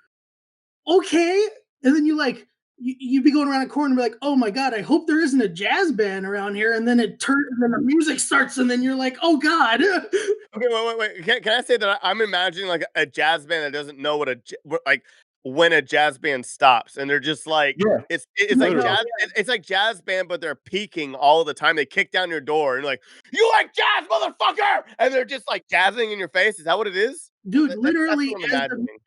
okay, and then you like. You'd be going around a corner and be like, oh my God, I hope there isn't a jazz band around here. And then it turns and then the music starts and then you're like, oh God. Okay, wait. Can I say that I'm imagining like a jazz band that doesn't know like when a jazz band stops and they're just like, it's like jazz, it's like jazz band, but they're peaking all the time. They kick down your door and like, you like jazz, motherfucker. And they're just like jazzing in your face. Is that what it is? Dude, literally,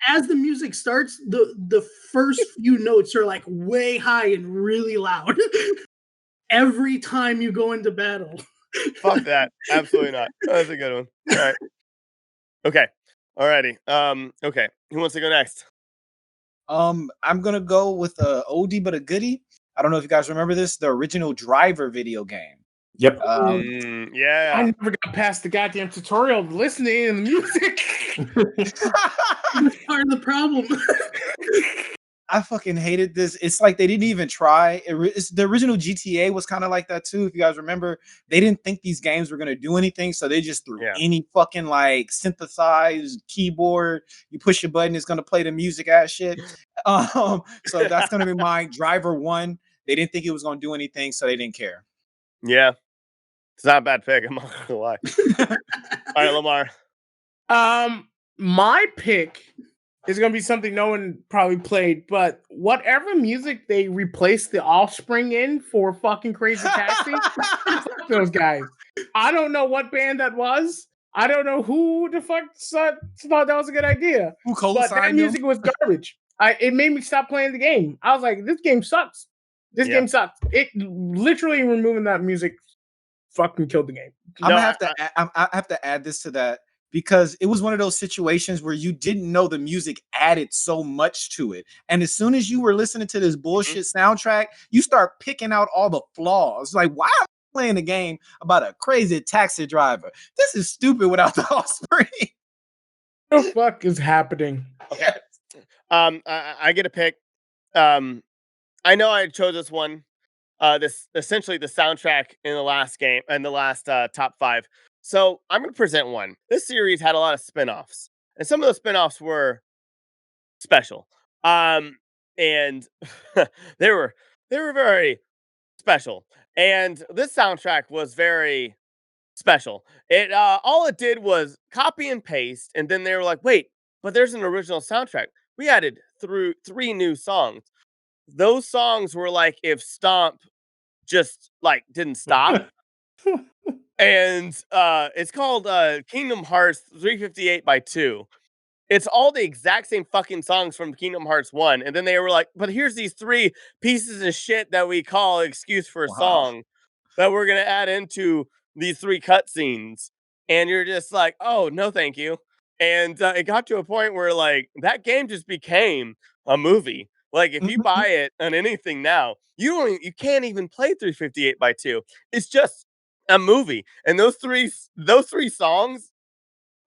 as the music starts, the first few notes are like way high and really loud. Every time you go into battle. Fuck that. Absolutely not. That's a good one. All right. Okay. Alrighty. Okay. Who wants to go next? I'm gonna go with a oldie but a goodie. I don't know if you guys remember this, the original Driver video game. Yep. Yeah. I never got past the goddamn tutorial listening to the music. That's part of the problem. I fucking hated this. It's like they didn't even try. The original GTA was kind of like that too. If you guys remember, they didn't think these games were gonna do anything, so they just threw any fucking like synthesized keyboard. You push a button, it's gonna play the music ass shit. So that's gonna be my Driver 1. They didn't think it was gonna do anything, so they didn't care. Yeah. It's not a bad pick. I'm not gonna lie. All right, Lamar. My pick is gonna be something no one probably played, but whatever music they replaced the Offspring in for fucking Crazy Taxi, fuck those guys. I don't know what band that was. I don't know who the fuck thought that was a good idea. But that music was garbage. It made me stop playing the game. I was like, this game sucks. This game sucks. It literally removing that music fucking killed the game. I have to add this to that because it was one of those situations where you didn't know the music added so much to it. And as soon as you were listening to this bullshit soundtrack, you start picking out all the flaws. Like, why am I playing a game about a crazy taxi driver? This is stupid without the Offspring. What the fuck is happening? Okay. I get a pick. I know I chose this one. This essentially the soundtrack in the last game and the last top 5. So I'm going to present one. This series had a lot of spinoffs, and some of the spinoffs were special. And they were very special. And this soundtrack was very special. It all it did was copy and paste, and then they were like, "Wait, but there's an original soundtrack." We added through 3 new songs. Those songs were like if Stomp just like didn't stop. And it's called Kingdom Hearts 358 by 2. It's all the exact same fucking songs from Kingdom Hearts 1. And then they were like, but here's these 3 pieces of shit that we call excuse for a song that we're going to add into these 3 cutscenes. And you're just like, oh, no, thank you. And it got to a point where like that game just became a movie. Like if you buy it on anything now, you can't even play 358 by 2. It's just a movie. And those three songs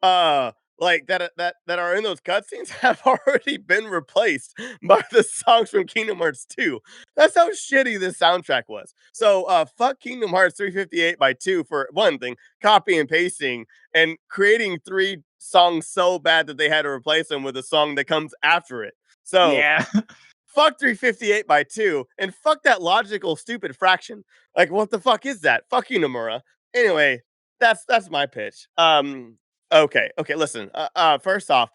like that are in those cutscenes have already been replaced by the songs from Kingdom Hearts 2. That's how shitty this soundtrack was. So fuck Kingdom Hearts 358 by 2 for one thing, copy and pasting and creating 3 songs so bad that they had to replace them with a song that comes after it. So yeah. Fuck 358 by 2, and fuck that logical stupid fraction. Like, what the fuck is that? Fuck you, Nomura. Anyway, that's my pitch. Okay, listen. First off,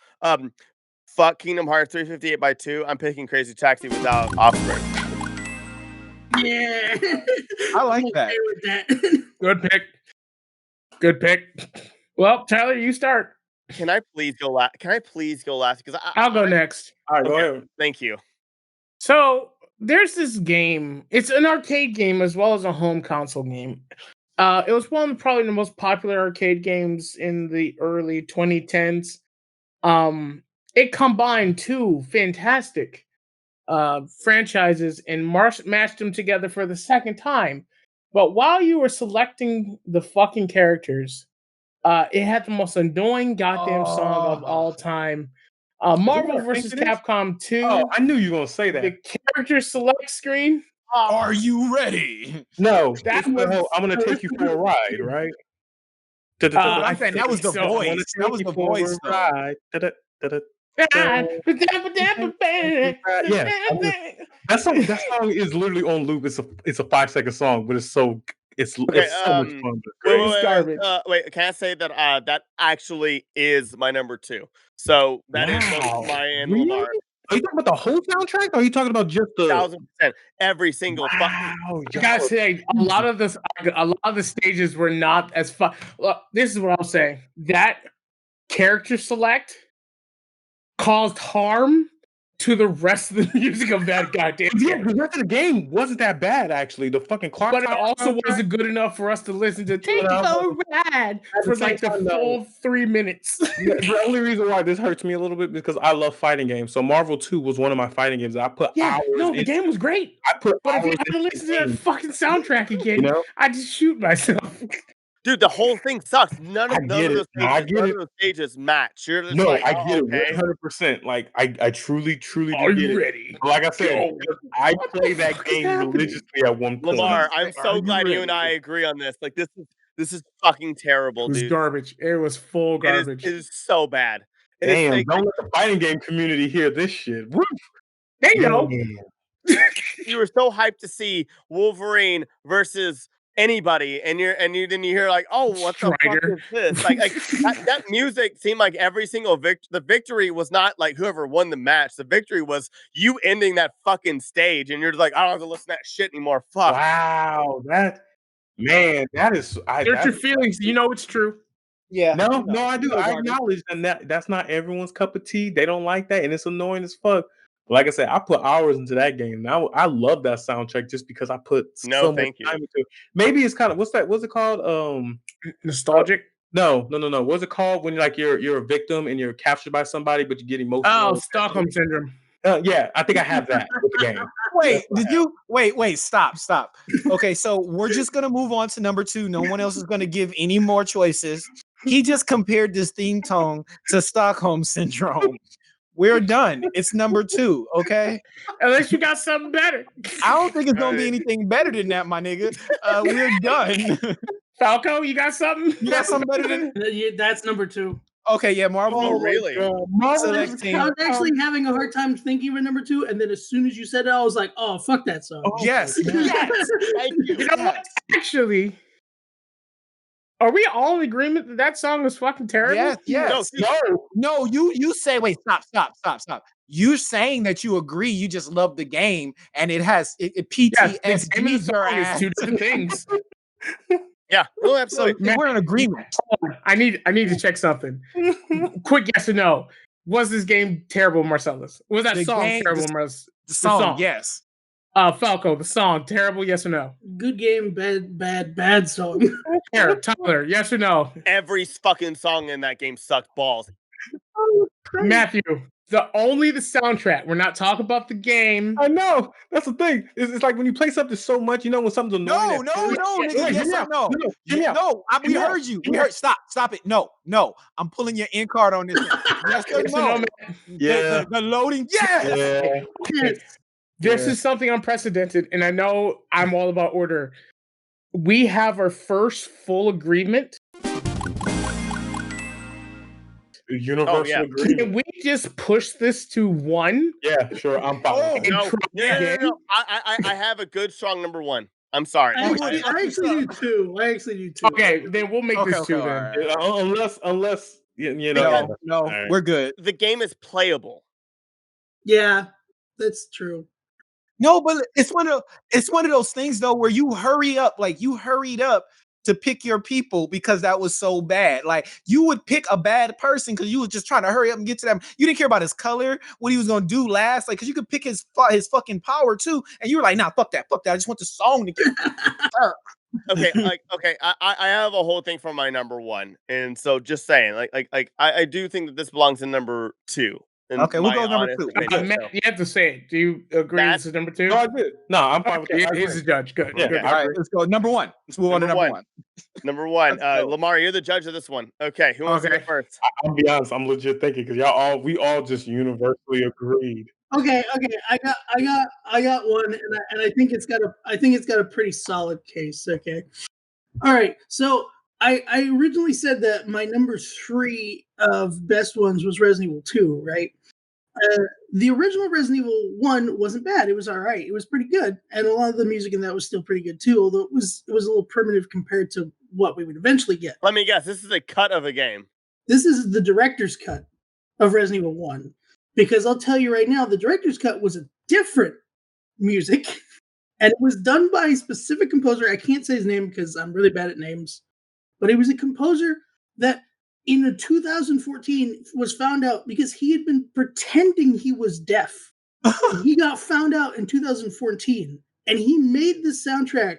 fuck Kingdom Hearts 358 by 2. I'm picking Crazy Taxi without Offspring. Yeah, I like that. Good pick. Well, Tyler, you start. Can I please go last? Because I'll go next. All right, go ahead. Thank you. So there's this game. It's an arcade game as well as a home console game. It was probably the most popular arcade games in the early 2010s. it combined two fantastic franchises and mashed them together for the second time. But while you were selecting the fucking characters, it had the most annoying goddamn song of all time. Marvel vs. Capcom 2. Oh, I knew you were gonna say that. The character select screen. Are you ready? No, That I'm was- gonna take you for a ride, right? I think that was the so I wanna voice. That was the voice. Though. Ride. Yeah, that song is literally on loop. It's a 5-second song, but it's so much fun. Wait, can I say that that actually is my number 2? So that is both my and Really? Lamar. Are you talking about the whole soundtrack? Or are you talking about just the 1000%. Every single fucking. I gotta say, a lot of the stages were not as fun. Look, this is what I'll say. That character select caused harm to the rest of the music of that goddamn Yeah, game. the rest of the game wasn't that bad actually. The fucking clock, But it also wasn't good enough for us to listen to "Take a Ride" for like the full 3 minutes. The only reason why this hurts me a little bit because I love fighting games. So Marvel 2 was one of my fighting games. I put hours. The game was great. But if I had to listen to that fucking soundtrack again, you know? I just shoot myself. Dude, the whole thing sucks. None of those stages match. You're just I get it 100%. Like I truly Are get you it. ready? Like I said, I play that game religiously at one point. Lamar, I'm so glad you and I agree on this. Like this is fucking terrible, dude. It was garbage. It was full garbage. It is so bad. Damn, don't let the fighting game community hear this shit. Woo. They know. You were so hyped to see Wolverine versus anybody, and then you hear like, oh, what the fuck is this? Like that music seemed like every single the victory was not like whoever won the match. The victory was you ending that fucking stage, and you're just like, I don't have to listen to that shit anymore. Fuck. Wow, that is. There's your feelings. You know it's true. Yeah. No, I do. I acknowledge that's not everyone's cup of tea. They don't like that, and it's annoying as fuck. Like I said, I put hours into that game. Now I love that soundtrack just because I put so much time into it. Maybe it's kind of what's it called? Nostalgic? No. What's it called when you're a victim and you're captured by somebody, but you get emotional? Oh, Stockholm syndrome. Yeah, I think I have that with the game. Wait, stop. Okay, so we're just gonna move on to number 2. No one else is gonna give any more choices. He just compared this theme tone to Stockholm syndrome. We're done. It's number 2, okay? Unless you got something better. I don't think it's gonna be anything better than that, my nigga. We're done. Falco, you got something? You got something better than that's number 2. Okay, yeah, Marvel. Oh, really? Marvel I was actually having a hard time thinking of number 2, and then as soon as you said it, I was like, "Oh, fuck that song." Yes. Thank you. You know what? Actually, are we all in agreement that song was fucking terrible? Yes. No. You say. Wait. Stop. You're saying that you agree. You just love the game, and it has PTSD. Yes, the game and the song is 2 different things. Yeah, no, absolutely. So we're in agreement. I need to check something. Quick yes or no. Was this game terrible, Marcellus? Was that song terrible, Marcellus? The song, yes. Falco, the song, terrible, yes or no? Good game, bad song. Tyler, yes or no? Every fucking song in that game sucked balls. Matthew, the soundtrack. We're not talking about the game. I know. That's the thing. It's like when you play something so much, you know when something's annoying. No. We heard you. We heard. Stop it. No. I'm pulling your in card on this. Yes or no? Yeah. The loading. Yes. Yeah. This is something unprecedented, and I know I'm all about order. We have our first full agreement. Universal agreement. Can we just push this to 1? Yeah, sure. I'm fine. No. I have a good, strong number 1. I'm sorry. I actually do 2. Okay, then we'll make this 2 then. Right. Unless you know. No, right. We're good. The game is playable. Yeah, that's true. No, but it's one of those things though where you hurried up to pick your people because that was so bad. Like you would pick a bad person because you was just trying to hurry up and get to them. You didn't care about his color, what he was gonna do last, like because you could pick his fucking power too, and you were like, nah, fuck that. I just want the song to get. Okay, I have a whole thing for my number 1, and so just saying, I do think that this belongs in number 2. Okay, we'll go number two. Opinion, Matt, so. you have to say it. Do you agree Matt? this is number 2? No, I did. No, I'm fine with Okay, that. he's the judge. Good. Yeah, good. All right, let's go. Number one. Let's move on to number one. Number one. Let's go. Lamar, you're the judge of this one. Okay, who wants to go first? I'll be honest. I'm legit thinking because we all just universally agreed. Okay. I got one, and I think it's got a pretty solid case. Okay. All right. So I originally said that my number 3 of best ones was Resident Evil 2, right? The original Resident Evil 1 wasn't bad. It was all right. It was pretty good, and a lot of the music in that was still pretty good too. Although it was a little primitive compared to what we would eventually get. Let me guess. This is a cut of a game. This is the director's cut of Resident Evil 1, because I'll tell you right now, the director's cut was a different music, and it was done by a specific composer. I can't say his name because I'm really bad at names, but it was a composer that in 2014 was found out because he had been pretending he was deaf. He got found out in 2014, and he made the soundtrack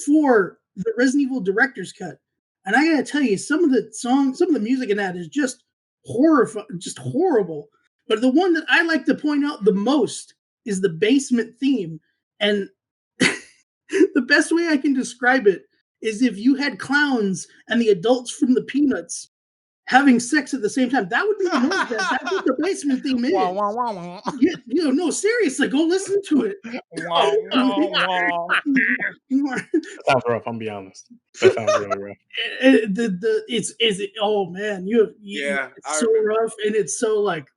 for the Resident Evil director's cut. And I gotta tell you, some of the music in that is just horrible. But the one that I like to point out the most is the basement theme. And the best way I can describe it is if you had clowns and the adults from the Peanuts having sex at the same time, that would be the noise. That's what the basement theme is. Yeah, no, seriously, go listen to it. That sounds rough. I'm be honest. That sounds really rough. Oh man, it's so rough, and it's so like,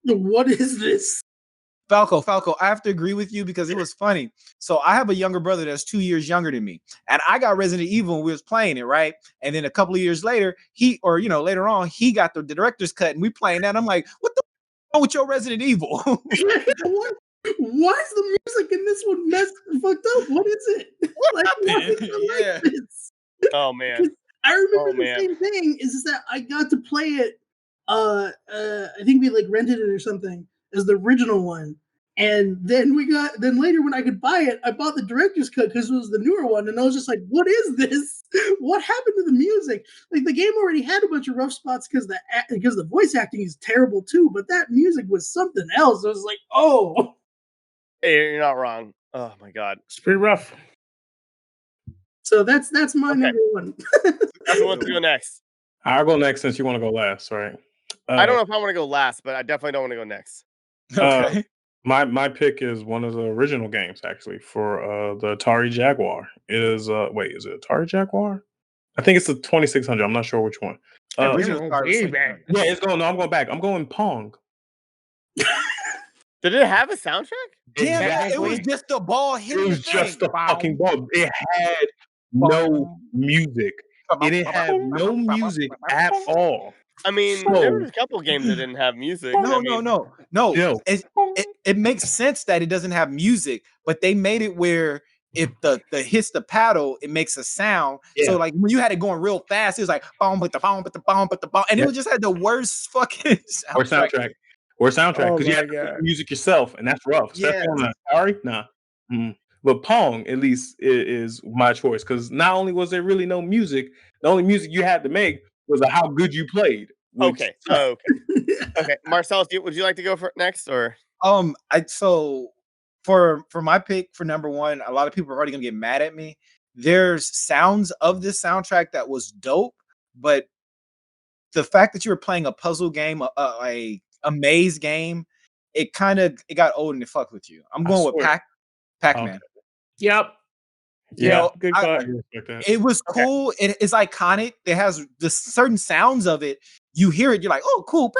what is this? Falco, I have to agree with you because it was funny. So I have a younger brother that's 2 years younger than me, and I got Resident Evil when we was playing it, right? And then a couple of years later, later on, he got the director's cut, and we playing that. I'm like, what the wrong with your Resident Evil? Why is the music in this one fucked up? What is it? Why is it like this? Oh man, I remember the same thing. Is that I got to play it. I think we like rented it or something as the original one. And then later when I could buy it, I bought the director's cut because it was the newer one. And I was just like, what is this? What happened to the music? Like the game already had a bunch of rough spots because the voice acting is terrible too. But that music was something else. I was like, oh. Hey, you're not wrong. Oh my God. It's pretty rough. So that's my number one. Who wants to go next? I'll go next since you want to go last, right? I don't know if I want to go last, but I definitely don't want to go next. Okay. My pick is one of the original games actually for the Atari Jaguar. It is is it Atari Jaguar? I think it's the 2600. I'm not sure which one. Original Back. Yeah, it's going. No, I'm going back. I'm going Pong. Did it have a soundtrack? Yeah, it was just a ball hitting. It was just a fucking ball. It had no music. It didn't have no music at all. I mean, there was a couple games that didn't have music. No. It makes sense that it doesn't have music, but they made it where if the hits the paddle, it makes a sound. Yeah. So like when you had it going real fast, it was like boom, but the bomb, and it just had the worst fucking soundtrack. Or soundtrack because you have to make the music yourself, and that's rough. Yeah. Sorry, nah. But Pong at least is my choice because not only was there really no music, the only music you had to make was how good you played. Okay. Marcellus, would you like to go for next or? For my pick for number one, a lot of people are already gonna get mad at me. There's sounds of this soundtrack that was dope, but the fact that you were playing a puzzle game, a maze game, it got old and it fucked with you. I'm going with Pac-Man. Yep. Yeah, good call. It was cool. It's iconic. It has the certain sounds of it. You hear it, you're like, oh, cool.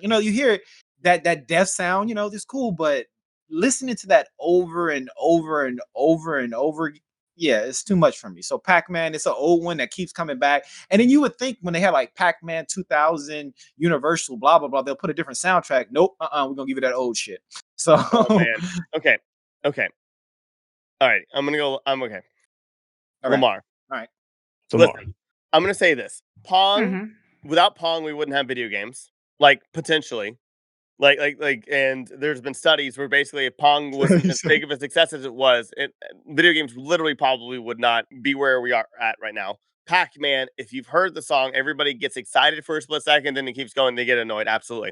You hear it, that death sound, it's cool. But listening to that over and over and over and over, yeah, it's too much for me. So Pac-Man, it's an old one that keeps coming back. And then you would think when they had like Pac-Man 2000, Universal, blah, blah, blah, they'll put a different soundtrack. Nope. We're going to give you that old shit. So. Oh, man. Okay. All right. I'm okay. All Lamar. All right. Listen, I'm going to say this. Pong, without Pong, we wouldn't have video games. Like, potentially. And there's been studies where basically if Pong wasn't as big of a success as it was, video games literally probably would not be where we are at right now. Pac-Man, if you've heard the song, everybody gets excited for a split second, then it keeps going, they get annoyed. Absolutely.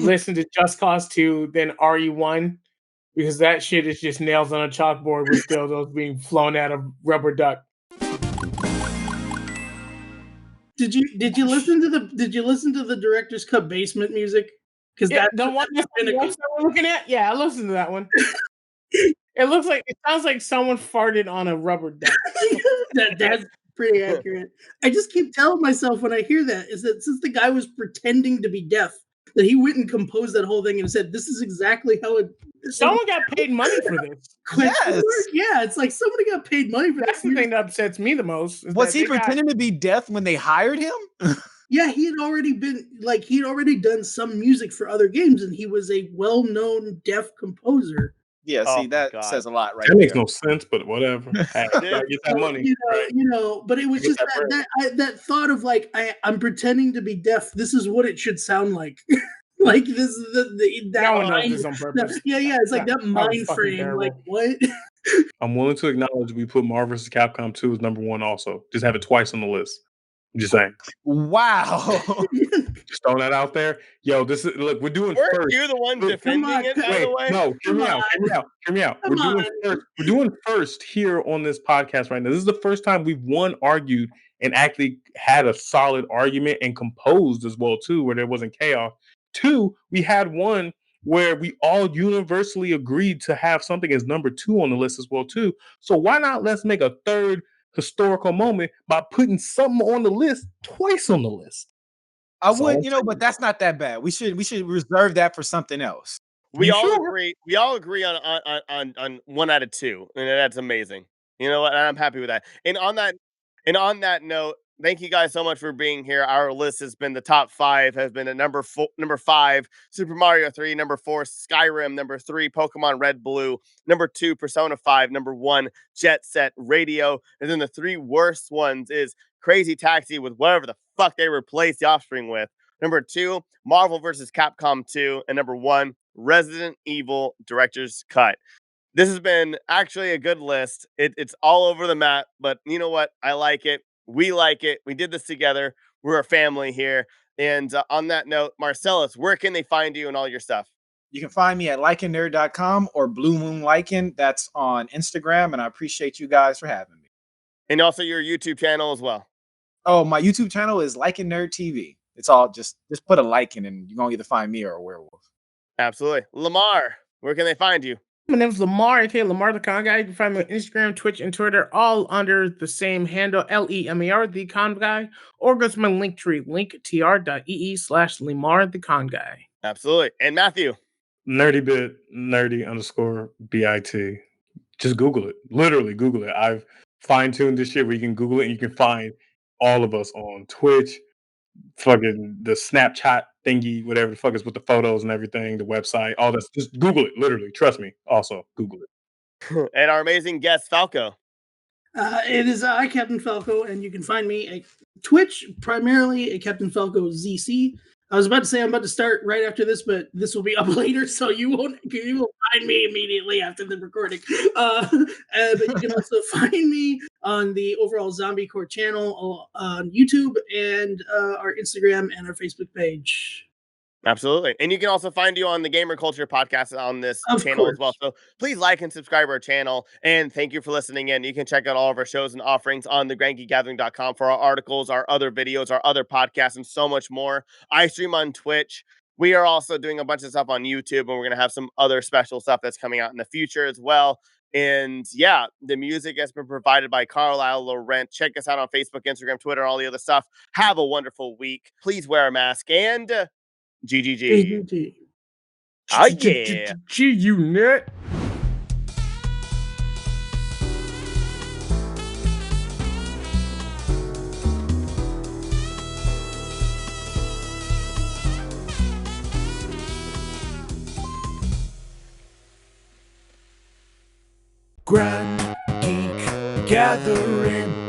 listen to Just Cause 2, then RE1, because that shit is just nails on a chalkboard with dildos being flown out of rubber duck. Did you listen to the director's cut basement music? Because Yeah, that's the one that we're looking at. Yeah, I listened to that one. It sounds like someone farted on a rubber duck. that's pretty accurate. I just keep telling myself when I hear that is that since the guy was pretending to be deaf, that he went and composed that whole thing and said, "This is exactly how it." Someone got paid money for this. Yes. Yeah, it's like somebody got paid money for That's this. the thing that upsets me the most. Was he pretending to be deaf when they hired him? Yeah, he had already done some music for other games, and he was a well-known deaf composer. Yeah, Oh see, my that God. says a lot, right? That makes there. no sense, but whatever. Hey, gotta get that money. But it was Get just that that thought of like I'm pretending to be deaf. This is what it should sound like. Like this is that No one knows mind- this on purpose. Yeah, it's like that That was mind fucking frame. terrible. Like what? I'm willing to acknowledge we put Marvel vs. Capcom 2 as number 1 also. Just have it twice on the list. I'm just saying. Wow. Just throwing that out there. Yo, look, we're doing Weren't first. you the one Look, defending on, it, by Wait, the way? no, hear me Come out. Hear me out. Come We're doing first here on this podcast right now. This is the first time we've argued and actually had a solid argument and composed as well too, where there wasn't chaos. 2, we had one where we all universally agreed to have something as number 2 on the list as well too. So why not let's make a third historical moment by putting something on the list twice on the list. I would, but that's not that bad. We should reserve that for something else. We You all sure? agree. We all agree on 1 out of 2, and that's amazing. You know what? I'm happy with that. And on that note, thank you guys so much for being here. Our list has been the top 5 has been at number 5, Super Mario 3, number 4, Skyrim, number 3, Pokemon Red Blue, number 2, Persona 5, number 1, Jet Set Radio, and then the 3 worst ones is Crazy Taxi with whatever the fuck they replaced the Offspring with. Number 2, Marvel vs. Capcom 2, and number 1, Resident Evil Director's Cut. This has been actually a good list. It's all over the map, but you know what? I like it. We like it. We did this together. We're a family here. And on that note, Marcellus, where can they find you and all your stuff? You can find me at likennerd.com or Blue Moon Lycan. That's on Instagram, and I appreciate you guys for having me. And also your YouTube channel as well. Oh, my YouTube channel is Lycan Nerd TV. It's all just put a Lycan and you're gonna either find me or a werewolf. Absolutely. Lamar, where can they find you? My name's Lamar, aka Lamar the Con Guy. You can find me on Instagram, Twitch, and Twitter, all under the same handle, LEMER, the Con Guy, or go to my link tree, linktr.ee/Lamar the Con Guy. Absolutely. And Matthew. nerdy_bit. Just Google it. Literally Google it. I've fine-tuned this shit where you can Google it and you can find all of us on Twitch, fucking the Snapchat thingy, whatever the fuck is with the photos and everything, the website, all this. Just Google it, literally. Trust me. Also, Google it. And our amazing guest, Falco. It is I, Captain Falco, and you can find me at Twitch, primarily at CaptainFalcoZC. I was about to say I'm about to start right after this, but this will be up later, so you will find me immediately after the recording. But you can also find me on the Overall Zombie Core channel on YouTube and our Instagram and our Facebook page. Absolutely. And you can also find you on the Gamer Culture podcast on this Of channel course. as well. So please like and subscribe our channel. And thank you for listening in. You can check out all of our shows and offerings on thegrankygathering.com for our articles, our other videos, our other podcasts, and so much more. I stream on Twitch. We are also doing a bunch of stuff on YouTube, and we're going to have some other special stuff that's coming out in the future as well. And yeah, the music has been provided by Carlisle Laurent. Check us out on Facebook, Instagram, Twitter, all the other stuff. Have a wonderful week. Please wear a mask and GGG. Oh yeah. G-Unit. Grand Geek Gathering.